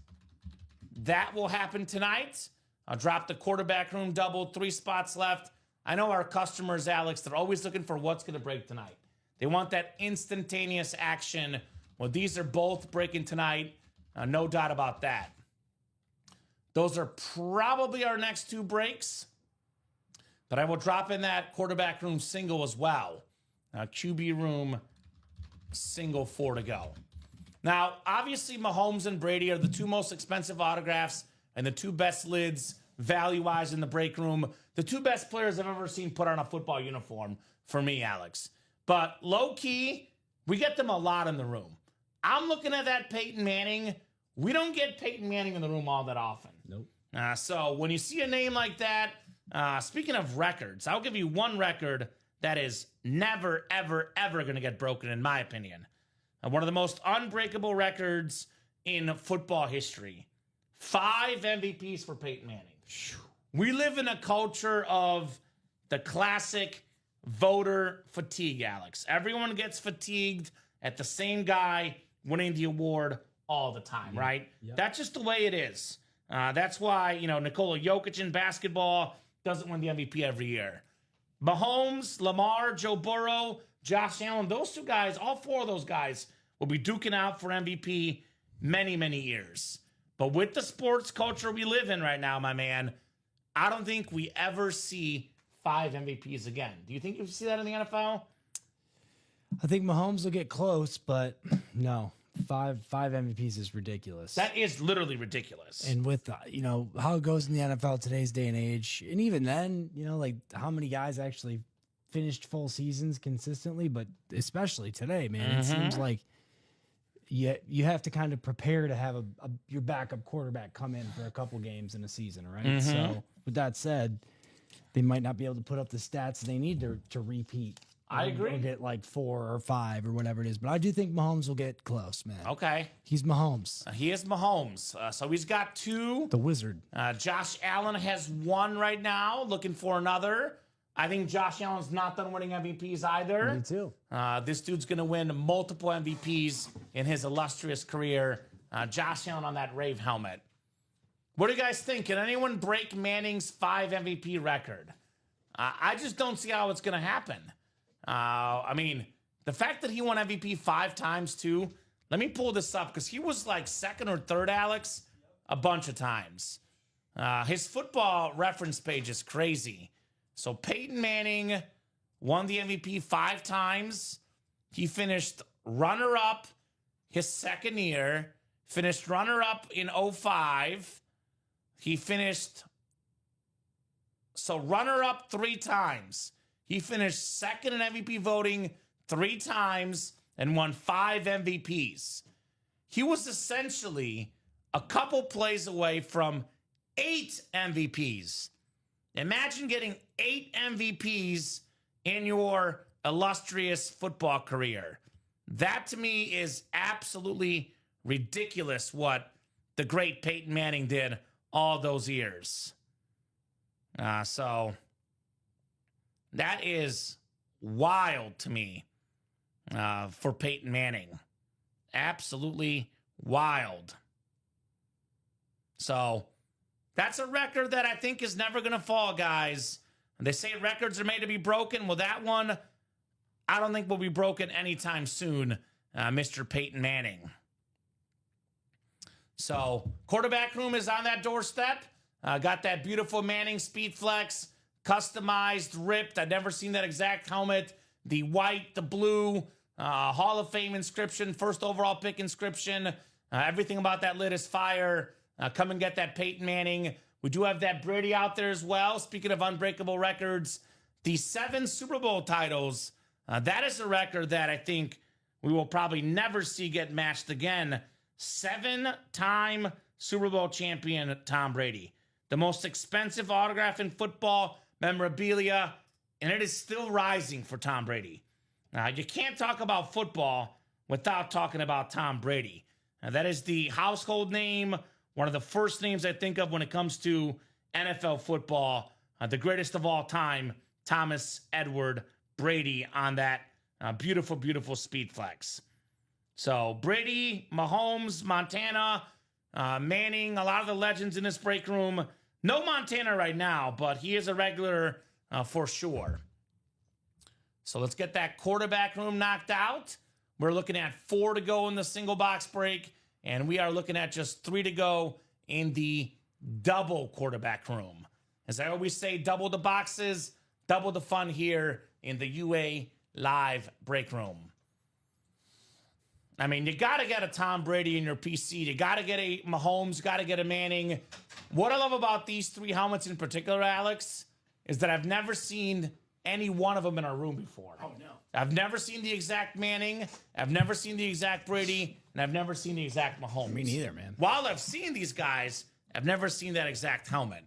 That will happen tonight. I'll drop the quarterback room double, 3 spots left. I know our customers, Alex, they're always looking for what's going to break tonight. They want that instantaneous action. Well, these are both breaking tonight. No doubt about that. Those are probably our next 2 breaks. But I will drop in that quarterback room single as well. QB room single, 4 to go. Now, obviously, Mahomes and Brady are the 2 most expensive autographs and the 2 best lids value-wise in the break room. The 2 best players I've ever seen put on a football uniform for me, Alex. But low-key, we get them a lot in the room. I'm looking at that Peyton Manning. We don't get Peyton Manning in the room all that often. Nope. So when you see a name like that, speaking of records, I'll give you 1 record that is never, ever, ever going to get broken, in my opinion. One of the most unbreakable records in football history. 5 MVPs for Peyton Manning. We live in a culture of the classic voter fatigue, Alex. Everyone gets fatigued at the same guy winning the award all the time, right? Yep. That's just the way it is. That's why, Nikola Jokic in basketball doesn't win the MVP every year. Mahomes, Lamar, Joe Burrow, Josh Allen, those 2 guys, all 4 of those guys will be duking out for MVP many, many years. But with the sports culture we live in right now, my man, I don't think we ever see 5 MVPs again. Do you think you see that in the NFL? I think Mahomes will get close, but no. 5 MVPs is ridiculous. That is literally ridiculous. And with, how it goes in the NFL today's day and age, and even then, like how many guys actually finished full seasons consistently, but especially today, man, it seems like you have to kind of prepare to have your backup quarterback come in for a couple games in a season, right? So with that said, they might not be able to put up the stats they need to repeat. I agree. Or get like 4 or 5 or whatever it is. But I do think Mahomes will get close, man. Okay. He's Mahomes. He is Mahomes. So he's got 2. The wizard. Josh Allen has 1 right now, looking for another. I think Josh Allen's not done winning MVPs either. Me too. This dude's going to win multiple MVPs in his illustrious career. Josh Allen on that Rave helmet. What do you guys think? Can anyone break Manning's 5 MVP record? I just don't see how it's going to happen. I mean, the fact that he won MVP 5 times too. Let me pull this up because he was like 2nd or 3rd, Alex, a bunch of times. His football reference page is crazy. So Peyton Manning won the MVP 5 times. He finished runner-up his 2nd year. Finished runner-up in 2005. He finished So runner-up 3 times. He finished second in MVP voting 3 times and won 5 MVPs. He was essentially a couple plays away from 8 MVPs. Imagine getting 8 MVPs in your illustrious football career. That to me is absolutely ridiculous what the great Peyton Manning did all those years. So that is wild to me for Peyton Manning. Absolutely wild. So that's a record that I think is never going to fall, guys. They say records are made to be broken. Well, that one, I don't think will be broken anytime soon, Mr. Peyton Manning. So quarterback room is on that doorstep. Got that beautiful Manning Speed Flex, customized, ripped. I've never seen that exact helmet. The white, the blue, Hall of Fame inscription, first overall pick inscription. Everything about that lid is fire. Come and get that Peyton Manning. We do have that Brady out there as well. Speaking of unbreakable records, the 7 Super Bowl titles. That is a record that I think we will probably never see get matched again. 7-time Super Bowl champion Tom Brady. The most expensive autograph in football, memorabilia, and it is still rising for Tom Brady. You can't talk about football without talking about Tom Brady. That is the household name, one of the first names I think of when it comes to NFL football. The greatest of all time, Thomas Edward Brady on that beautiful, beautiful Speed Flex. So Brady, Mahomes, Montana, Manning, a lot of the legends in this break room. No Montana right now, but he is a regular for sure. So let's get that quarterback room knocked out. We're looking at 4 to go in the single box break, and we are looking at just 3 to go in the double quarterback room. As I always say, double the boxes, double the fun here in the UA Live break room. I mean, you got to get a Tom Brady in your PC. You got to get a Mahomes, got to get a Manning. What I love about these 3 helmets in particular, Alex, is that I've never seen any one of them in our room before. Oh, no. I've never seen the exact Manning. I've never seen the exact Brady. And I've never seen the exact Mahomes. Me neither, man. While I've seen these guys, I've never seen that exact helmet.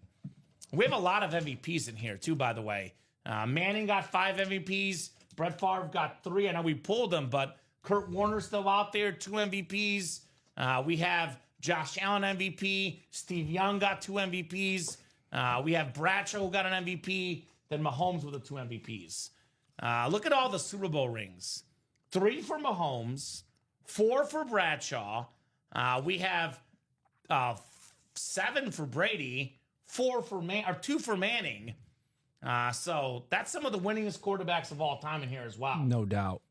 We have a lot of MVPs in here, too, by the way. Manning got 5 MVPs. Brett Favre got 3. I know we pulled them, but Kurt Warner's still out there, 2 MVPs. We have Josh Allen MVP. Steve Young got 2 MVPs. We have Bradshaw who got an MVP. Then Mahomes with the 2 MVPs. Look at all the Super Bowl rings. 3 for Mahomes, 4 for Bradshaw. We have 7 for Brady, 2 for Manning. So that's some of the winningest quarterbacks of all time in here as well. No doubt.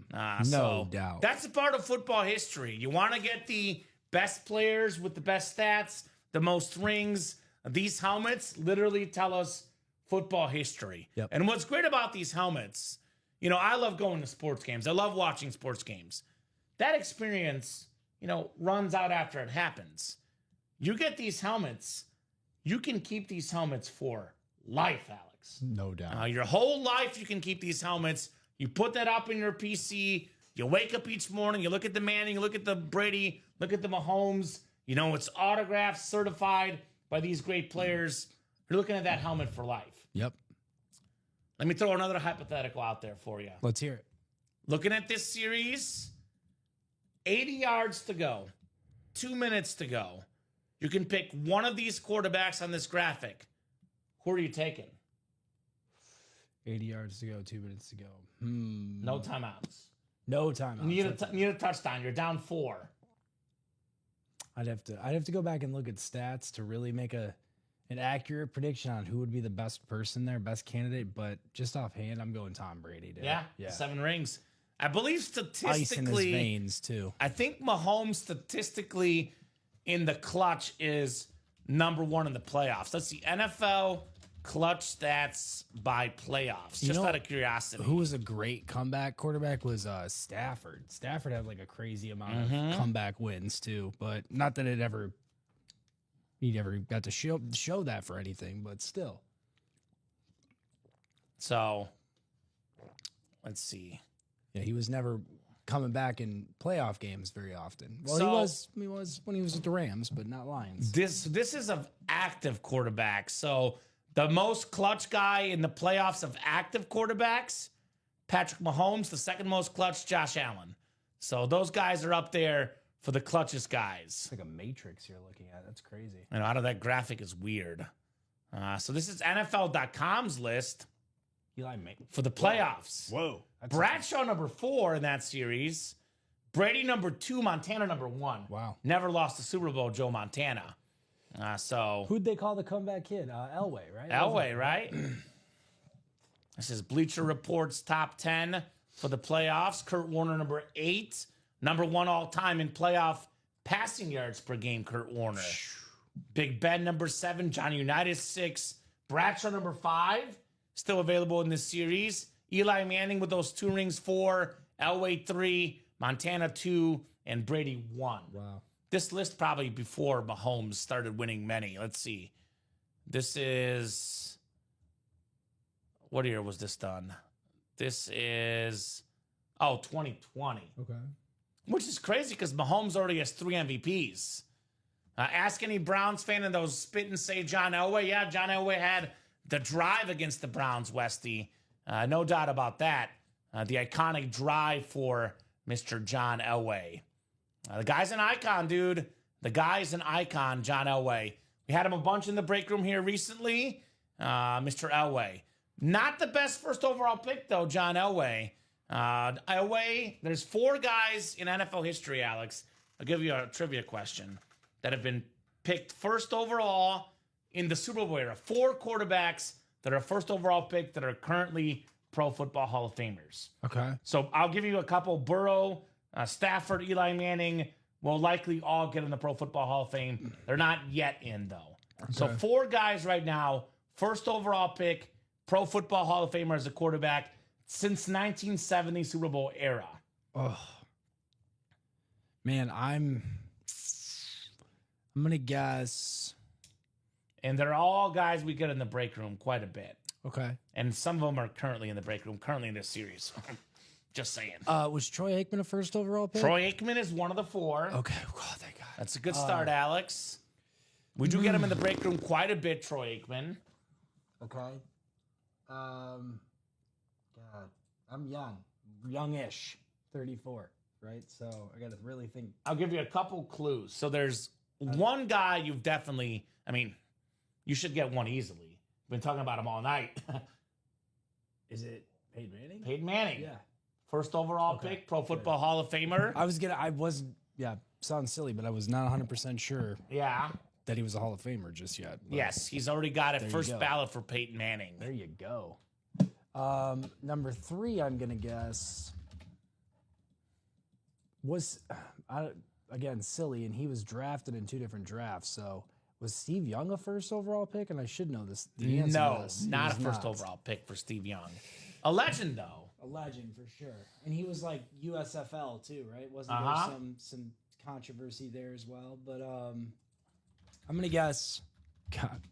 No doubt. That's a part of football history. You want to get the best players with the best stats, the most rings. These helmets literally tell us football history. Yep. And what's great about these helmets, I love going to sports games. I love watching sports games. That experience, runs out after it happens. You get these helmets, you can keep these helmets for life, Alex. No doubt. Your whole life, you can keep these helmets. You put that up in your PC. You wake up each morning. You look at the Manning, you look at the Brady, look at the Mahomes. It's autographed, certified by these great players. You're looking at that helmet for life. Yep. Let me throw another hypothetical out there for you. Let's hear it. Looking at this series, 80 yards to go, 2 minutes to go. You can pick one of these quarterbacks on this graphic. Who are you taking? 80 yards to go, 2 minutes to go. No timeouts. No timeouts. Need a touchdown. You're down 4. I'd have to go back and look at stats to really make an accurate prediction on who would be the best person there, best candidate. But just offhand, I'm going Tom Brady. Dude. Yeah. 7 rings. I believe statistically, ice in his veins too. I think Mahomes statistically in the clutch is number 1 in the playoffs. That's the NFL clutch stats by playoffs. Just out of curiosity. Who was a great comeback quarterback was Stafford. Stafford had like a crazy amount of comeback wins too, but not that he ever got to show that for anything, but still. So let's see. Yeah, he was never coming back in playoff games very often. Well, So- he was when he was with the Rams, but not Lions. This is of active quarterbacks. So the most clutch guy in the playoffs of active quarterbacks, Patrick Mahomes. The second most clutch, Josh Allen. So those guys are up there for the clutchest guys. It's like a matrix you're looking at. That's crazy. I know, out of that graphic is weird. So this is NFL.com's list Eli Manning. for the playoffs. Whoa. Bradshaw number 4 in that series. Brady number 2, Montana number 1. Wow. Never lost the Super Bowl, Joe Montana. So Who'd they call the comeback kid? Elway, right? Elway, right? This is Bleacher Report's top 10 for the playoffs. Kurt Warner number 8, number 1 all time in playoff passing yards per game. Kurt Warner. Big Ben number 7, Johnny Unitas 6, Bradshaw number 5, still available in this series. Eli Manning with those 2 rings 4, Elway 3, Montana 2, and Brady 1. Wow. This list probably before Mahomes started winning many. Let's see. This is, what year was this done? This is, 2020. Okay. Which is crazy because Mahomes already has 3 MVPs. Ask any Browns fan and they'll spit and say John Elway. Yeah, John Elway had the drive against the Browns, Westy. No doubt about that. The iconic drive for Mr. John Elway. The guy's an icon, dude. The guy's an icon, John Elway. We had him a bunch in the break room here recently. Mr. Elway. Not the best first overall pick, though, John Elway. Elway, there's 4 guys in NFL history, Alex. I'll give you a trivia question, that have been picked first overall in the Super Bowl era. 4 quarterbacks that are first overall pick that are currently Pro Football Hall of Famers. Okay. So I'll give you a couple. Burrow, Stafford, Eli Manning will likely all get in the Pro Football Hall of Fame. They're not yet in, though. Okay. So 4 guys right now, first overall pick, Pro Football Hall of Famer as a quarterback since 1970 Super Bowl era. Oh. Man, I'm going to guess. And they're all guys we get in the break room quite a bit. Okay. And some of them are currently in the break room, currently in this series. Just saying. Was Troy Aikman a first overall pick? Troy Aikman is one of the 4. Okay. Oh, thank God. That's a good start, Alex. We do get him in the break room quite a bit, Troy Aikman. Okay. God, I'm youngish, 34, right? So I got to really think. I'll give you a couple clues. So there's one guy you've definitely, you should get one easily. Been talking about him all night. Is it Peyton Manning? Peyton Manning. Yeah. First overall pick, Pro Football Hall of Famer. Sounds silly, but I was not 100% sure Yeah. that he was a Hall of Famer just yet. But Yes, he's already got it. There you First go. ballot for Peyton Manning. there you go. Number 3, I'm going to guess, was, again, silly, and he was drafted in 2 different drafts, so was Steve Young a first overall pick? And I should know this. The answer No, to this. He not a was first not. overall pick for Steve Young. A legend, though. A legend for sure. And he was like USFL too, right? Wasn't Uh-huh. there some controversy there as well? But I'm gonna guess. God.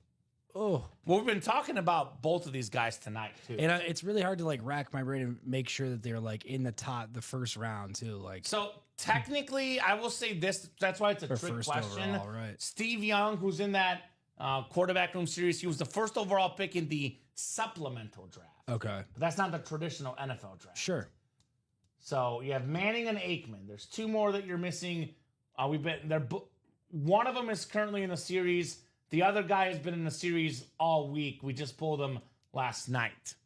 Oh. Well, we've been talking about both of these guys tonight, too. And it's really hard to like rack my brain and make sure that they're like in the first round too. Like So technically, I will say this. That's why it's a or trick first question. overall, right? Steve Young, who's in that quarterback room series, he was the first overall pick in the supplemental draft. Okay. But that's not the traditional NFL draft. Sure. So you have Manning and Aikman. There's 2 more that you're missing. One of them is currently in the series. The other guy has been in the series all week. We just pulled him last night.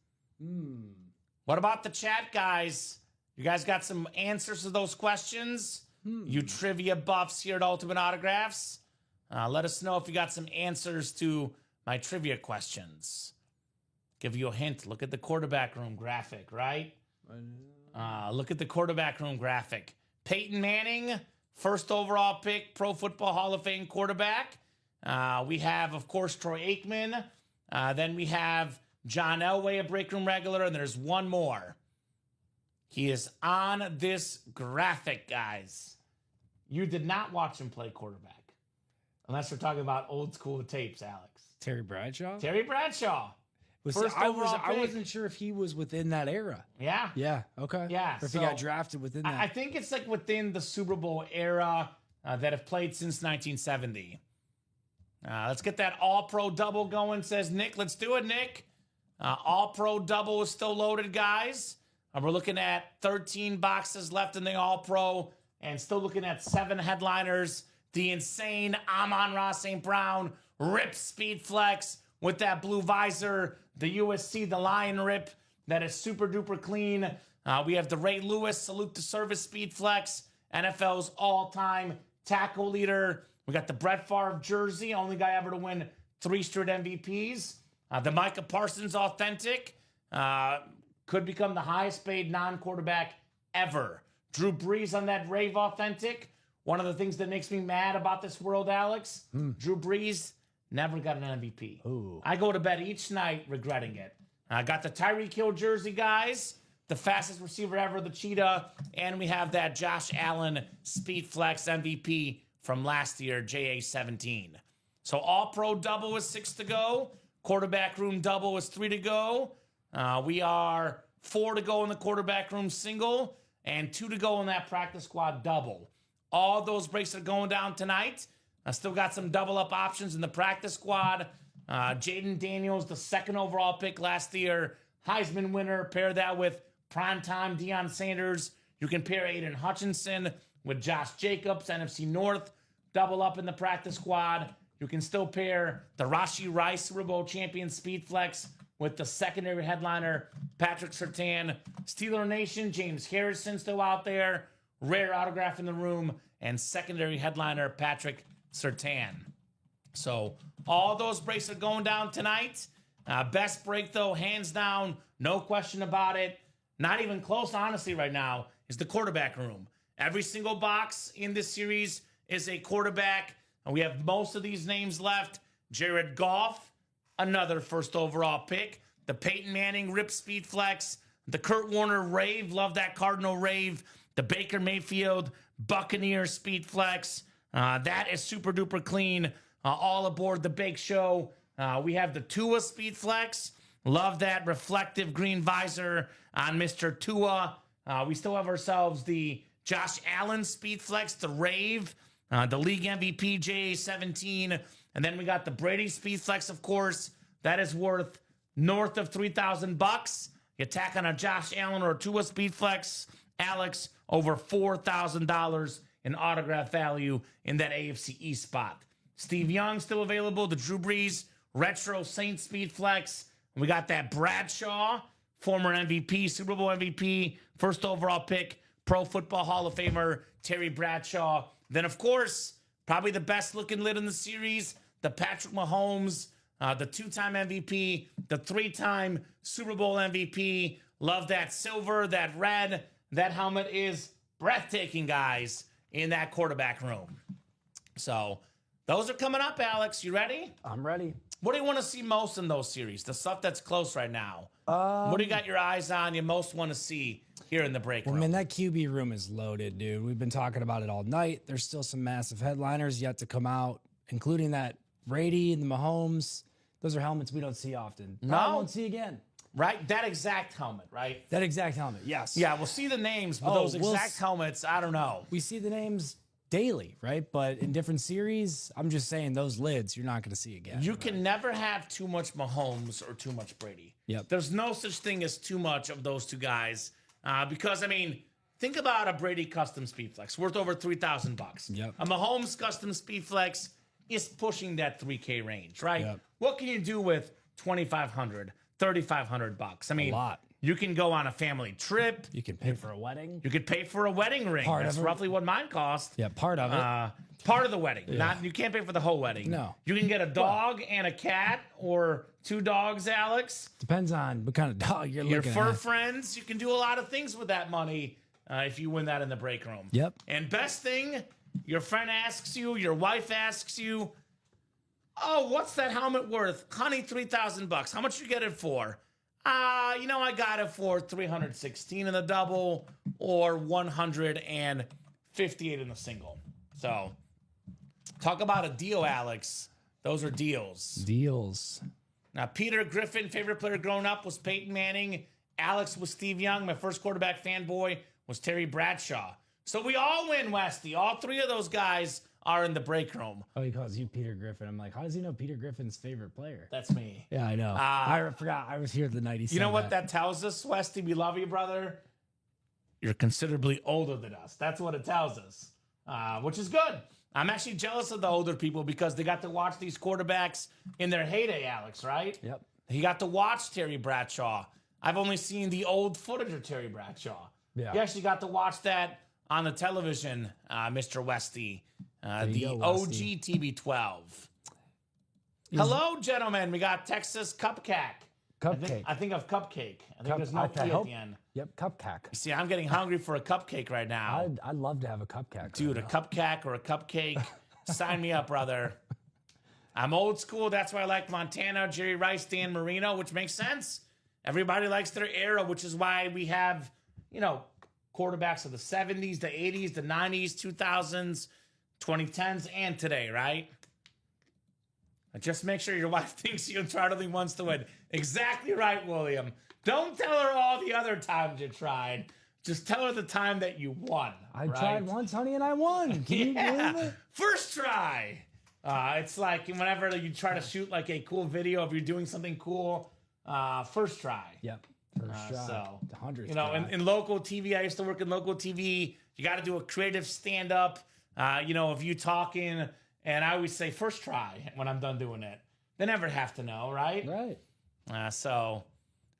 What about the chat, guys? You guys got some answers to those questions? You trivia buffs here at Ultimate Autographs? Let us know if you got some answers to my trivia questions. Give you a hint. Look at the quarterback room graphic, right? Look at the quarterback room graphic. Peyton Manning, first overall pick, Pro Football Hall of Fame quarterback. We have, of course, Troy Aikman. Then we have John Elway, a break room regular, and there's one more. He is on this graphic, guys. You did not watch him play quarterback. Unless we're talking about old school tapes, Alex. Terry Bradshaw. Terry Bradshaw. Was First I overall pick. wasn't sure if he was within that era. Yeah. Yeah. Okay. Yeah, Or if he got drafted within that. I think it's like within the Super Bowl era that have played since 1970. Let's get that All-Pro double going, says Nick. Let's do it, Nick. All-Pro double is still loaded, guys. We're looking at 13 boxes left in the All-Pro and still looking at 7 headliners. The insane Amon-Ra St. Brown Rip Speed Flex with that blue visor. The USC, the Lion Rip, that is super duper clean. We have the Ray Lewis Salute to Service Speed Flex, NFL's all-time tackle leader. We got the Brett Favre jersey, only guy ever to win 3 straight MVPs. The Micah Parsons Authentic could become the highest paid non-quarterback ever. Drew Brees on that Rave Authentic. One of the things that makes me mad about this world, Alex, Drew Brees never got an MVP. Ooh. I go to bed each night regretting it. I got the Tyreek Hill jersey, guys. The fastest receiver ever, the Cheetah. And we have that Josh Allen Speed Flex MVP from last year, JA17. So All-Pro double is 6 to go. Quarterback room double is 3 to go. We are 4 to go in the quarterback room single and 2 to go in that practice squad double. All those breaks are going down tonight. I still got some double up options in the practice squad. Jaden Daniels, the 2nd overall pick last year, Heisman winner. Pair that with primetime Deion Sanders. You can pair Aiden Hutchinson with Josh Jacobs, NFC North, double up in the practice squad. You can still pair the Rashee Rice Super Bowl champion Speed Flex with the secondary headliner Patrick Surtain. Steeler Nation, James Harrison still out there. Rare autograph in the room. And secondary headliner Patrick Surtain. So all those breaks are going down tonight. Best break, though, hands down, no question about it. Not even close, honestly, right now, is the quarterback room. Every single box in this series is a quarterback. And we have most of these names left. Jared Goff, another 1st overall pick. The Peyton Manning Rip Speed Flex. The Kurt Warner Rave, love that Cardinal Rave. The Baker Mayfield Buccaneer Speed Flex. That is super duper clean. All aboard the Bake Show. We have the Tua Speed Flex. Love that reflective green visor on Mr. Tua. We still have ourselves the Josh Allen Speed Flex, the Rave, the league MVP JA17. And then we got the Brady Speed Flex, of course. That is worth north of $3,000. You tack on a Josh Allen or a Tua Speed Flex, Alex, over $4,000 in autograph value in that AFC East spot. Steve Young still available. The Drew Brees Retro Saints Speed Flex. We got that Bradshaw, former MVP, Super Bowl MVP, 1st overall pick, Pro Football Hall of Famer Terry Bradshaw. Then, of course, probably the best looking lid in the series, the Patrick Mahomes, the 2-time MVP, the 3-time Super Bowl MVP. Love that silver, that red. That helmet is breathtaking, guys, in that quarterback room. So those are coming up, Alex. You ready? I'm ready. What do you want to see most in those series? The stuff that's close right now. What do you got your eyes on you most want to see here in the break room? I mean, that QB room is loaded, dude. We've been talking about it all night. There's still some massive headliners yet to come out, including that Brady and the Mahomes. Those are helmets we don't see often. Probably won't see again. Right? That exact helmet, right? That exact helmet, yes. Yeah, we'll see the names, but those exact helmets, I don't know. We see the names daily, right? But in different series, I'm just saying those lids you're not going to see again. You can never have too much Mahomes or too much Brady. Yep. There's no such thing as too much of those two guys because, I mean, think about a Brady custom Speed Flex worth over $3,000. Yep. A Mahomes custom Speed Flex is pushing that $3K range, right? Yep. What can you do with $2,500, $3,500? I mean, A lot. You can go on a family trip. You can pay for a wedding. You could pay for a wedding ring. That's roughly what mine cost. Yeah, part of it. Part of the wedding. Not you can't pay for the whole wedding. No. You can get a dog and a cat or 2 dogs, Alex. Depends on what kind of dog you're Your looking fur at. friends. You can do a lot of things with that money if you win that in the break room. Yep. And best thing, your friend asks you, your wife asks you, "Oh, what's that helmet worth? Honey, $3,000. How much you get it for?" I got it for $316 in the double or $158 in the single. So, talk about a deal, Alex. Those are deals. Deals. Now, Peter Griffin, favorite player growing up was Peyton Manning. Alex was Steve Young. My first quarterback fanboy was Terry Bradshaw. So we all win, Westy. All three of those guys are in the break room. Oh, he calls you Peter Griffin. I'm like, how does he know Peter Griffin's favorite player? That's me. Yeah, I know. I forgot. I was here the night he said You know what that tells us, Westy? We love you, brother. You're considerably older than us. That's what it tells us, which is good. I'm actually jealous of the older people because they got to watch these quarterbacks in their heyday, Alex, right? Yep. He got to watch Terry Bradshaw. I've only seen the old footage of Terry Bradshaw. Yeah. He actually got to watch that on the television, Mr. Westy, the OG TB12. Hello, gentlemen. We got Texas Cupcake. Cupcake. I think of cupcake. I think there's no P at the end. Yep, cupcake. See, I'm getting hungry for a cupcake right now. I'd love to have a cupcake. Dude, a cupcake or a cupcake. Sign me up, brother. I'm old school. That's why I like Montana, Jerry Rice, Dan Marino, which makes sense. Everybody likes their era, which is why we have, quarterbacks of the 70s, the 80s, the 90s, 2000s, 2010s, and today, right? Just make sure your wife thinks you entirely wants to win. Exactly right, William. Don't tell her all the other times you tried. Just tell her the time that you won. I tried once, honey, and I won. Can you believe it? First try. It's like whenever you try to shoot like a cool video if you're doing something cool, first try. Yep. First try. So, the 100th try. in local TV, I used to work in local TV. You got to do a creative stand-up. If you talking, and I always say first try when I'm done doing it. They never have to know, right? Right. So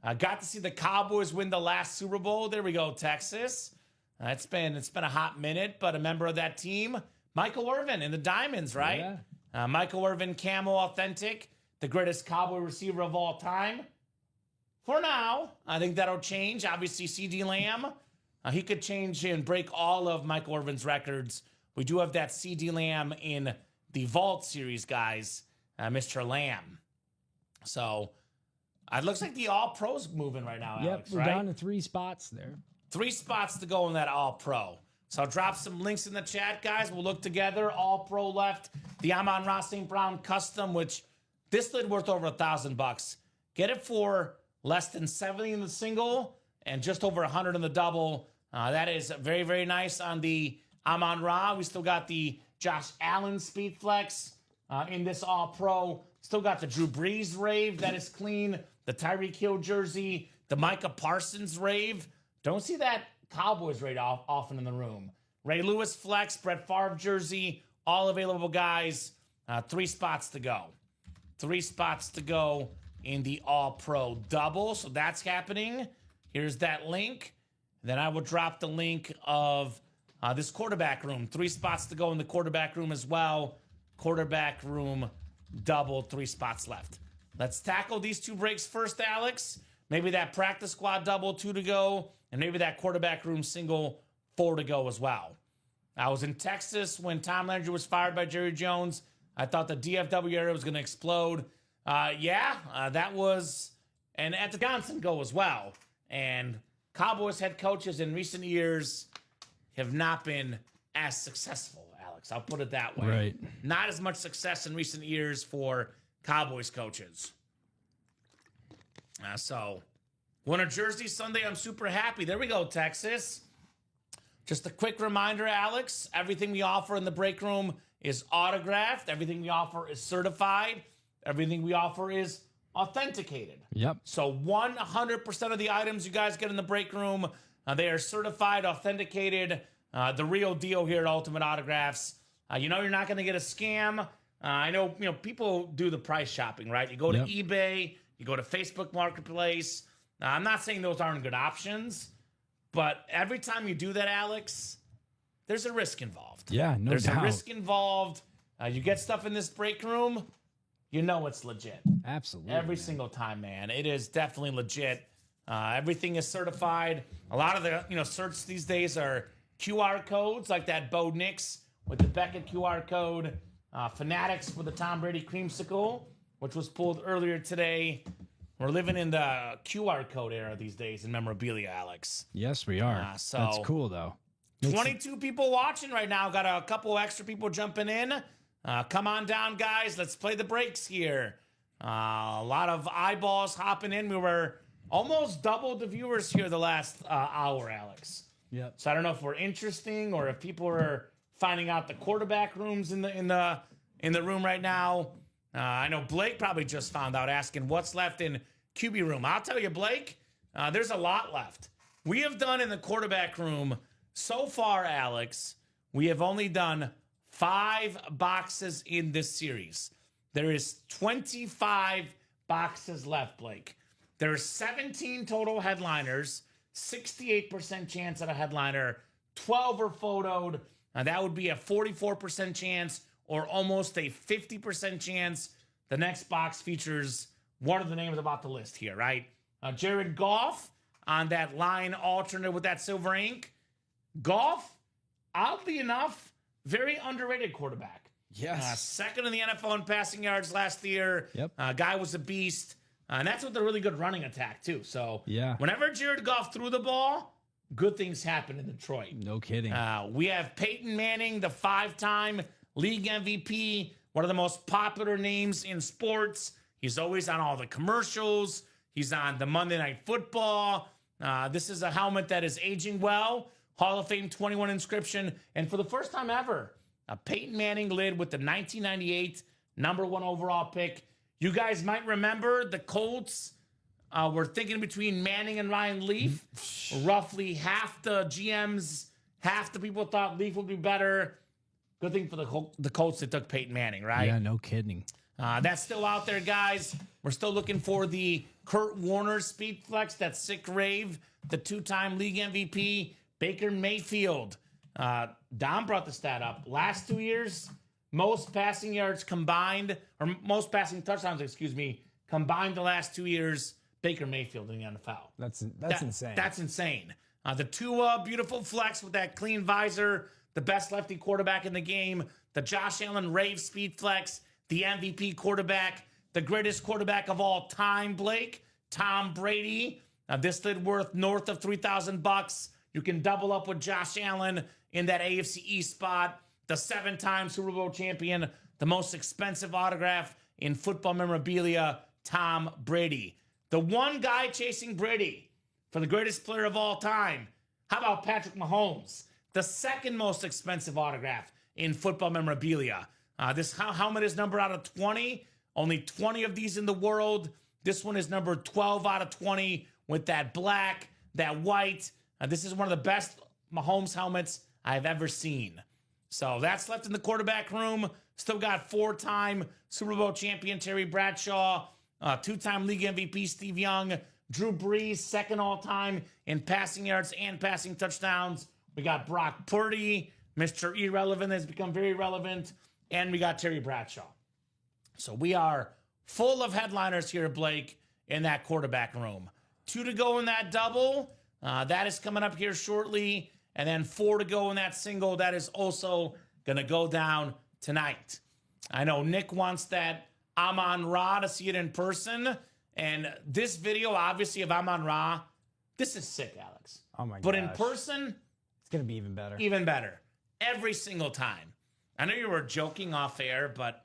I got to see the Cowboys win the last Super Bowl. There we go, Texas. It's been a hot minute, but a member of that team, Michael Irvin and the Diamonds, right? Yeah. Michael Irvin, Camo Authentic, the greatest Cowboy receiver of all time. For now, I think that'll change. Obviously, C.D. Lamb, he could change and break all of Michael Irvin's records. We do have that C.D. Lamb in the Vault series, guys, Mr. Lamb. So it looks like the All-Pro's moving right now, Alex, we're right? down to 3 spots there. 3 spots to go in that All-Pro. So I'll drop some links in the chat, guys. We'll look together. All-Pro left. The Amon-Ra St. Brown Custom, which this lid worth over $1,000. Get it for less than 70 in the single and just over 100 in the double. That is very, very nice on the Amon-Ra. We still got the Josh Allen Speed Flex in this All-Pro. Still got the Drew Brees Rave that is clean. The Tyreek Hill jersey. The Micah Parsons Rave. Don't see that Cowboys rate often in the room. Ray Lewis Flex, Brett Favre jersey. All available, guys. 3 spots to go. 3 spots to go in the All-Pro double. So that's happening. Here's that link. Then I will drop the link of this quarterback room. 3 spots to go in the quarterback room as well. Quarterback room double, 3 spots left. Let's tackle these 2 breaks first, Alex. Maybe that practice squad double, 2 to go. And maybe that quarterback room single, 4 to go as well. I was in Texas when Tom Landry was fired by Jerry Jones. I thought the DFW area was going to explode. That was an at the Johnson go as well. And Cowboys head coaches in recent years have not been as successful, Alex. I'll put it that way. Right. Not as much success in recent years for Cowboys coaches. So, won a jersey Sunday. I'm super happy. There we go, Texas. Just a quick reminder, Alex. Everything we offer in the break room is autographed. Everything we offer is certified. Everything we offer is authenticated. Yep. So 100% of the items you guys get in the break room, they are certified, authenticated. The real deal here at Ultimate Autographs. You're not going to get a scam. I know, people do the price shopping, right? You go to eBay, you go to Facebook Marketplace. I'm not saying those aren't good options, but every time you do that, Alex, there's a risk involved. Yeah, no There's doubt. a risk involved. You get stuff in this break room, it's legit. Absolutely. Every single time, man. It is definitely legit. Everything is certified. A lot of the certs these days are QR codes, like that Bo Nix with the Beckett QR code. Fanatics for the Tom Brady creamsicle, which was pulled earlier today. We're living in the QR code era these days in memorabilia, Alex. Yes, we are. So that's cool, though. 22 people watching right now. Got a couple extra people jumping in. Come on down, guys. Let's play the breaks here. A lot of eyeballs hopping in. We were almost double the viewers here the last hour, Alex. Yep. So I don't know if we're interesting or if people are finding out the quarterback rooms in the room right now. I know Blake probably just found out, asking what's left in QB room. I'll tell you, Blake, there's a lot left. We have done in the quarterback room so far, Alex. We have only done 5 boxes in this series. There is 25 boxes left, Blake. There are 17 total headliners, 68% chance at a headliner, 12 are photoed. That would be a 44% chance or almost a 50% chance. The next box features one of the names about the list here, right? Jared Goff on that line alternate with that silver ink. Goff, oddly enough, very underrated quarterback. Yes. Second in the NFL in passing yards last year. Yep. Guy was a beast. And that's with a really good running attack, too. So Yeah. whenever Jared Goff threw the ball, good things happened in Detroit. No kidding. We have Peyton Manning, the 5-time league MVP, one of the most popular names in sports. He's always on all the commercials. He's on the Monday Night Football. This is a helmet that is aging well. Hall of Fame 21 inscription. And for the first time ever, a Peyton Manning lid with the 1998 #1 overall pick. You guys might remember the Colts were thinking between Manning and Ryan Leaf. Roughly half the GMs, half the people thought Leaf would be better. Good thing for the Colts that took Peyton Manning, right? Yeah, no kidding. That's still out there, guys. We're still looking for the Kurt Warner Speed Flex, that sick rave, the 2-time league MVP, Baker Mayfield. Dom brought the stat up. Last 2 years, most passing yards combined, or most passing touchdowns, combined the last 2 years, Baker Mayfield in the NFL. That's insane. That's insane. The Tua, beautiful flex with that clean visor, the best lefty quarterback in the game, the Josh Allen rave speed flex, the MVP quarterback, the greatest quarterback of all time, Blake, Tom Brady. This lid worth north of $3,000. You can double up with Josh Allen in that AFC East spot. The 7-time Super Bowl champion, the most expensive autograph in football memorabilia, Tom Brady. The one guy chasing Brady for the greatest player of all time. How about Patrick Mahomes? The second most expensive autograph in football memorabilia. This helmet is numbered out of 20. Only 20 of these in the world. This one is numbered 12 out of 20 with that black, that white. This is one of the best Mahomes helmets I've ever seen. So that's left in the quarterback room. Still got 4-time Super Bowl champion Terry Bradshaw, 2-time league MVP Steve Young, Drew Brees, second all-time in passing yards and passing touchdowns. We got Brock Purdy, Mr. Irrelevant has become very relevant, and we got Terry Bradshaw. So we are full of headliners here, Blake, in that quarterback room. 2 to go in that double. That is coming up here shortly. And then 4 to go in that single. That is also going to go down tonight. I know Nick wants that Amon-Ra to see it in person. And this video, obviously, of Amon-Ra, this is sick, Alex. Oh, my god. But in person, it's going to be even better. even better. Every single time. I know you were joking off air, but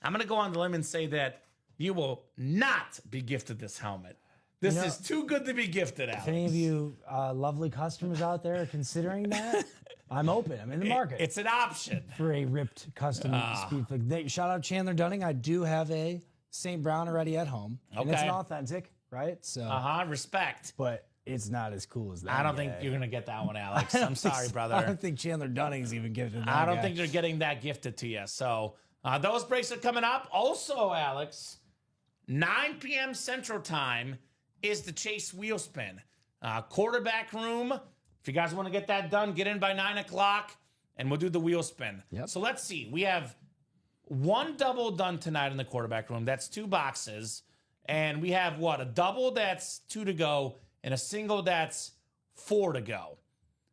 I'm going to go on the limb and say that you will not be gifted this helmet. This is too good to be gifted, Alex. If any of you lovely customers out there are considering that, I'm open. I'm in the market. It's an option. For a ripped custom speed flick. Shout out Chandler Dunning. I do have a St. Brown already at home. And it's an authentic, right? So Respect. But it's not as cool as that. I don't think you're going to get that one, Alex. I'm sorry, brother. I don't think Chandler Dunning's even gifted that I don't guy. think you're getting that gifted to you. So those breaks are coming up. Also, Alex, 9 p.m. Central Time is the Chase Wheel Spin. Quarterback room. If you guys want to get that done, get in by 9 o'clock, and we'll do the wheel spin. Yep. So let's see. We have 1 double done tonight in the quarterback room. That's 2 boxes. And we have, a double that's 2 to go, and a single that's 4 to go.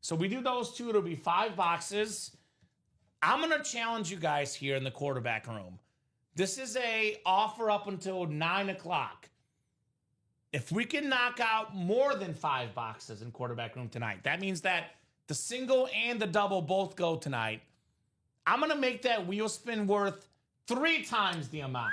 So we do those 2, it'll be 5 boxes. I'm going to challenge you guys here in the quarterback room. This is a offer up until 9 o'clock. If we can knock out more than 5 boxes in quarterback room tonight, that means that the single and the double both go tonight. I'm going to make that wheel spin worth 3 times the amount.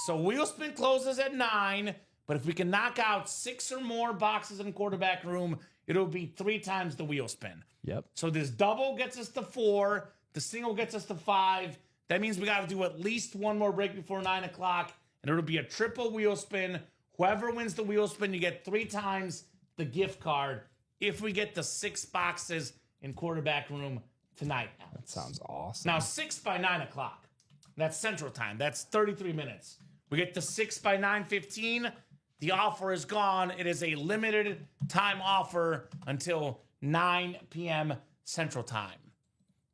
So wheel spin closes at 9, but if we can knock out 6 or more boxes in quarterback room, it'll be 3 times the wheel spin. Yep. So this double gets us to 4, the single gets us to 5. That means we got to do at least one more break before 9 o'clock, and it'll be a triple wheel spin. Whoever wins the wheel spin, you get 3 times the gift card if we get the 6 boxes in quarterback room tonight. That sounds awesome. Now, 6 by 9 o'clock. That's Central Time. That's 33 minutes. We get to 6 by 9:15. The offer is gone. It is a limited time offer until 9 p.m. Central Time.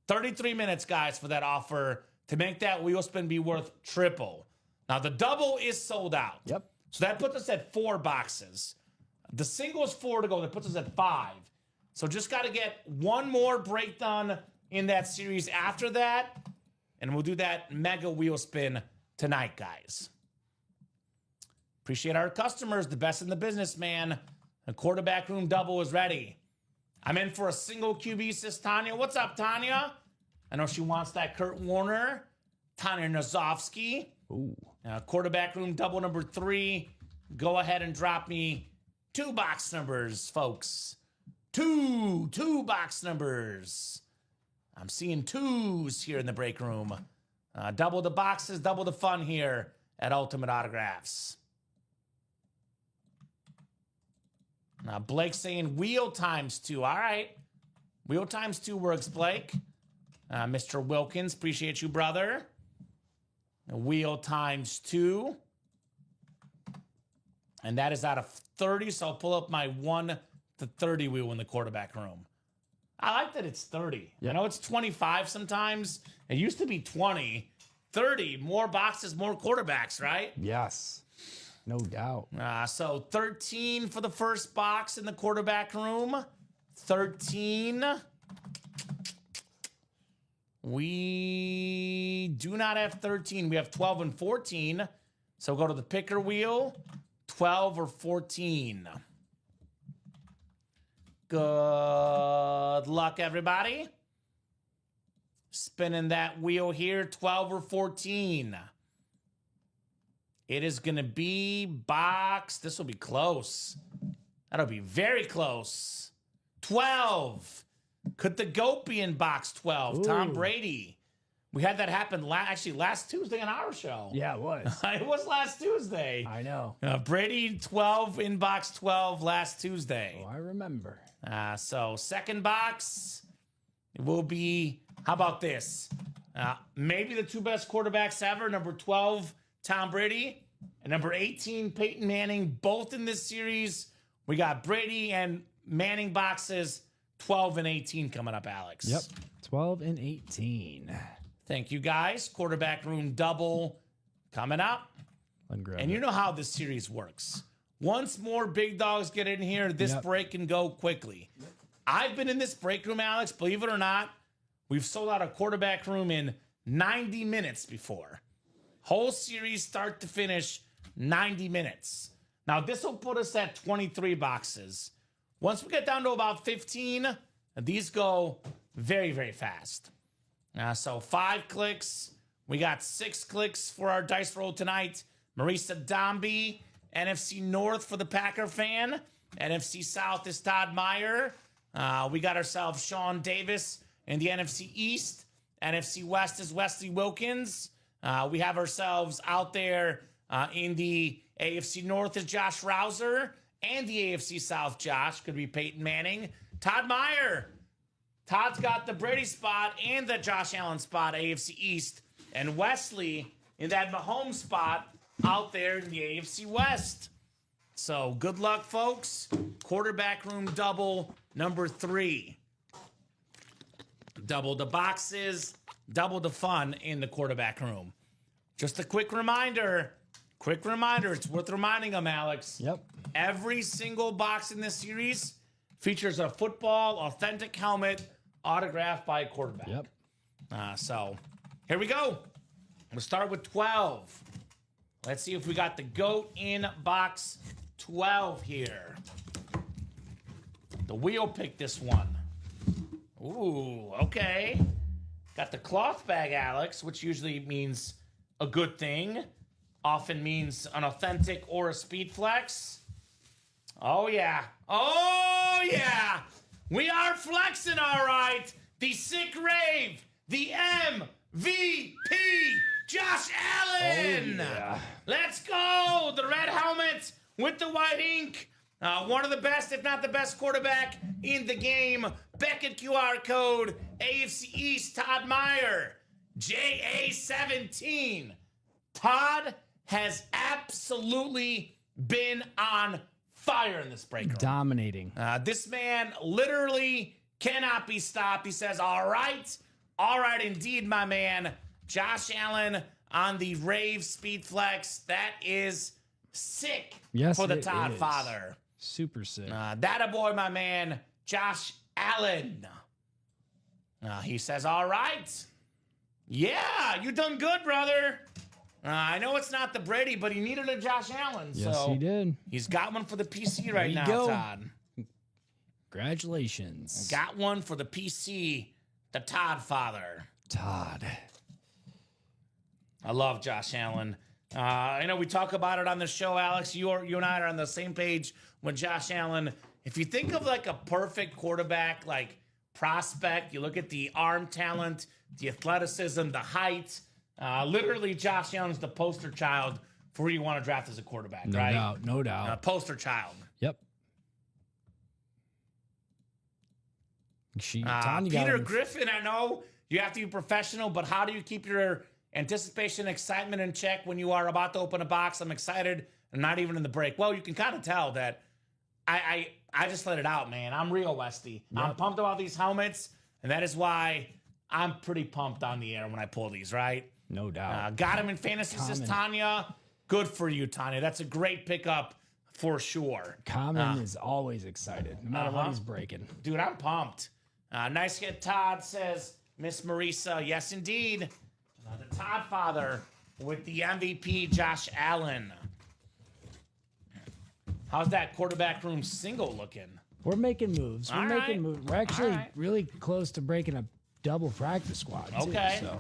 33 minutes, guys, for that offer to make that wheel spin be worth triple. Now, the double is sold out. Yep. So that puts us at 4 boxes. The single is 4 to go. That puts us at 5. So just got to get one more break done in that series after that. And we'll do that mega wheel spin tonight, guys. Appreciate our customers, the best in the business, man. The quarterback room double is ready. I'm in for a single QB, says Tanya. What's up, Tanya? I know she wants that Kurt Warner. Tanya Nazovsky. Ooh. Quarterback room double number 3. Go ahead and drop me 2 box numbers, folks. Two box numbers. I'm seeing 2s here in the break room. Double the boxes, double the fun here at Ultimate Autographs. Now, Blake saying wheel times 2. All right. Wheel times 2 works, Blake. Mr. Wilkins, appreciate you, brother. Wheel times 2. And that is out of 30, so I'll pull up my 1 to 30 wheel in the quarterback room. I like that it's 30. Yeah. I know it's 25 sometimes. It used to be 20. 30, more boxes, more quarterbacks, right? Yes. No doubt. So 13 for the first box in the quarterback room. 13. We do not have 13. We have 12 and 14. So go to the picker wheel. 12 or 14. Good luck, everybody. Spinning that wheel here. 12 or 14. It is going to be box. This will be close. That'll be very close. 12. Could the GOAT be in box 12? Ooh. Tom Brady. We had that happen last Tuesday on our show. Yeah, it was. It was last Tuesday. I know. Brady 12 in box 12 last Tuesday. Oh, I remember. So second box will be, how about this? Maybe the 2 best quarterbacks ever. Number 12, Tom Brady, and number 18, Peyton Manning, both in this series. We got Brady and Manning boxes, 12 and 18 coming up, Alex. Yep. 12 and 18. Thank you, guys. Quarterback room double coming up. And you know how this series works. Once more big dogs get in here, this break can go quickly. I've been in this break room, Alex, believe it or not. We've sold out a quarterback room in 90 minutes before. Whole series start to finish, 90 minutes. Now, this will put us at 23 boxes. Once we get down to about 15, these go very, very fast. So 5 clicks. We got 6 clicks for our dice roll tonight. Marisa Dombey, NFC North for the Packer fan. NFC South is Todd Meyer. We got ourselves Sean Davis in the NFC East. NFC West is Wesley Wilkins. We have ourselves out there in the AFC North is Josh Rouser. And the AFC South, Josh, could be Peyton Manning. Todd Meyer. Todd's got the Brady spot and the Josh Allen spot, AFC East. And Wesley in that Mahomes spot out there in the AFC West. So good luck, folks. Quarterback room double number 3. Double the boxes, double the fun in the quarterback room. Just a quick reminder. It's worth reminding them, Alex. Yep. Every single box in this series features a football authentic helmet autographed by a quarterback. Yep. So here we go. We'll start with 12. Let's see if we got the GOAT in box 12 here. The wheel picked this one. Ooh, okay. Got the cloth bag, Alex, which usually means a good thing. often means an authentic or a speed flex. Oh, yeah. Oh, yeah. We are flexing, all right. The sick rave, the MVP, Josh Allen. Oh, yeah. Let's go. The red helmet with the white ink. One of the best, if not the best quarterback in the game. Beckett QR code, AFC East, Todd Meyer, JA17. Todd has absolutely been on fire in this break room. Dominating. This man literally cannot be stopped. He says, all right indeed, my man. Josh Allen on the Rave Speed Flex. That is sick for the Todd father. Super sick. That a boy, my man, Josh Allen. He says, all right. Yeah, you done good, brother. I know it's not the Brady, but he needed a Josh Allen. Yes, so he did. He's got one for the PC right now, go. Todd. Congratulations. Got one for the PC, the Todd father. Todd. I love Josh Allen. I know we talk about it on the show, Alex. You and I are on the same page with Josh Allen. If you think of like a perfect quarterback, like prospect, you look at the arm talent, the athleticism, the height. Literally, Josh Allen's the poster child for who you want to draft as a quarterback, right? No doubt. Poster child. Yep. Peter Griffin, I know you have to be professional, but how do you keep your anticipation, excitement in check when you are about to open a box? I'm excited. I'm not even in the break. Well, you can kind of tell that I just let it out, man. I'm real, Westy. Yep. I'm pumped about these helmets, and that is why I'm pretty pumped on the air when I pull these, right? No doubt. Got him in fantasy, says Tanya. Good for you, Tanya. That's a great pickup for sure. Kamen is always excited, no matter what he's breaking. Dude, I'm pumped. Nice hit, Todd, says Miss Marisa. Yes, indeed. The Todd father with the MVP, Josh Allen. How's that quarterback room single looking? We're making moves. We're making moves. We're actually really close to breaking a double practice squad. Okay. Too, so.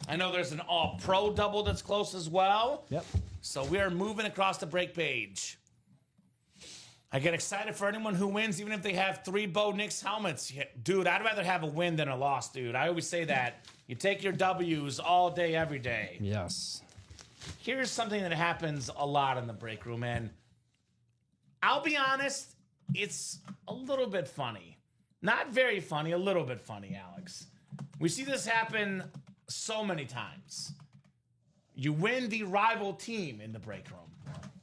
I know there's an all-pro double that's close as well. Yep. So we are moving across the break page. I get excited for anyone who wins, even if they have 3 Bo Nix helmets. Dude, I'd rather have a win than a loss, dude. I always say that. You take your W's all day, every day. Yes. Here's something that happens a lot in the break room, and I'll be honest, it's a little bit funny. Not very funny, a little bit funny, Alex. We see this happen so many times. You win the rival team in the break room.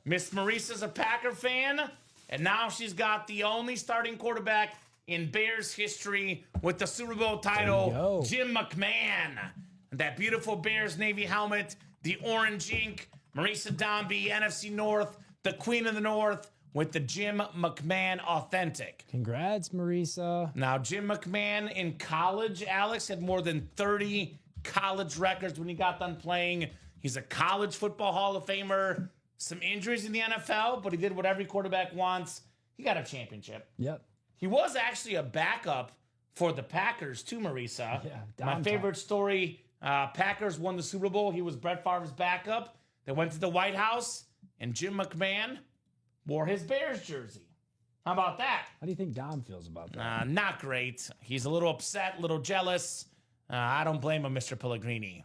Miss Marisa's a Packer fan, and now she's got the only starting quarterback in Bears history with the Super Bowl title, Jim McMahon. That beautiful Bears Navy helmet, the orange ink, Marisa Dombey, NFC North, the Queen of the North, with the Jim McMahon Authentic. Congrats, Marisa. Now, Jim McMahon in college, Alex, had more than 30 college records when he got done playing. He's a college football Hall of Famer. Some injuries in the NFL, but he did what every quarterback wants. He got a championship. Yep. He was actually a backup for the Packers too, Marisa. Yeah, my favorite story, Packers won the Super Bowl. He was Brett Favre's backup. They went to the White House, and Jim McMahon wore his Bears jersey. How about that? How do you think Dom feels about that? Not great. He's a little upset, a little jealous. I don't blame him, Mr. Pellegrini.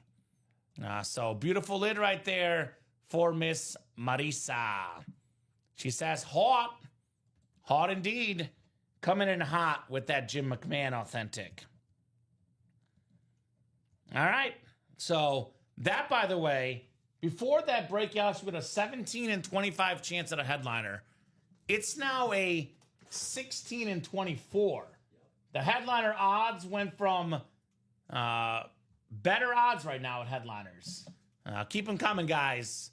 So beautiful lid right there for Miss Marisa. She says, hot. Hot indeed. Coming in hot with that Jim McMahon Authentic. All right. So that, by the way, before that breakout, she had a 17 and 25 chance at a headliner. It's now a 16 and 24. The headliner odds went from better odds right now at headliners. Keep them coming, guys.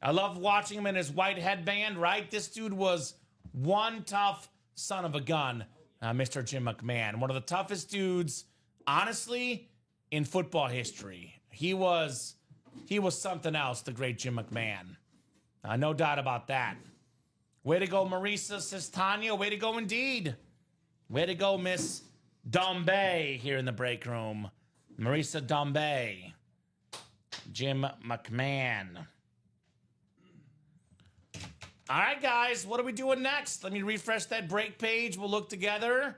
I love watching him in his white headband, right? This dude was one tough son of a gun, Mr. Jim McMahon. One of the toughest dudes, honestly, in football history. He was something else, the great Jim McMahon. No doubt about that. Way to go, Marisa, says Tanya. Way to go indeed. Way to go, Miss Dombey here in the break room. Marisa Dombey. Jim McMahon. All right, guys, what are we doing next? Let me refresh that break page. We'll look together.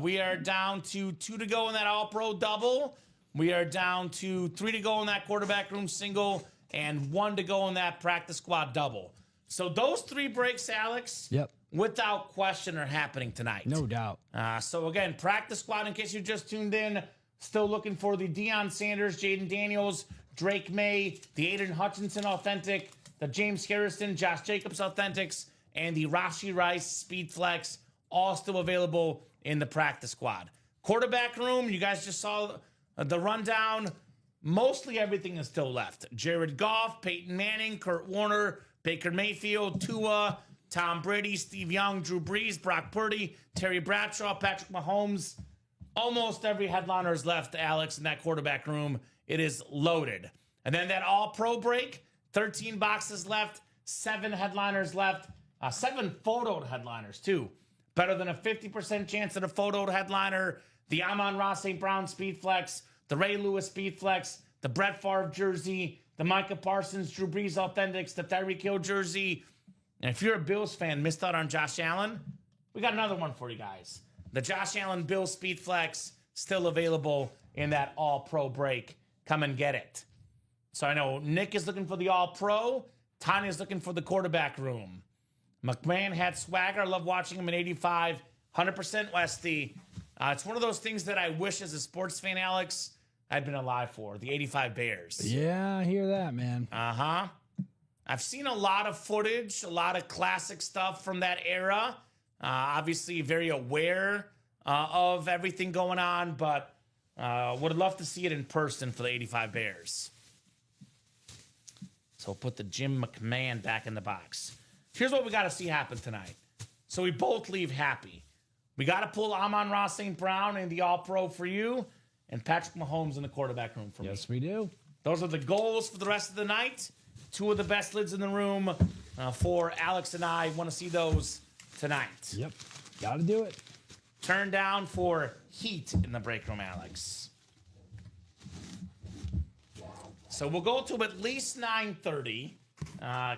We are down to 2 to go in that all-pro double. We are down to 3 to go in that quarterback room single and 1 to go in that practice squad double. So those 3 breaks, Alex, Yep. without question, are happening tonight. No doubt. So again, practice squad, in case you just tuned in, still looking for the Deion Sanders, Jaden Daniels, Drake May, the Aiden Hutchinson Authentic, the James Harrison, Josh Jacobs Authentics, and the Rashi Rice Speed Flex, all still available in the practice squad. Quarterback room, you guys just saw the rundown. Mostly everything is still left. Jared Goff, Peyton Manning, Kurt Warner, Baker Mayfield, Tua, Tom Brady, Steve Young, Drew Brees, Brock Purdy, Terry Bradshaw, Patrick Mahomes. Almost every headliner is left, Alex, in that quarterback room. It is loaded. And then that all-pro break, 13 boxes left, 7 headliners left, 7 photoed headliners, too. Better than a 50% chance at a photoed headliner. The Amon-Ra St. Brown Speed Flex, the Ray Lewis Speed Flex, the Brett Favre jersey, the Micah Parsons, Drew Brees Authentics, the Tyreek Hill jersey. And if you're a Bills fan, missed out on Josh Allen, we got another one for you guys. The Josh Allen Bills Speed Flex, still available in that all-pro break. Come and get it. So I know Nick is looking for the all-pro. Tanya's looking for the quarterback room. McMahon had swagger. I love watching him in 85. 100% Westy. It's one of those things that I wish as a sports fan, Alex, I'd been alive for. The 85 Bears. Yeah, I hear that, man. Uh-huh. I've seen a lot of footage, a lot of classic stuff from that era. Obviously very aware of everything going on, but would love to see it in person for the 85 Bears. So put the Jim McMahon back in the box. Here's what we got to see happen tonight. So we both leave happy. We got to pull Amon-Ra St. Brown in the all-pro for you and Patrick Mahomes in the quarterback room for me. Yes, we do. Those are the goals for the rest of the night. 2 of the best lids in the room for Alex and I. Want to see those tonight. Yep. Got to do it. Turn down for heat in the break room, Alex. So we'll go to at least 9:30.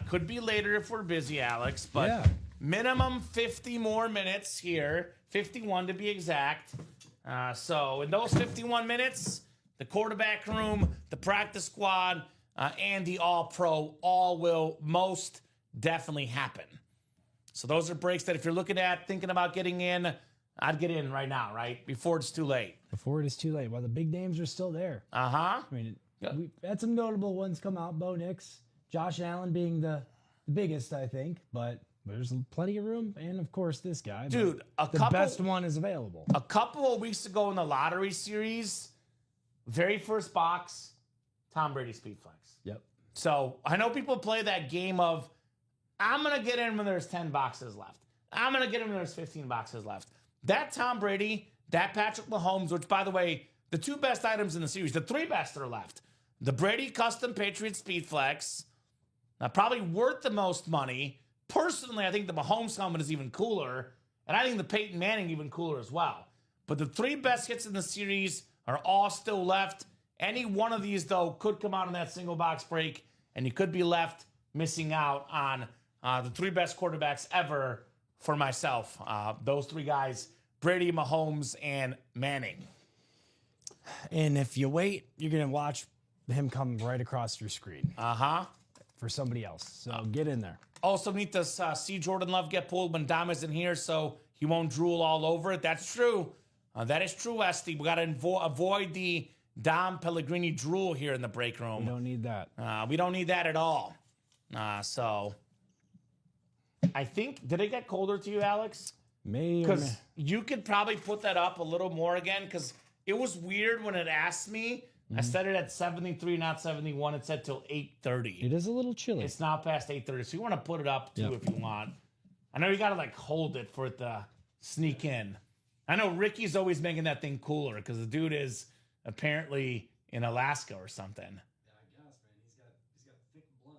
Could be later if we're busy, Alex. But Yeah. minimum 50 more minutes here. 51 to be exact. So in those 51 minutes, the quarterback room, the practice squad, and the all-pro all will most definitely happen. So those are breaks that if you're looking at, thinking about getting in, I'd get in right now, right? Before it's too late. Before it is too late. While the big names are still there. Uh-huh. I mean, we've had some notable ones come out. Bo Nix, Josh Allen being the biggest, I think. But there's plenty of room. And, of course, this guy. Dude, the best one is available. A couple of weeks ago in the lottery series, very first box, Tom Brady Speed Flex. Yep. So I know people play that game of, I'm going to get in when there's 10 boxes left. I'm going to get in when there's 15 boxes left. That Tom Brady, that Patrick Mahomes, which, by the way, the 2 best items in the series, the 3 best are left. The Brady Custom Patriots Speed Flex, probably worth the most money. Personally, I think the Mahomes helmet is even cooler, and I think the Peyton Manning even cooler as well. But the 3 best hits in the series are all still left. Any one of these, though, could come out in that single box break, and you could be left missing out on the 3 best quarterbacks ever for myself. Those 3 guys, Brady, Mahomes, and Manning. And if you wait, you're going to watch him come right across your screen. Uh-huh. For somebody else. So get in there. Also need to see Jordan Love get pulled when Dom isn't here so he won't drool all over it. That's true. That is true, Esty. We got to avoid the Dom Pellegrini drool here in the break room. We don't need that. We don't need that at all. So I think, did it get colder to you, Alex? Maybe. Because you could probably put that up a little more again, because it was weird when it asked me. I set it at 73, not 71. It said till 8:30. It is a little chilly. It's now past 8:30, so you want to put it up too if you want. I know you got to like hold it for it to sneak in. I know Ricky's always making that thing cooler because the dude is apparently in Alaska or something. Yeah, I guess, man. He's got thick blood.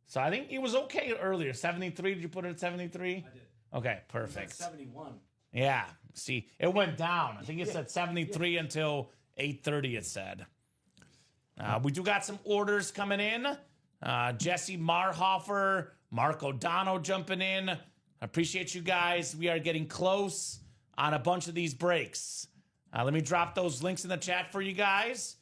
So I think it was okay earlier. 73. Did you put it at 73? I did. Okay, perfect. 71. Yeah. See, it went down. I think it said 73 until 8:30. It said. We do got some orders coming in. Jesse Marhofer, Marco Dono jumping in. I appreciate you guys. We are getting close on a bunch of these breaks. Let me drop those links in the chat for you guys.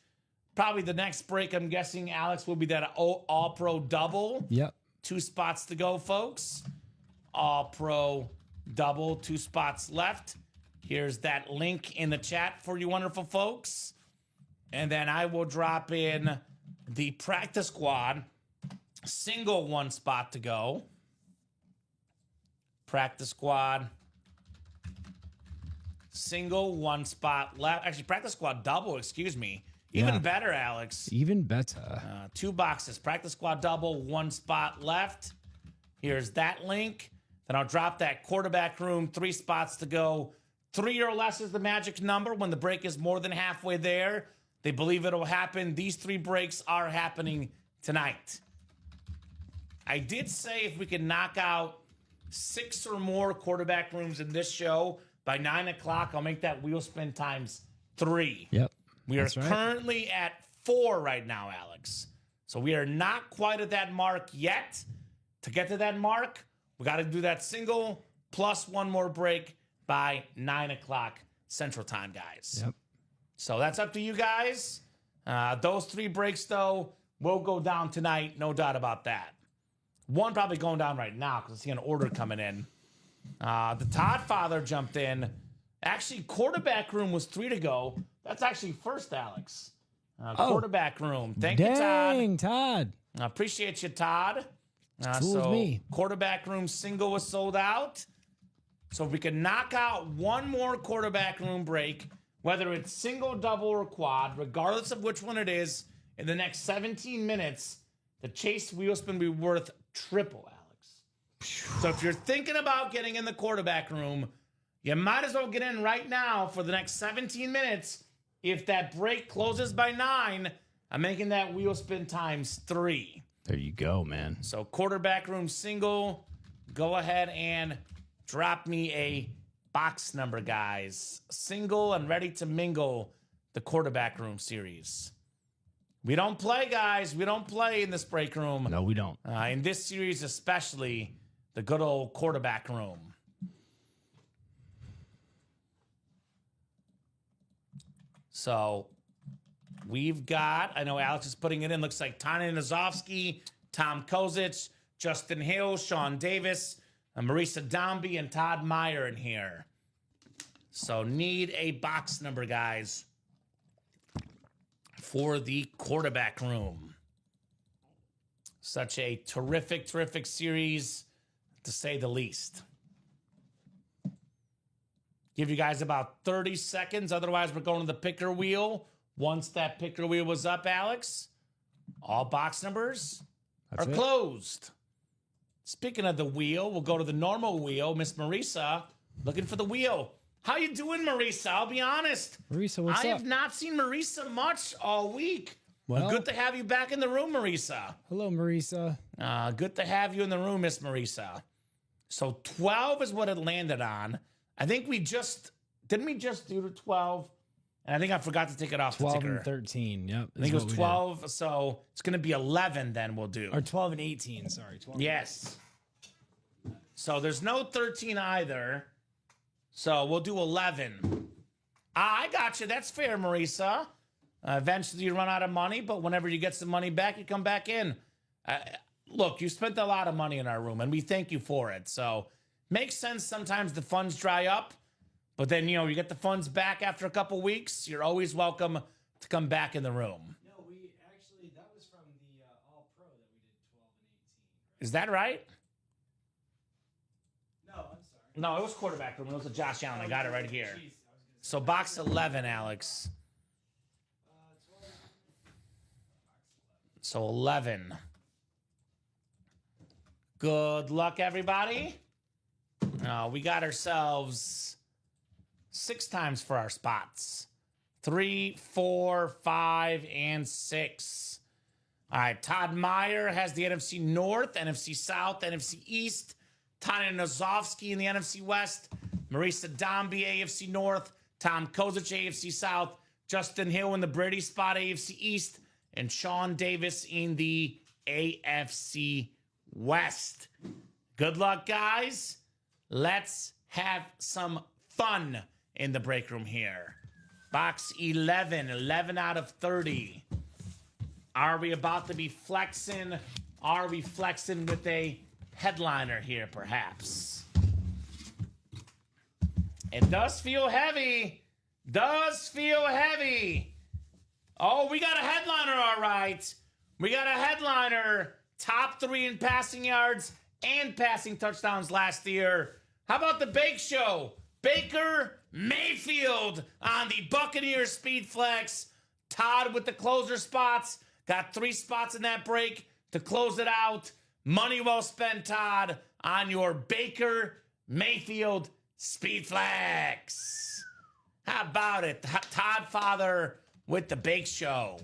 Probably the next break, I'm guessing, Alex, will be that All-Pro double. Yep. 2 spots to go, folks. All-Pro double, 2 spots left. Here's that link in the chat for you wonderful folks. And then I will drop in the practice squad. Single 1 spot to go. Practice squad. Single 1 spot left. Actually, practice squad double, excuse me. Even better, Alex. Even better. 2 boxes. Practice squad double, 1 spot left. Here's that link. Then I'll drop that quarterback room, 3 spots to go. 3 or less is the magic number. When the break is more than halfway there, they believe it'll happen. These 3 breaks are happening tonight. I did say if we could knock out 6 or more quarterback rooms in this show by 9 o'clock, I'll make that wheel spin times 3. Yep. We are That's right. currently at 4 right now, Alex. So we are not quite at that mark yet. To get to that mark, we got to do that single plus 1 more break by 9 o'clock Central Time, guys. Yep. So that's up to you guys. Those 3 breaks, though, will go down tonight. No doubt about that. 1 probably going down right now because I see an order coming in. The Todd Father jumped in. Actually, quarterback room was 3 to go. That's actually first, Alex. Quarterback room. Thank you, Todd. Dang, Todd. I appreciate you, Todd. Cool with me. Quarterback room single was sold out. So if we can knock out 1 more quarterback room break, whether it's single, double, or quad, regardless of which one it is, in the next 17 minutes, the Chase wheel spin will be worth triple, Alex. So if you're thinking about getting in the quarterback room, you might as well get in right now for the next 17 minutes. If that break closes by 9, I'm making that wheel spin times 3. There you go, man. So quarterback room single, go ahead and drop me a box number, guys. Single and ready to mingle the quarterback room series. We don't play, guys. We don't play in this break room. No, we don't. In this series, especially the good old quarterback room. So we've got, I know Alex is putting it in, looks like Tanya Nazovsky, Tom Kozich, Justin Hill, Sean Davis, Marisa Dombey, and Todd Meyer in here. So need a box number, guys, for the quarterback room. Such a terrific, terrific series, to say the least. Give you guys about 30 seconds. Otherwise, we're going to the picker wheel. Once that picker wheel was up, Alex, all box numbers are closed. Speaking of the wheel, we'll go to the normal wheel. Miss Marisa, looking for the wheel. How you doing, Marisa? I'll be honest. Marisa, what's I up? have not seen Marisa much all week. Well, Good to have you back in the room, Marisa. hello, Marisa. Good to have you in the room, Miss Marisa. So 12 is what it landed on. I think didn't we just do the 12? And I think I forgot to take it off 12 the ticker. and 13. Yep. I think it was 12, so it's going to be 11 then we'll do. Or 12 and 18. Sorry. 12. Yes. So there's no 13 either. So we'll do 11. I got you. That's fair, Marisa. Eventually you run out of money, but whenever you get some money back, you come back in. Look, you spent a lot of money in our room, and we thank you for it. So makes sense sometimes the funds dry up, but then, you get the funds back after a couple weeks. You're always welcome to come back in the room. No, we actually, that was from the All-Pro that we did 12 and 18. Is that right? No, I'm sorry. No, it was quarterback room. It was a Josh Allen. I got it right here. Jeez, I was gonna So box 11, Alex. 12. So 11. Good luck, everybody. We got ourselves 6 times for our spots. 3, 4, 5, and 6. All right, Todd Meyer has the NFC North, NFC South, NFC East. Tanya Nazovsky in the NFC West. Marisa Dombey, AFC North. Tom Kozich, AFC South. Justin Hill in the Brady spot, AFC East. And Sean Davis in the AFC West. Good luck, guys. Let's have some fun in the break room here. Box 11, 11 out of 30. Are we about to be flexing? Are we flexing with a headliner here, perhaps? It does feel heavy. Does feel heavy. Oh, we got a headliner, all right. We got a headliner. Top 3 in passing yards and passing touchdowns last year. How about the Bake Show? Baker Mayfield on the Buccaneers Speed Flex. Todd with the closer spots. Got 3 spots in that break to close it out. Money well spent, Todd, on your Baker Mayfield Speed Flex. How about it? Todd Father with the Bake Show.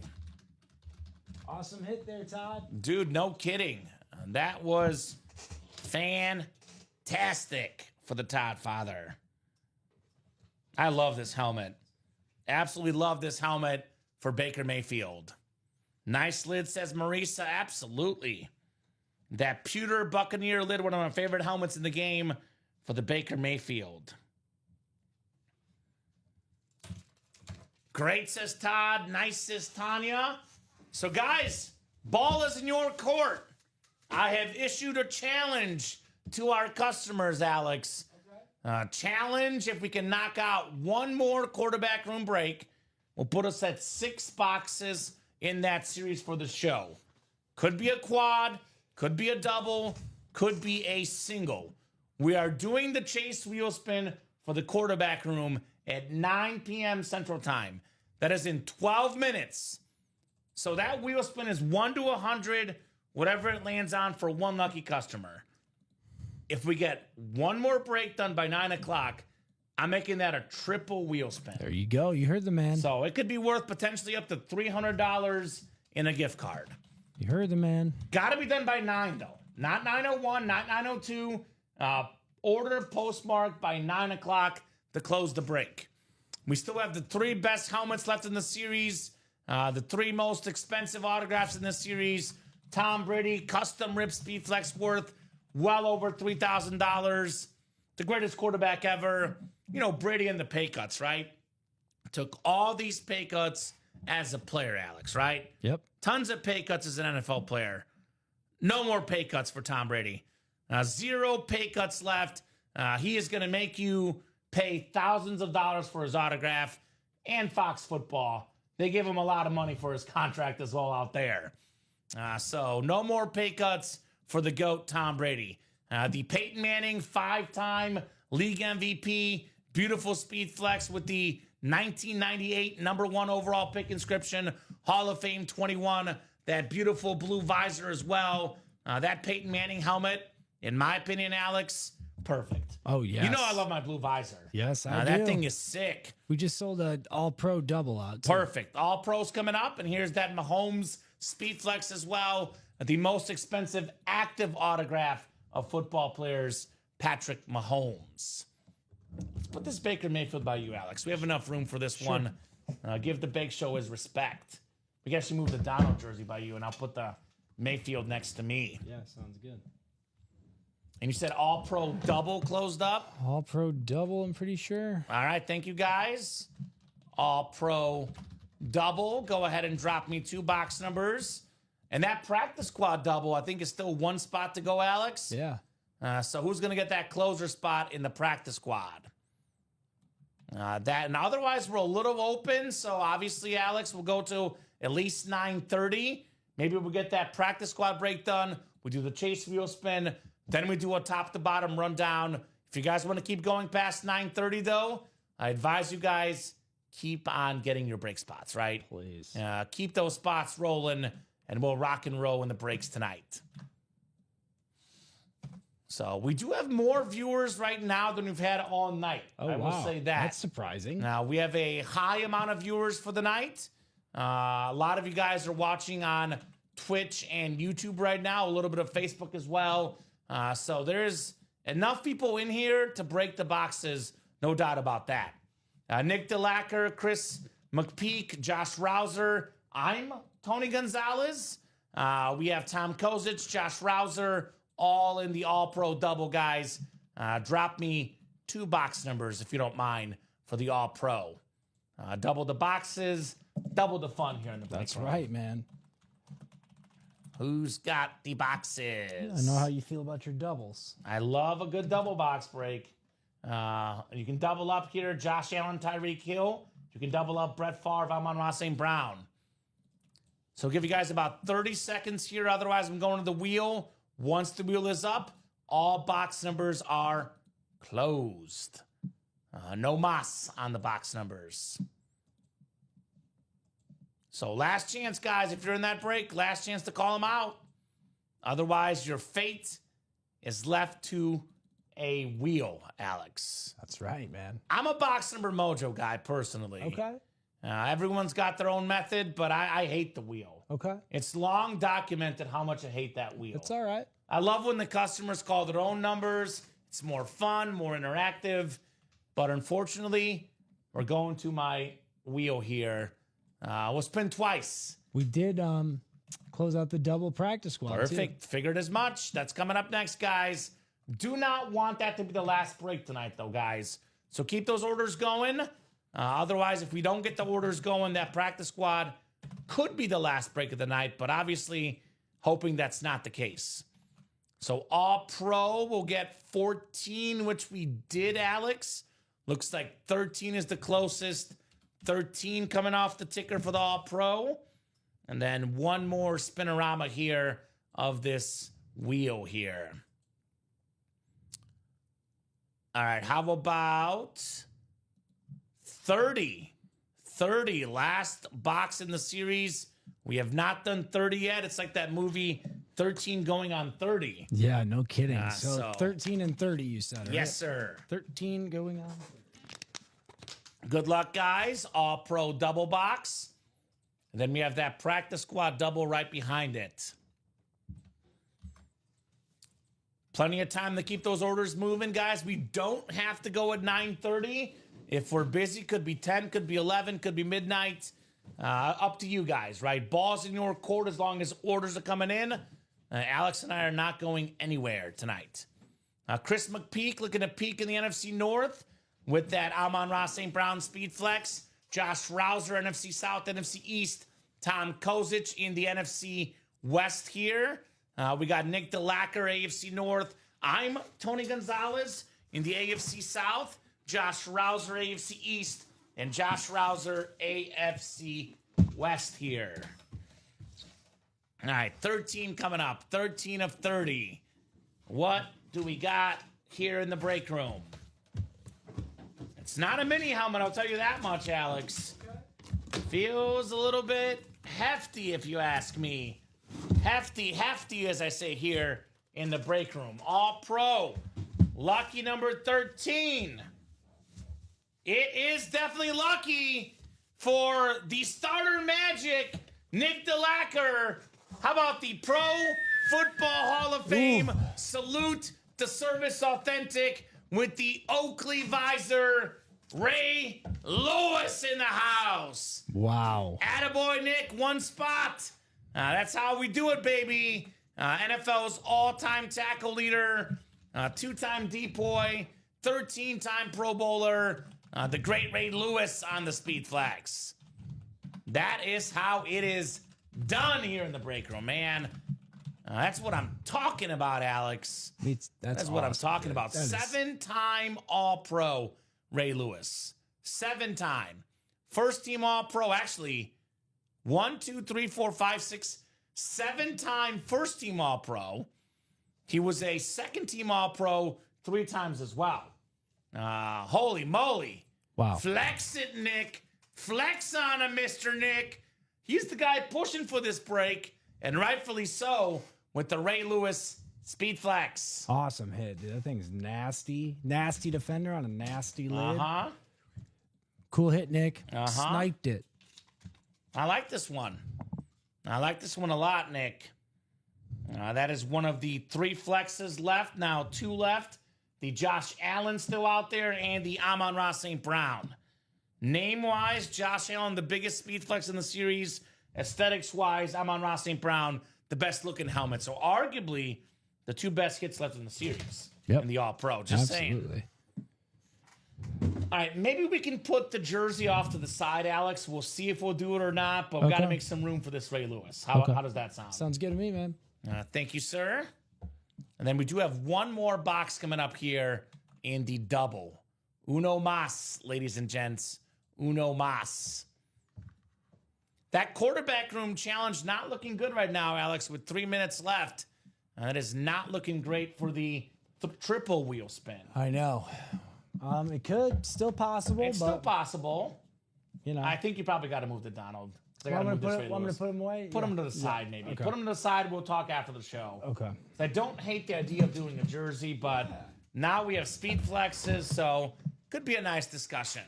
Awesome hit there, Todd. Dude, no kidding. That was fantastic for the Todd Father. I love this helmet. Absolutely love this helmet for Baker Mayfield. Nice lid, says Marisa. Absolutely. That pewter Buccaneer lid, one of my favorite helmets in the game for the Baker Mayfield. Great, says Todd. Nice, says Tanya. So, guys, ball is in your court. I have issued a challenge to our customers, Alex. Challenge, if we can knock out one more quarterback room break, will put us at 6 boxes in that series for the show. Could be a quad, could be a double, could be a single. We are doing the chase wheel spin for the quarterback room at 9 p.m. Central Time. That is in 12 minutes. So that wheel spin is 1 to 100, whatever it lands on for one lucky customer. If we get one more break done by 9 o'clock, I'm making that a triple wheel spin. There you go. You heard the man. So it could be worth potentially up to $300 in a gift card. You heard the man. Got to be done by 9, though. Not 9:01, not 9:02. Order postmarked by 9 o'clock to close the break. We still have the 3 best helmets left in the series. The 3 most expensive autographs in this series. Tom Brady, custom rip speed flex worth well over $3,000. The greatest quarterback ever. You know, Brady and the pay cuts, right? Took all these pay cuts as a player, Alex, right? Yep. Tons of pay cuts as an NFL player. No more pay cuts for Tom Brady. 0 pay cuts left. He is going to make you pay thousands of dollars for his autograph. And Fox Football, they give him a lot of money for his contract as well out there. So no more pay cuts for the GOAT, Tom Brady. The Peyton Manning 5-time league MVP, beautiful speed flex with the 1998 number 1 overall pick inscription, Hall of Fame 21, that beautiful blue visor as well. That Peyton Manning helmet, in my opinion, Alex, perfect. Oh, yes. You know I love my blue visor. Yes, I do. That thing is sick. We just sold an all-pro double out. Too. Perfect. All pros coming up, and here's that Mahomes speed flex as well. The most expensive active autograph of football players, Patrick Mahomes. Let's put this Baker Mayfield by you, Alex. We have enough room for this one. Give the Bake Show his respect. We can actually move the Donald jersey by you, and I'll put the Mayfield next to me. Yeah, sounds good. And you said all-pro double closed up? All-pro double, I'm pretty sure. All right, thank you, guys. All-pro double. Go ahead and drop me 2 box numbers. And that practice squad double, I think, is still 1 spot to go, Alex. Yeah. So who's going to get that closer spot in the practice squad? And otherwise, we're a little open. So obviously, Alex, we'll go to at least 9:30. Maybe we'll get that practice squad break done. We do the chase wheel spin. Then we do a top-to-bottom rundown. If you guys want to keep going past 9:30, though, I advise you guys keep on getting your break spots, right? Please. Keep those spots rolling, and we'll rock and roll in the breaks tonight. So we do have more viewers right now than we've had all night. Oh, I will wow. say that. That's surprising. Now, we have a high amount of viewers for the night. A lot of you guys are watching on Twitch and YouTube right now, a little bit of Facebook as well. So there's enough people in here to break the boxes, no doubt about that. Nick DeLacker, Chris McPeak, Josh Rouser. I'm Tony Gonzalez. We have Tom Kozic, Josh Rouser, all in the All-Pro double, guys. Drop me 2 box numbers, if you don't mind, for the All-Pro. Double the boxes, double the fun here in the break That's room. right, man. Who's got the boxes? I know how you feel about your doubles. I love a good double box break. You can double up here, Josh Allen, Tyreek Hill. You can double up Brett Favre, Amon-Ra St. Brown. So I'll give you guys about 30 seconds here. Otherwise, I'm going to the wheel. Once the wheel is up, all box numbers are closed. No mas on the box numbers. So last chance, guys. If you're in that break, last chance to call them out. Otherwise, your fate is left to a wheel, Alex. That's right, man. I'm a box number mojo guy, personally. Okay. Everyone's got their own method, but I hate the wheel. Okay. It's long documented how much I hate that wheel. It's all right. I love when the customers call their own numbers. It's more fun, more interactive. But unfortunately, we're going to my wheel here. We'll spin twice. We did close out the double practice squad. Perfect. Too. Figured as much. That's coming up next, guys. Do not want that to be the last break tonight, though, guys. So keep those orders going. Otherwise, if we don't get the orders going, that practice squad could be the last break of the night, but obviously hoping that's not the case. So All Pro will get 14, which we did, Alex. Looks like 13 is the closest. 13 coming off the ticker for the All Pro. And then one more spinorama here of this wheel here. All right, how about 30? 30, last box in the series. We have not done 30 yet. It's like that movie 13 going on 30. Yeah, no kidding. So so 13 and 30, you said, right? Yes, sir. 13 going on. Good luck, guys. All Pro double box. And then we have that practice squad double right behind it. Plenty of time to keep those orders moving, guys. We don't have to go at 9:30. If we're busy, could be 10, could be 11, could be midnight. Up to you guys, right? Ball's in your court as long as orders are coming in. Alex and I are not going anywhere tonight. Chris McPeak looking to peak in the NFC North with that Amon-Ra St. Brown Speed Flex. Josh Rouser, NFC South, NFC East. Tom Kozic in the NFC West here. We got Nick DeLacker, AFC North. I'm Tony Gonzalez in the AFC South. Josh Rouser, AFC East. And Josh Rouser, AFC West here. All right, 13 coming up. 13 of 30. What do we got here in the break room? It's not a mini helmet, I'll tell you that much, Alex. Feels a little bit hefty, if you ask me. Hefty, as I say here in the break room. All Pro. Lucky number 13. It is definitely lucky for the starter magic, Nick DeLacker. How about the Pro Football Hall of Fame? Ooh. Salute to Service Authentic with the Oakley visor, Ray Lewis in the house. Wow. Attaboy, Nick, one spot. That's how we do it, baby. NFL's all-time tackle leader, two-time depoy, 13-time Pro Bowler, the great Ray Lewis on the Speed Flex. That is how it is done here in the break room, man. That's what I'm talking about, Alex. That's what I'm talking about. 7-time All-Pro Ray Lewis. 7-time. First team All-Pro, actually, 1, 2, 3, 4, 5, 6, 7-time first team All-Pro. He was a second team All-Pro 3 times as well. Holy moly. Wow. Flex it, Nick. Flex on him, Mr. Nick. He's the guy pushing for this break, and rightfully so, with the Ray Lewis Speed Flex. Awesome hit, dude. That thing's nasty. Nasty defender on a nasty lid. Uh-huh. Cool hit, Nick. Uh-huh. Sniped it. I like this one. I like this one a lot, Nick. That is one of the 3 flexes left. Now 2 left. The Josh Allen still out there, and the Amon-Ra St. Brown. Name-wise, Josh Allen, the biggest speed flex in the series. Aesthetics-wise, Amon-Ra St. Brown, the best-looking helmet. So arguably, the 2 best hits left in the series Yep. in the All-Pro. Just saying. Absolutely. All right, maybe we can put the jersey off to the side, Alex. We'll see if we'll do it or not, but we've got to make some room for this Ray Lewis. How does that sound? Sounds good to me, man. Thank you, sir. And then we do have one more box coming up here in the double. Uno mas, ladies and gents. Uno mas. That quarterback room challenge not looking good right now, Alex, with 3 minutes left. That is not looking great for the triple wheel spin. I know. It could still possible. It's still possible. You know, I think you probably got to move the Donald. I'm going to put him away. Put him to the side, maybe. Okay. Put him to the side. We'll talk after the show. Okay. I don't hate the idea of doing a jersey, but now we have speed flexes, so could be a nice discussion.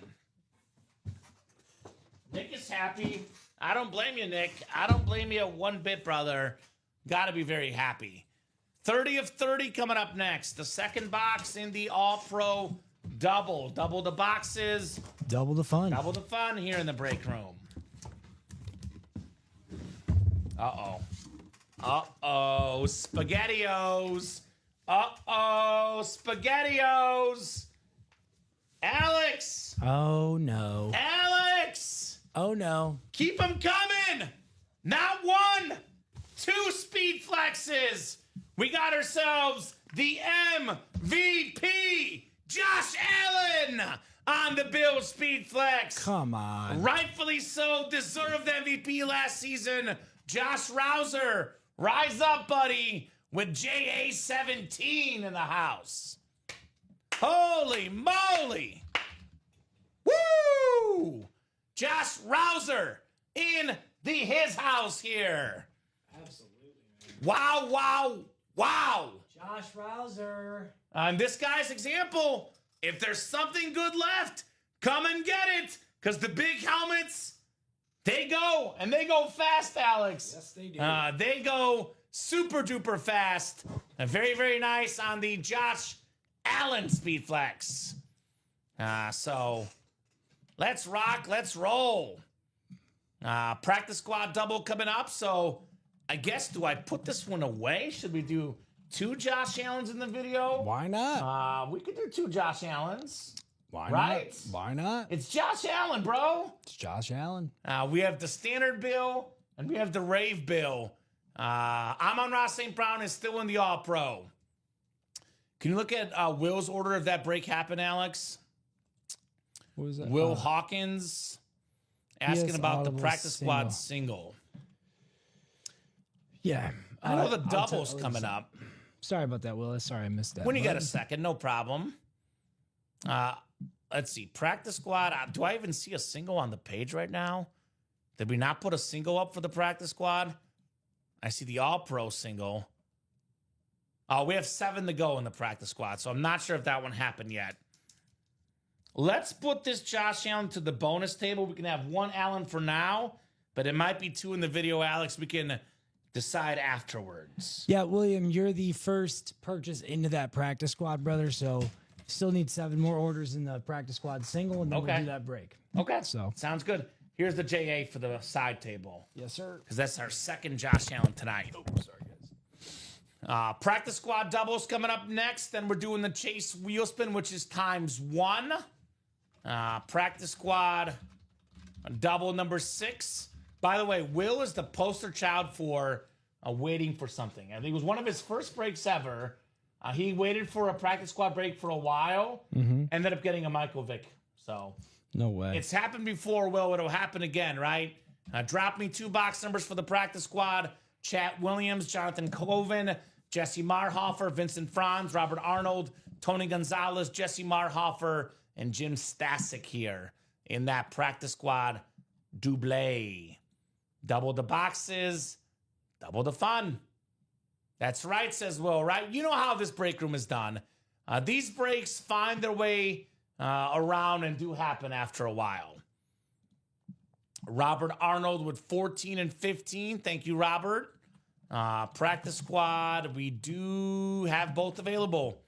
Nick is happy. I don't blame you, Nick. I don't blame you one bit, brother. Got to be very happy. 30 of 30 coming up next. The second box in the All-Pro double. Double the boxes. Double the fun. Double the fun here in the break room. Uh-oh. Uh-oh. SpaghettiOs. Uh-oh. SpaghettiOs. Alex. Oh, no. Alex. Oh, no. Keep them coming. Not 1, 2 speed flexes. We got ourselves the MVP, Josh Allen, on the Bills speed flex. Come on. Rightfully so, deserved MVP last season. Josh Rouser, rise up, buddy, with JA17 in the house. Holy moly. Woo! Josh Rouser in his house here. Absolutely, man. Wow, wow, wow. Josh Rouser. On this guy's example, if there's something good left, come and get it. Because the big helmets, they go, and they go fast, Alex. Yes, they do. They go super duper fast. Very, very nice on the Josh Allen speed flex. So let's rock, let's roll. Practice squad double coming up. So I guess, do I put this one away? Should we do 2 Josh Allens in the video? Why not? We could do 2 Josh Allens. Why right? not? Why not? It's Josh Allen, bro. It's Josh Allen. We have the standard bill and we have the rave bill. Amon-Ra St. Brown is still in the All-Pro. Can you look at Will's order if that break happened, Alex? What was that? Will Hawkins asking PS about the audible practice squad single. Yeah. I know the I'll double's tell- coming up. Sorry about that, Willis. Sorry I missed that. When you bud. get a second, no problem. Let's see. Practice squad. Do I even see a single on the page right now? Did we not put a single up for the practice squad? I see the All-Pro single. We have 7 to go in the practice squad, so I'm not sure if that one happened yet. Let's put this Josh Allen to the bonus table. We can have 1 Allen for now, but it might be 2 in the video, Alex. We can decide afterwards. Yeah, William, you're the first purchase into that practice squad, brother. So still need 7 more orders in the practice squad single, and then we'll Okay. do that break. Okay, So- sounds good. Here's the JA for the side table. Yes, sir. Because that's our second Josh Allen tonight. Sorry, guys. Practice squad doubles coming up next. Then we're doing the chase wheel spin, which is ×1. Practice squad double number 6. By the way, Will is the poster child for waiting for something. I think it was one of his first breaks ever. He waited for a practice squad break for a while. Ended up getting a Michael Vick. So No way. it's happened before, Will. It'll happen again, right? Drop me 2 box numbers for the practice squad. Chat Williams, Jonathan Coven, Jesse Marhofer, Vincent Franz, Robert Arnold, Tony Gonzalez, Jesse Marhofer, and Jim Stasic here in that practice squad double. Double the boxes, double the fun. That's right, says Will, right? You know how this break room is done. These breaks find their way around and do happen after a while. Robert Arnold with 14 and 15. Thank you, Robert. Practice squad, we do have both available.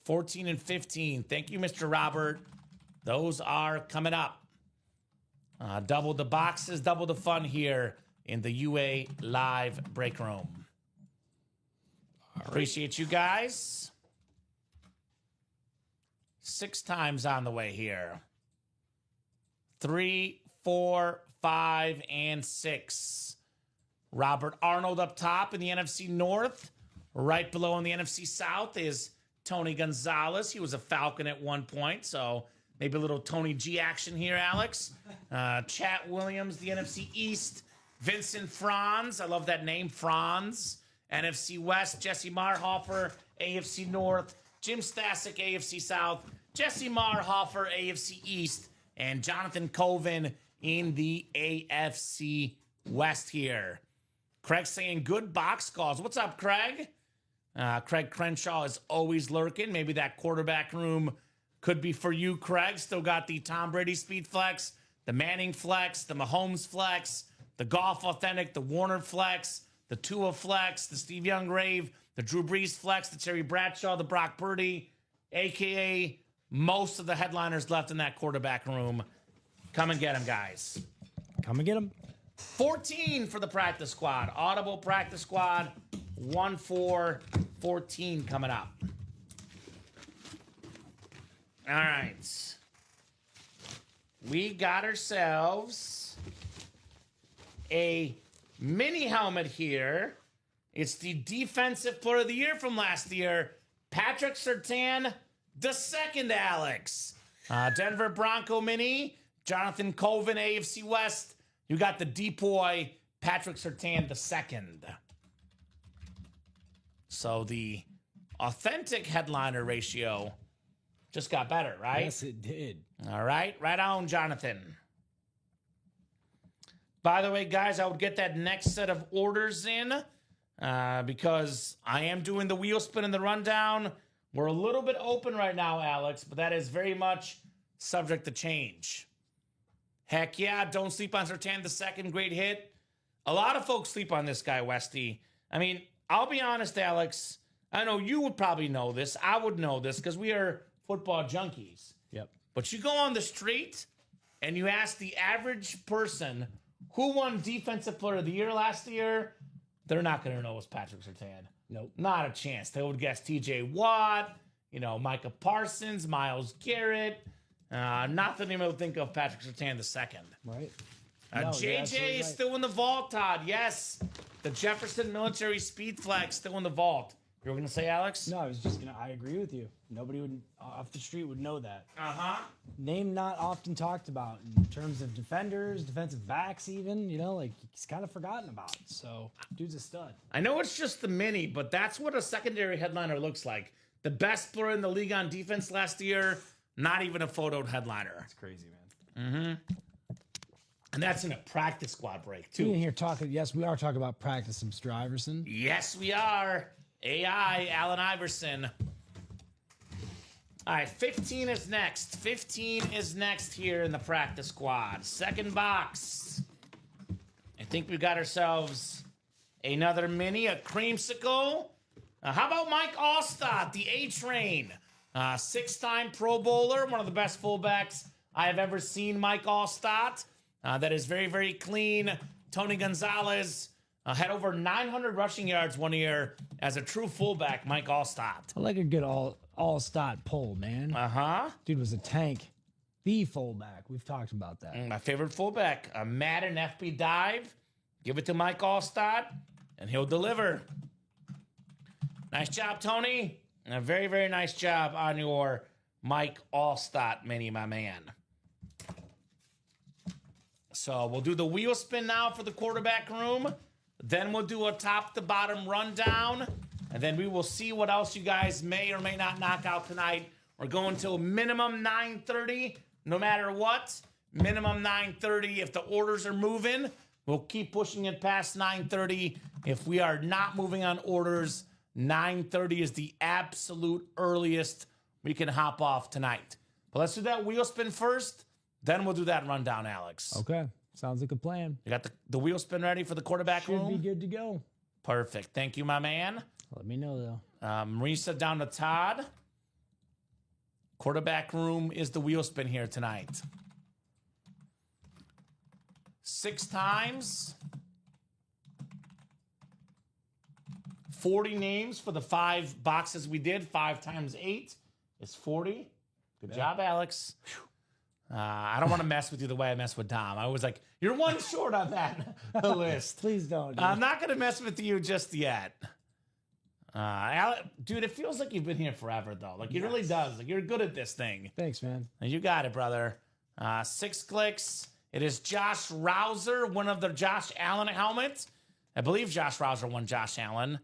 14 and 15. Thank you, Mr. Robert. Those are coming up. Double the boxes, double the fun here in the UA Live break room. Appreciate you guys. 6 times on the way here. 3, 4, 5, and 6. Robert Arnold up top in the NFC North. Right below in the NFC South is Tony Gonzalez. He was a Falcon at one point, so maybe a little Tony G action here, Alex. Chat Williams, the NFC East. Vincent Franz, I love that name, Franz. NFC West, Jesse Marhofer, AFC North. Jim Stasic, AFC South. Jesse Marhofer, AFC East. And Jonathan Colvin in the AFC West here. Craig saying good box calls. What's up, Craig? Craig Crenshaw is always lurking. Maybe that quarterback room could be for you, Craig. Still got the Tom Brady Speed Flex, the Manning Flex, the Mahomes Flex, the Golf Authentic, the Warner Flex, the Tua Flex, the Steve Young Rave, the Drew Brees Flex, the Terry Bradshaw, the Brock Purdy, a.k.a. most of the headliners left in that quarterback room. Come and get them, guys. Come and get them. 14 for the practice squad. Audible practice squad. 1-4-14 coming up. All right. We got ourselves a mini helmet here. It's the Defensive Player of the Year from last year. Patrick Surtain II, Alex. Denver Bronco mini. Jonathan Colvin, AFC West. You got the Depoy Patrick Surtain II. So the authentic headliner ratio just got better, right? Yes, it did. All right. Right on, Jonathan. By the way, guys, I would get that next set of orders in because I am doing the wheel spin and the rundown. We're a little bit open right now, Alex, but that is very much subject to change. Heck yeah, don't sleep on Surtain II. Great hit. A lot of folks sleep on this guy, Westy. I mean, I'll be honest, Alex. I know you would probably know this. I would know this because we are football junkies. Yep. But you go on the street and you ask the average person who won Defensive Player of the Year last year, they're not going to know it was Patrick Surtain. Nope. Not a chance. They would guess T.J. Watt, Micah Parsons, Myles Garrett. Not that anyone would think of Patrick Surtain II. Right. No, you're JJ absolutely is right. still in the vault, Todd. Yes. The Jefferson Military Speed Flex still in the vault. You were going to say, Alex? No, I agree with you. Nobody would off the street would know that. Uh-huh. Name not often talked about in terms of defenders, defensive backs even, he's kind of forgotten about. So, dude's a stud. I know it's just the mini, but that's what a secondary headliner looks like. The best player in the league on defense last year, not even a photoed headliner. It's crazy, man. And that's in a practice squad break, We in too. here talking. Yes, we are talking about practice some Iverson. Yes, we are. AI, Allen Iverson. All right, 15 is next. 15 is next here in the practice squad. Second box. I think we got ourselves another mini, a creamsicle. How about Mike Allstott, the A-Train? 6-time Pro Bowler, one of the best fullbacks I have ever seen, Mike Allstott. That is very, very clean. Tony Gonzalez had over 900 rushing yards one year as a true fullback, Mike Allstott. I like a good all stot pull, man. Uh-huh. Dude was a tank. The fullback. We've talked about that. My favorite fullback, a Madden FB dive. Give it to Mike Allstott, and he'll deliver. Nice job, Tony. And a very, very nice job on your Mike Allstott mini, my man. So we'll do the wheel spin now for the quarterback room. Then we'll do a top-to-bottom rundown. And then we will see what else you guys may or may not knock out tonight. We're going till minimum 9:30, no matter what. Minimum 9:30. If the orders are moving, we'll keep pushing it past 9:30. If we are not moving on orders, 9:30 is the absolute earliest we can hop off tonight. But let's do that wheel spin first. Then we'll do that rundown, Alex. Okay. Sounds like a plan. You got the wheel spin ready for the quarterback Should room? be good to go. Perfect. Thank you, my man. Let me know, though. Marisa down to Todd. Quarterback room is the wheel spin here tonight. 6 times. 40 names for the 5 boxes we did. 5 times 8 is 40. Good job, Alex. I don't want to mess with you the way I mess with Dom. I was like, you're one short on that list. Please don't. Dude. I'm not going to mess with you just yet. Dude, it feels like you've been here forever, though. Like, it really does. Like, you're good at this thing. Thanks, man. You got it, brother. 6 clicks. It is Josh Rouser, one of the Josh Allen helmets. I believe Josh Rouser won Josh Allen.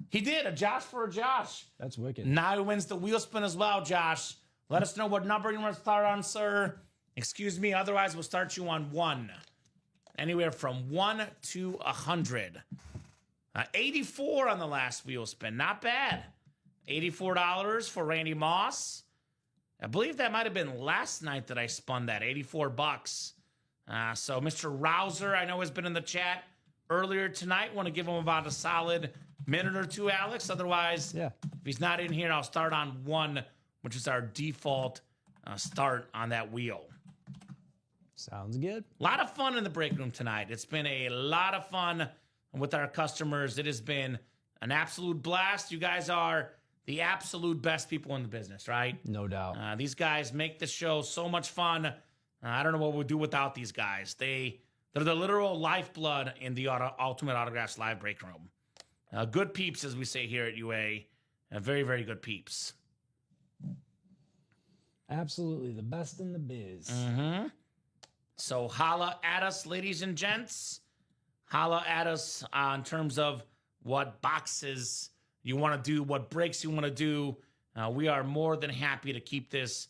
He did. A Josh for a Josh. That's wicked. Now he wins the wheel spin as well, Josh. Let us know what number you want to start on, sir. Excuse me. Otherwise, we'll start you on 1. Anywhere from 1 to 100. 84 on the last wheel spin. Not bad. $84 for Randy Moss. I believe that might have been last night that I spun that. $84. So Mr. Rouser, I know, has been in the chat earlier tonight. Want to give him about a solid minute or two, Alex. Otherwise, Yeah. if he's not in here, I'll start on 1, which is our default start on that wheel. Sounds good. A lot of fun in the break room tonight. It's been a lot of fun with our customers. It has been an absolute blast. You guys are the absolute best people in the business, right? No doubt. These guys make the show so much fun. I don't know what we'll do without these guys. They're the literal lifeblood in the Ultimate Autographs live break room. Good peeps, as we say here at UA. Very, very good peeps. Absolutely the best in the biz. Mm-hmm. So holla at us, ladies and gents. Holla at us in terms of what boxes you want to do, what breaks you want to do. We are more than happy to keep this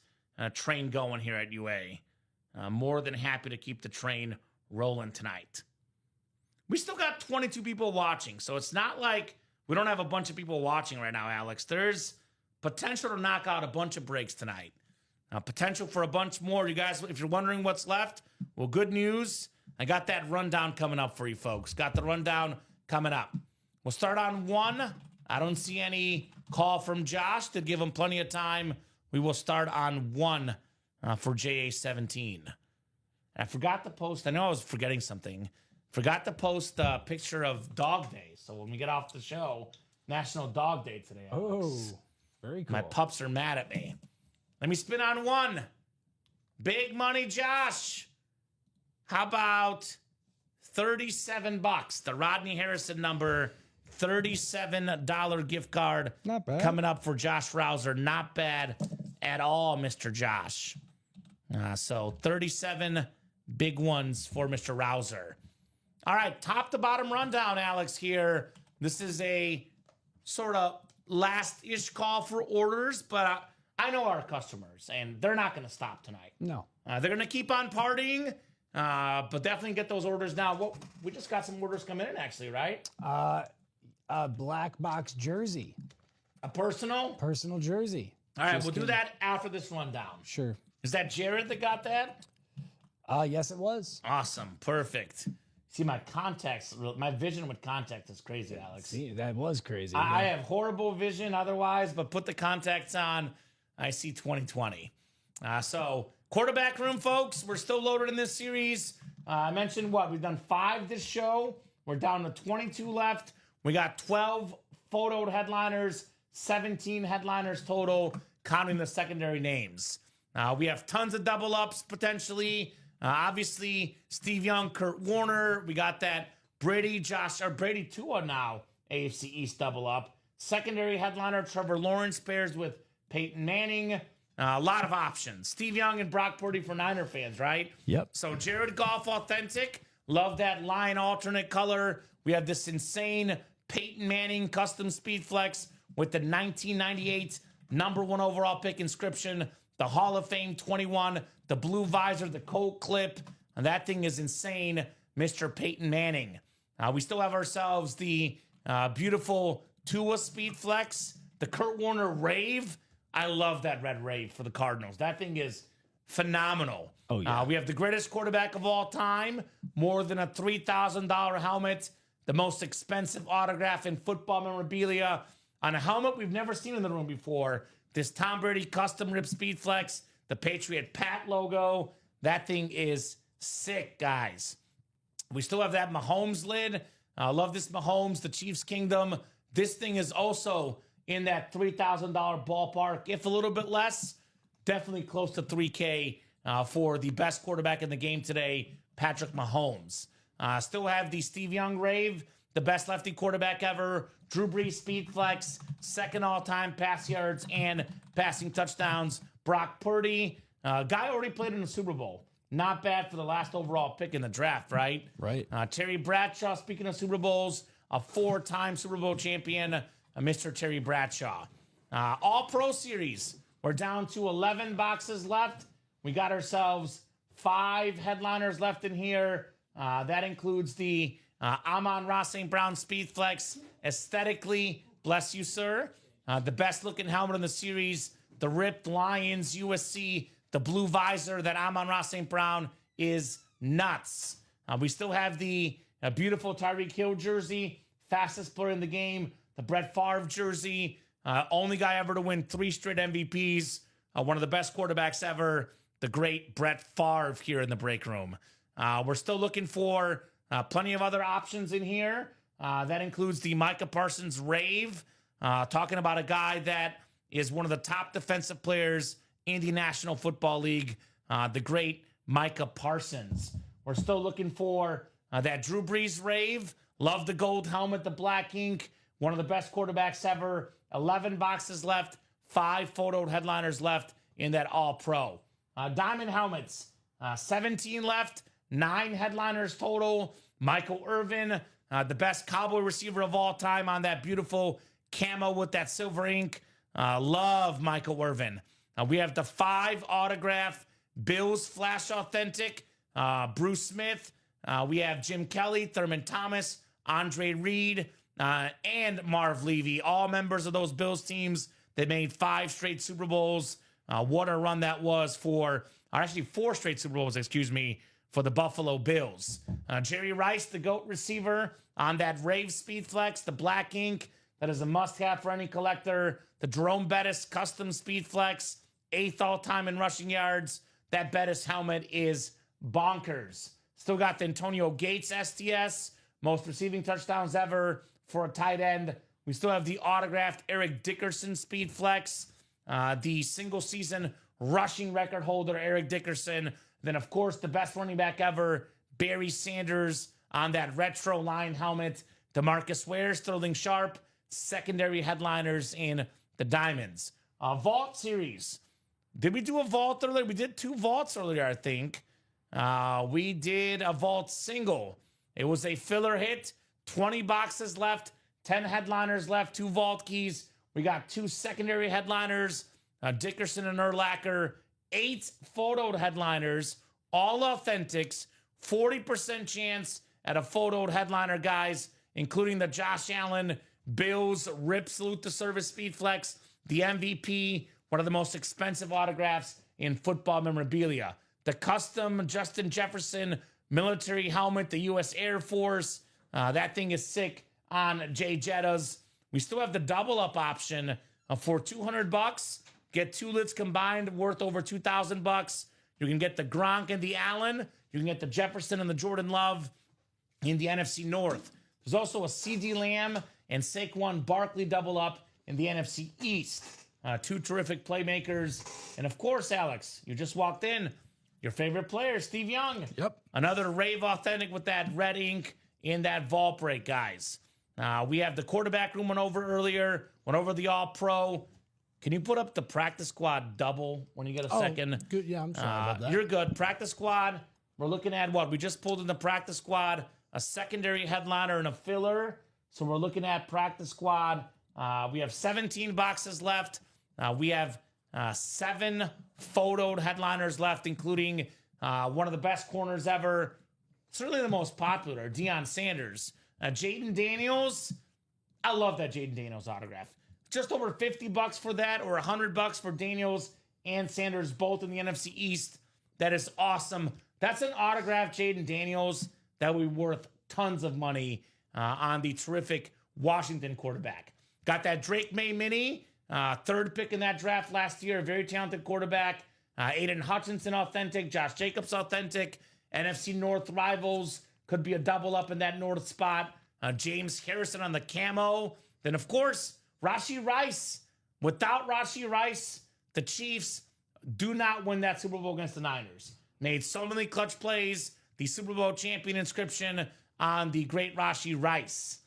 train going here at UA. More than happy to keep the train rolling tonight. We still got 22 people watching, so it's not like we don't have a bunch of people watching right now, Alex. There's potential to knock out a bunch of breaks tonight. Potential for a bunch more. You guys, if you're wondering what's left, well, good news. I got that rundown coming up for you folks. Got the rundown coming up. We'll start on 1. I don't see any call from Josh to give him plenty of time. We will start on 1 for JA17. I forgot to post. I know I was forgetting something. Forgot to post a picture of Dog Day. So when we get off the show, National Dog Day today, Alex. Oh, very cool. My pups are mad at me. Let me spin on 1. Big money, Josh. How about $37? The Rodney Harrison number, $37 gift card. Not bad. Coming up for Josh Rouser. Not bad at all, Mr. Josh. So 37 big ones for Mr. Rouser. All right, top to bottom rundown, Alex, here. This is a sort of last-ish call for orders, but I know our customers, and they're not going to stop tonight. No. They're going to keep on partying, but definitely get those orders now. Well, we just got some orders coming in, actually, right? A black box jersey. A personal? Personal jersey. All right, Just we'll do kidding. that after this rundown. Sure. Is that Jared that got that? Yes, it was. Awesome. Perfect. See, my contacts, my vision with contacts is crazy, Alex. See, that was crazy. I have horrible vision otherwise, but put the contacts on, I see 2020. So, quarterback room, folks. We're still loaded in this series. I mentioned what? We've done 5 this show. We're down to 22 left. We got 12 photoed headliners, 17 headliners total, counting the secondary names. We have tons of double ups potentially. Obviously, Steve Young, Kurt Warner. We got that Brady Tua now, AFC East double up. Secondary headliner, Trevor Lawrence pairs with Peyton Manning. A lot of options. Steve Young and Brock Purdy for Niner fans, right? Yep. So Jared Goff Authentic. Love that line alternate color. We have this insane Peyton Manning custom speed flex with the 1998 #1 overall pick inscription, the Hall of Fame 21, the blue visor, the Colt clip. And that thing is insane, Mr. Peyton Manning. We still have ourselves the beautiful Tua speed flex, the Kurt Warner Rave. I love that red Rave for the Cardinals. That thing is phenomenal. Oh, yeah. We have the greatest quarterback of all time, more than a $3,000 helmet, the most expensive autograph in football memorabilia, on a helmet we've never seen in the room before. This Tom Brady custom rip speed flex, the Patriot Pat logo. That thing is sick, guys. We still have that Mahomes lid. I love this Mahomes, the Chiefs Kingdom, This thing is also in that $3,000 ballpark, if a little bit less, definitely close to 3K for the best quarterback in the game today, Patrick Mahomes. Still have the Steve Young Rave, the best lefty quarterback ever. Drew Brees Speed Flex, second all-time pass yards and passing touchdowns. Brock Purdy, guy already played in the Super Bowl. Not bad for the last overall pick in the draft, right? Right. Terry Bradshaw, speaking of Super Bowls, a 4-time Super Bowl champion, Mr. Terry Bradshaw. All-Pro Series, we're down to 11 boxes left. We got ourselves 5 headliners left in here. That includes the Amon-Ra St. Brown Speed Flex. Aesthetically, bless you, sir. The best-looking helmet in the series, the ripped Lions USC, the blue visor, that Amon-Ra St. Brown is nuts. We still have the beautiful Tyreek Hill jersey, fastest player in the game, the Brett Favre jersey, only guy ever to win 3 straight MVPs, one of the best quarterbacks ever, the great Brett Favre here in the break room. We're still looking for plenty of other options in here. That includes the Micah Parsons Rave, talking about a guy that is one of the top defensive players in the National Football League, the great Micah Parsons. We're still looking for that Drew Brees Rave. Love the gold helmet, the black ink. One of the best quarterbacks ever. 11 boxes left. 5 photoed headliners left in that All-Pro. Diamond helmets. 17 left. 9 headliners total. Michael Irvin, the best Cowboy receiver of all time on that beautiful camo with that silver ink. Love Michael Irvin. We have the 5 autograph Bills Flash Authentic. Bruce Smith. We have Jim Kelly, Thurman Thomas, Andre Reed, and Marv Levy, all members of those Bills teams that made 5 straight Super Bowls. What a run that was for, or actually 4 straight Super Bowls, for the Buffalo Bills. Jerry Rice, the GOAT receiver, on that Rave Speed Flex, the black ink, that is a must-have for any collector. The Jerome Bettis Custom Speed Flex, 8th all-time in rushing yards. That Bettis helmet is bonkers. Still got the Antonio Gates STS, most receiving touchdowns ever for a tight end. We still have the autographed Eric Dickerson Speed Flex, the single-season rushing record holder Eric Dickerson. Then, of course, the best running back ever, Barry Sanders, on that retro line helmet. DeMarcus Ware, Sterling Sharp, secondary headliners in the Diamonds. Vault Series. Did we do a vault earlier? We did 2 vaults earlier, I think. We did a vault single. It was a filler hit. 20 boxes left. 10 headliners left. 2 vault keys. We got 2 secondary headliners. Dickerson and Urlacher. 8 photoed headliners. All authentics. 40% chance at a photoed headliner, guys, including the Josh Allen Bills Rip Salute to Service Speed Flex. The MVP. One of the most expensive autographs in football memorabilia. The custom Justin Jefferson military helmet, the U.S. Air Force. That thing is sick on Jay Jettas. We still have the double up option for $200. Get 2 lids combined worth over $2,000. You can get the Gronk and the Allen. You can get the Jefferson and the Jordan Love in the NFC North. There's also a CD Lamb and Saquon Barkley double up in the NFC East. 2 terrific playmakers. And of course, Alex, you just walked in. Your favorite player, Steve Young. Yep. Another Rave Authentic with that red ink in that vault break, guys. We have the quarterback room went over earlier, went over the All-Pro. Can you put up the practice squad double when you get a second? Good. Yeah, I'm sorry about that. You're good. Practice squad, we're looking at what? We just pulled in the practice squad, a secondary headliner and a filler. So we're looking at practice squad. We have 17 boxes left. We have 7 photoed headliners left, including one of the best corners ever, certainly the most popular, Deion Sanders. Jaden Daniels, I love that Jaden Daniels autograph. Just over $50 for that, or $100 for Daniels and Sanders, both in the NFC East. That is awesome. That's an autographed Jaden Daniels that will be worth tons of money on the terrific Washington quarterback. Got that Drake May mini. 3rd pick in that draft last year, a very talented quarterback. Aiden Hutchinson authentic, Josh Jacobs authentic. NFC North rivals, could be a double up in that North spot. James Harrison on the camo, Then, of course, Rashee Rice. Without Rashee Rice, the Chiefs do not win that Super Bowl against the Niners. Made so many clutch plays. The Super Bowl champion inscription on the great Rashee Rice.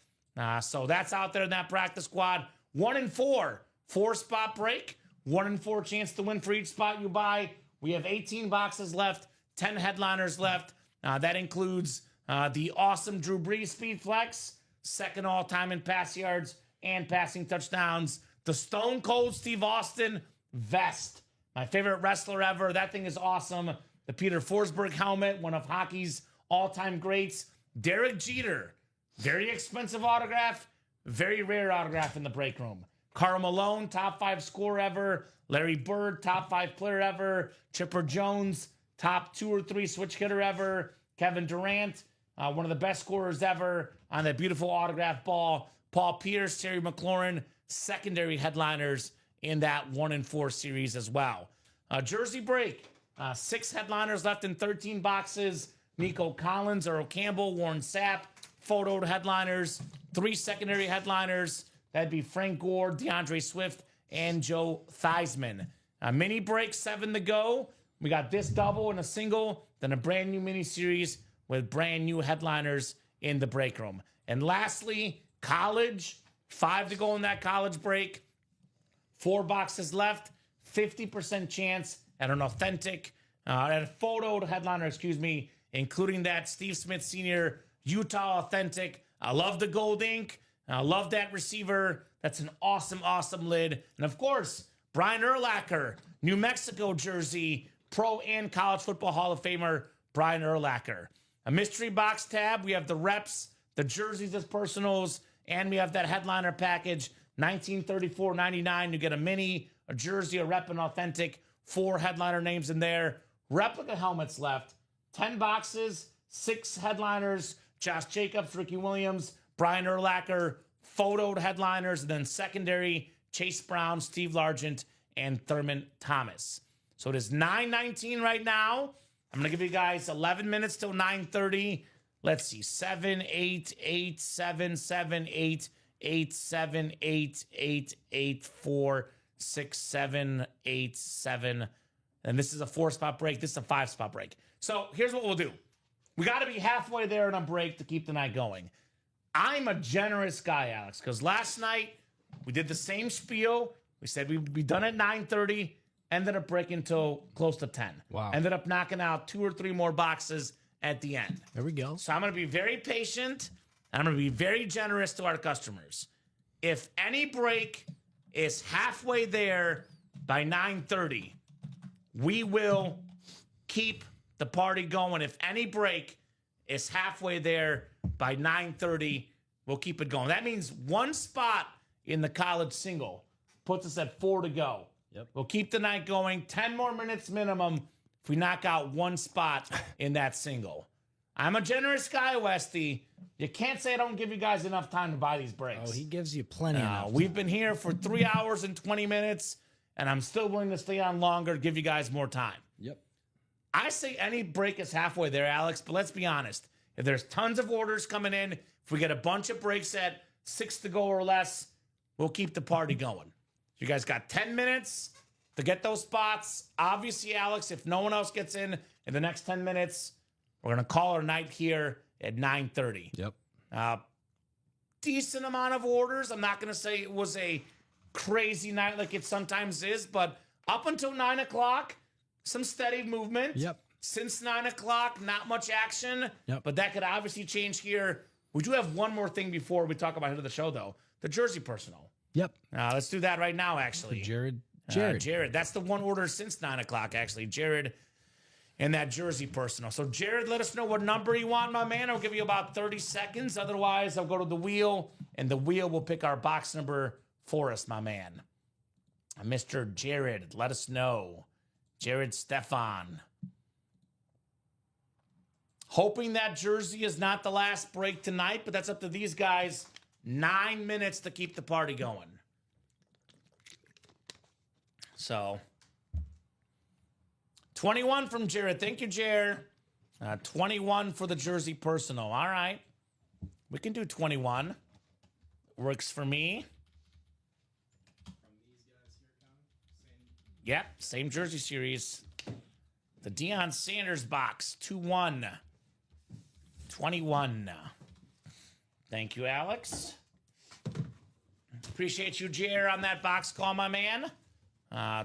So that's out there in that practice squad. 1-4, 4-spot break. 1-4 chance to win for each spot you buy. We have 18 boxes left, 10 headliners left. That includes the awesome Drew Brees Speed Flex, second all-time in pass yards and passing touchdowns. The Stone Cold Steve Austin vest, my favorite wrestler ever. That thing is awesome. The Peter Forsberg helmet, one of hockey's all-time greats. Derek Jeter, very expensive autograph, very rare autograph in the break room. Karl Malone, top 5 scorer ever. Larry Bird, top 5 player ever. Chipper Jones, top 2 or 3 switch hitter ever. Kevin Durant, one of the best scorers ever on that beautiful autograph ball. Paul Pierce, Terry McLaurin, secondary headliners in that 1-4 series as well. Jersey break, 6 headliners left in 13 boxes. Nico Collins, Earl Campbell, Warren Sapp, photo headliners. 3 secondary headliners. That'd be Frank Gore, DeAndre Swift, and Joe Theismann. Mini break, 7 to go. We got this double and a single, then a brand new mini series with brand new headliners in the break room. And lastly, college, 5 to go in that college break. 4 boxes left, 50% chance at an authentic, at a photo headliner, including that Steve Smith Sr. Utah authentic. I love the gold ink. I love that receiver. That's an awesome, awesome lid. And of course, Brian Urlacher, New Mexico jersey, pro and college football Hall of Famer, Brian Urlacher. A mystery box tab. We have the reps, the jerseys as personals, and we have that headliner package, $1934.99. You get a mini, a jersey, a rep, and authentic. 4 headliner names in there. Replica helmets left. 10 boxes, 6 headliners. Josh Jacobs, Ricky Williams, Brian Urlacher, photoed headliners, and then secondary, Chase Brown, Steve Largent, and Thurman Thomas. So it is 9:19 right now. I'm going to give you guys 11 minutes till 9:30. Let's see, 7, 8, 8, 7, 7, 8, 8, 7, 8, 8, 8, 4, 6, 7, 8, 7. And this is a 4-spot break. This is a 5-spot break. So here's what we'll do. We got to be halfway there on a break to keep the night going. I'm a generous guy, Alex, because last night we did the same spiel. We said we'd be done at 9:30, ended up breaking till close to 10. Wow. Ended up knocking out 2 or 3 more boxes at the end. There we go. So I'm going to be very patient, and I'm going to be very generous to our customers. If any break is halfway there by 9:30, we will keep the party going. If any break is halfway there by 9:30, we'll keep it going. That means 1 spot in the college single puts us at 4 to go. Yep. We'll keep the night going. 10 more minutes minimum if we knock out 1 spot in that single. I'm a generous guy, Westy. You can't say I don't give you guys enough time to buy these breaks. Oh, he gives you plenty enough. We've been here for 3 hours and 20 minutes, and I'm still willing to stay on longer, give you guys more time. Yep. I say any break is halfway there, Alex, but let's be honest. If there's tons of orders coming in, if we get a bunch of breaks at 6 to go or less, we'll keep the party going. You guys got 10 minutes to get those spots. Obviously, Alex, if no one else gets in the next 10 minutes, we're going to call our night here at 9:30. Yep. Decent amount of orders. I'm not going to say it was a crazy night like it sometimes is, but up until 9 o'clock, some steady movement. Yep. Since 9 o'clock, not much action, Yep. but that could obviously change here. We do have one more thing before we talk about it of the show, though. The jersey personal. Yep. Let's do that right now, actually. Jared. Jared. That's the one order since 9 o'clock, actually. Jared and that jersey personal. So, Jared, let us know what number you want, my man. I'll give you about 30 seconds. Otherwise, I'll go to the wheel, and the wheel will pick our box number for us, my man. Mr. Jared, let us know. Jared Stefan. Hoping that jersey is not the last break tonight, but that's up to these guys. 9 minutes to keep the party going. So, 21 from Jared. Thank you, Jared. 21 for the jersey personal. All right. We can do 21. Works for me. Yep, same jersey series. The Deion Sanders box, 2-1. 21. Thank you, Alex. Appreciate you, Jer, on that box call, my man.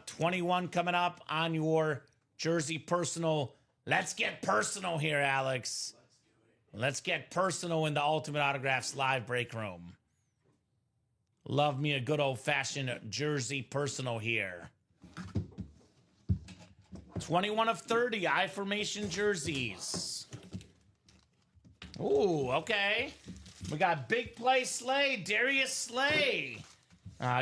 21 coming up on your jersey personal. Let's get personal here, Alex. Let's get personal in the Ultimate Autographs live break room. Love me a good old-fashioned jersey personal here. 21 of 30 I-formation jerseys. Ooh, okay. We got Big Play Slay, Darius Slay.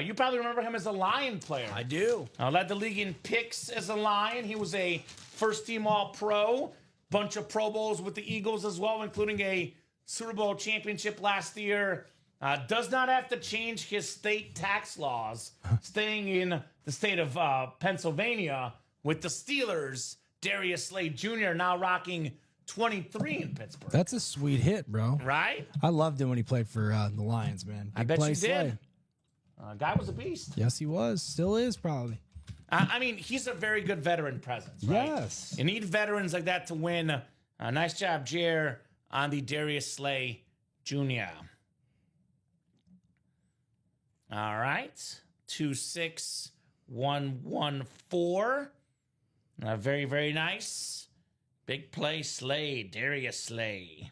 You probably remember him as a Lion player. I do. Led the league in picks as a Lion. He was a first-team All-Pro. Bunch of Pro Bowls with the Eagles as well, including a Super Bowl championship last year. Does not have to change his state tax laws, staying in the state of Pennsylvania with the Steelers. Darius Slay Jr. now rocking 23 in Pittsburgh. That's a sweet hit, bro. Right? I loved him when he played for the Lions, man. I Big bet play you Slay. did. Guy was a beast. Yes, he was. Still is, probably. I mean, he's a very good veteran presence, right? Yes. You need veterans like that to win. Nice job, Jer, on the Darius Slay Jr. All right. 26114. Very, very nice. Big play Slay, Darius Slay.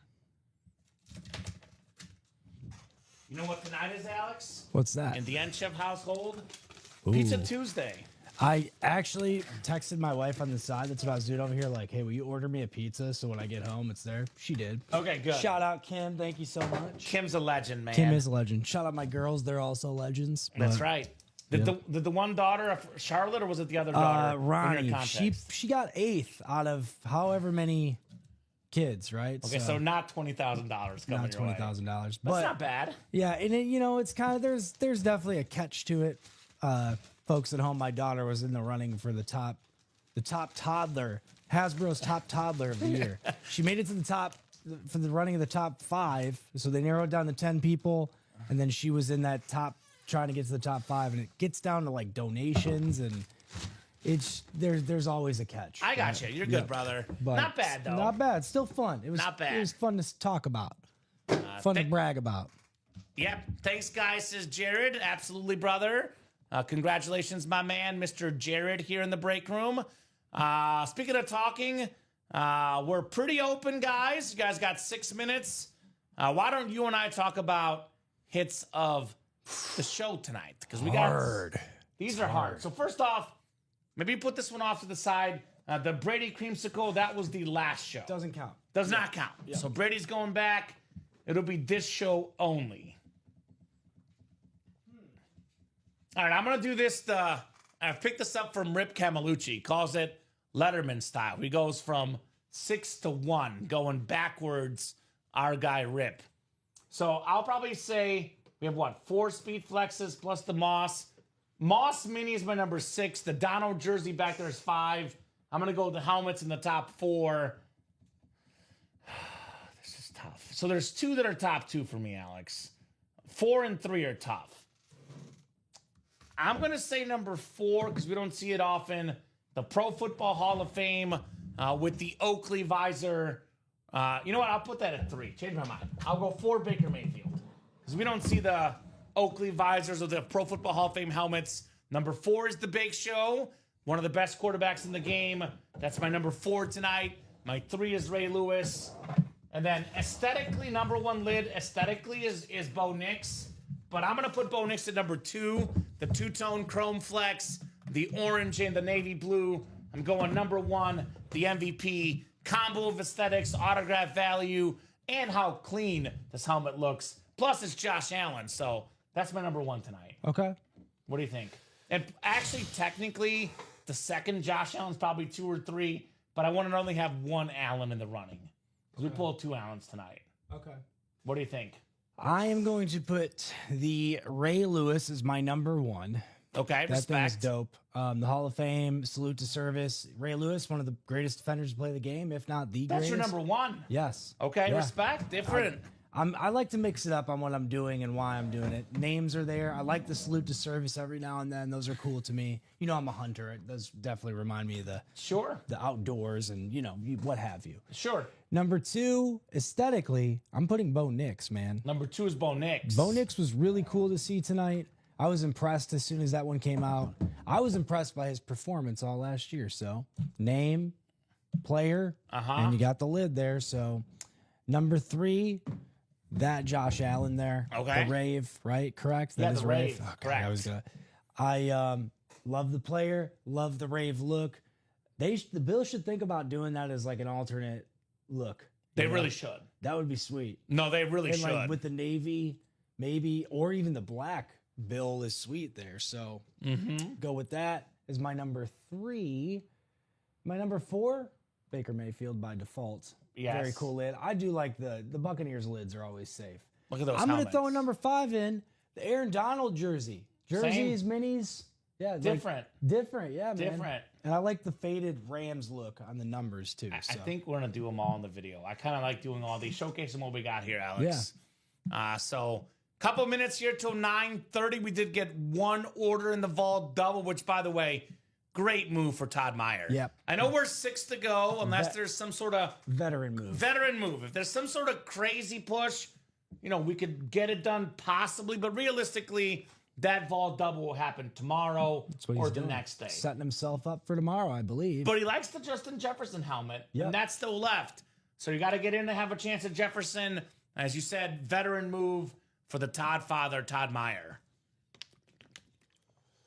You know what tonight is, Alex? What's that? In the Entchev household? Ooh. Pizza Tuesday. I actually texted my wife on the side. That's what I was doing over here. Like, hey, will you order me a pizza so when I get home, it's there? She did. Okay, good. Shout out Kim. Thank you so much. Kim's a legend, man. Kim is a legend. Shout out my girls. They're also legends. That's but, right. Did the one daughter of Charlotte, or was it the other daughter? in Ronnie. your She got 8th out of however many kids, right? Okay, so not $20,000 coming not your way. $20,000. That's But not bad. yeah, and it, it's kind of there's definitely a catch to it. Folks at home, my daughter was in the running for the top toddler, Hasbro's top toddler of the year. She made it to the top for the running of the top 5. So they narrowed down to 10 people, and then she was in that top, trying to get to the top 5, and it gets down to like donations, and it's there's always a catch. I got you. You're good, brother. But Not bad, though. Not bad. Still fun. It was Not bad. It was fun to talk about. Fun to brag about. Yep. Thanks, guys, says Jared. Absolutely, brother. Congratulations, my man, Mr. Jared, here in the break room. Speaking of talking, we're pretty open, guys. You guys got 6 minutes. Why don't you and I talk about hits of the show tonight? Because we got these are hard. So first off, maybe put this one off to the side. The Brady Creamsicle, that was the last show. Doesn't count. Does not count. So Brady's going back. It'll be this show only. All right, I'm going to do this. I've picked this up from Rip Camelucci. Calls it Letterman style. He goes from 6 to 1, going backwards, our guy Rip. So I'll probably say we have, 4 speed flexes plus the Moss. Moss Mini is my number 6. The Donald jersey back there is 5. I'm going to go with the helmets in the top 4. This is tough. So there's 2 that are top 2 for me, Alex. 4 and 3 are tough. I'm going to say number 4 because we don't see it often. The Pro Football Hall of Fame with the Oakley visor. You know what? I'll put that at 3. Change my mind. I'll go 4 Baker Mayfield because we don't see the Oakley visors or the Pro Football Hall of Fame helmets. Number 4 is the Big Show, one of the best quarterbacks in the game. That's my number 4 tonight. My 3 is Ray Lewis. And then aesthetically, number 1 lid aesthetically is Bo Nix. But I'm going to put Bo Nix at number 2. The two-tone chrome flex, the orange and the navy blue. I'm going number 1, the MVP. Combo of aesthetics, autograph value, and how clean this helmet looks. Plus, it's Josh Allen. So that's my number 1 tonight. Okay. What do you think? And actually, technically, the second Josh Allen's probably 2 or 3. But I want to only have 1 Allen in the running. Because we pulled 2 Allens tonight. Okay. What do you think? I am going to put the Ray Lewis as my number 1. Okay, That thing is respect. dope. The Hall of Fame, salute to service. Ray Lewis, one of the greatest defenders to play the game, if not the That's greatest. your number 1. Yes. Okay, Yeah. respect. Different. I like to mix it up on what I'm doing and why I'm doing it. Names are there. I like the salute to service every now and then. Those are cool to me. You know, I'm a hunter. It does definitely remind me of the outdoors and, you know, what have you. Sure. Number 2, aesthetically, I'm putting Bo Nix, man. Number 2 is Bo Nix. Bo Nix was really cool to see tonight. I was impressed as soon as that one came out. I was impressed by his performance all last year. So, name, player, and you got the lid there. So, number 3, that Josh Allen there. Okay. The Rave, right? Correct? That Yeah, is the Rave. Okay, Correct. I love the player, love the Rave look. The Bills should think about doing that as like an alternate look. They really should. That would be sweet. No, they really And should. like with the navy, maybe, or even the black bill is sweet there. So go with that as my number 3. My number 4, Baker Mayfield by default. Yes. Very cool lid. I do like the Buccaneers lids are always safe. Look at those I'm going to helmets. throw a number 5 in, the Aaron Donald jersey. Jerseys, minis. Yeah. Different. Different, yeah, man. Different. And I like the faded Rams look on the numbers too. I think we're going to do them all in the video. I kind of like doing all these, showcasing what we got here, Alex. Yeah. So, couple minutes here till 9:30. We did get one order in the vault double, which, by the way, great move for Todd Meyer. Yep. I know we're 6 to go, unless there's some sort of veteran move. If there's some sort of crazy push, you know, we could get it done possibly, but realistically, that vault double will happen tomorrow or the next day. Setting himself up for tomorrow, I believe. But he likes the Justin Jefferson helmet, and that's still left. So you got to get in to have a chance at Jefferson. As you said, veteran move for the Todd father, Todd Meyer.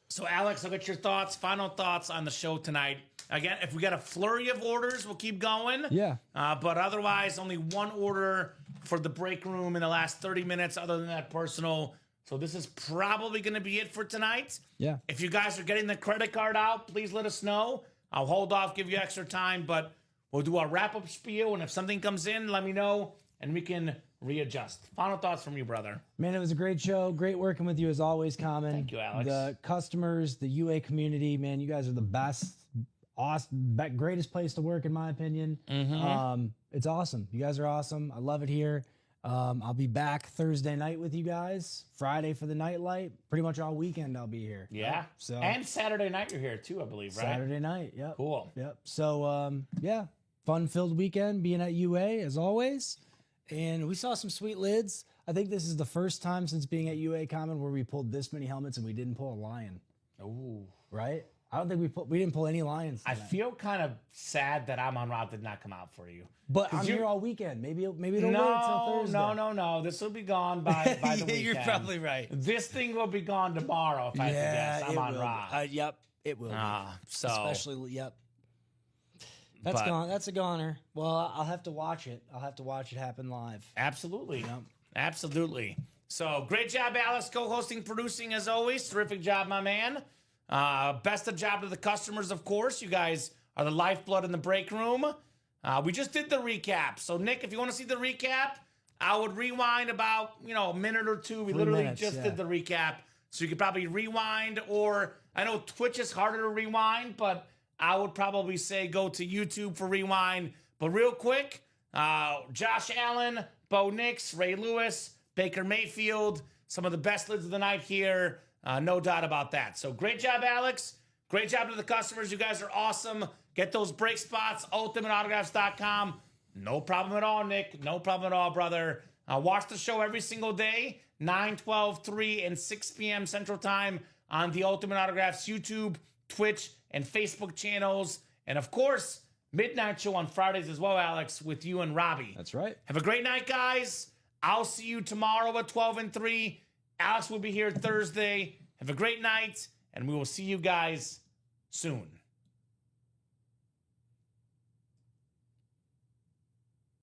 So, Alex, I'll get your thoughts, final thoughts on the show tonight. Again, if we got a flurry of orders, we'll keep going. Yeah. But otherwise, only one order for the break room in the last 30 minutes, other than that personal. So this is probably going to be it for tonight. Yeah. If you guys are getting the credit card out, please let us know. I'll hold off, give you extra time, but we'll do our wrap-up spiel, and if something comes in, let me know, and we can readjust. Final thoughts from you, brother. Man, it was a great show. Great working with you as always, Kamen. Thank you, Alex. The customers, the UA community, man, you guys are the best, awesome, greatest place to work, in my opinion. It's awesome. You guys are awesome. I love it here. I'll be back Thursday night with you guys. Friday for the nightlight. Pretty much all weekend I'll be here. Yeah. So and Saturday night you're here too, I believe, right? Saturday night. Yep. Cool. Yep. So yeah, fun-filled weekend being at UA as always. And we saw some sweet lids. I think this is the first time since being at UA Kamen where we pulled this many helmets and we didn't pull a lion. Ooh. Right? I don't think we didn't pull any lions I tonight. feel kind of sad that I'm on route did not come out for you. But I'm here all weekend. Maybe it'll wait until Thursday. No. This will be gone by the weekend. You're probably right. This thing will be gone tomorrow if I had to guess. I'm on route. Yep, it will. So Especially, yep. That's gone. That's a goner. Well, I'll have to watch it. I'll have to watch it happen live. Absolutely. Yep. Absolutely. So great job, Alex, co-hosting, producing as always. Terrific job, my man. Best of job to the customers, of course. You guys are the lifeblood in the break room. We just did the recap. So, Nick, if you want to see the recap, I would rewind about, a minute or two. We literally just did the recap. So you could probably rewind, or I know Twitch is harder to rewind, but I would probably say go to YouTube for rewind. But real quick, Josh Allen, Bo Nix, Ray Lewis, Baker Mayfield, some of the best lids of the night here. No doubt about that. So great job, Alex. Great job to the customers. You guys are awesome. Get those break spots, ultimateautographs.com. No problem at all, Nick. No problem at all, brother. Watch the show every single day, 9, 12, 3, and 6 p.m. Central Time on the Ultimate Autographs YouTube, Twitch, and Facebook channels. And, of course, midnight show on Fridays as well, Alex, with you and Robbie. That's right. Have a great night, guys. I'll see you tomorrow at 12 and 3. Alex will be here Thursday. Have a great night, and we will see you guys soon.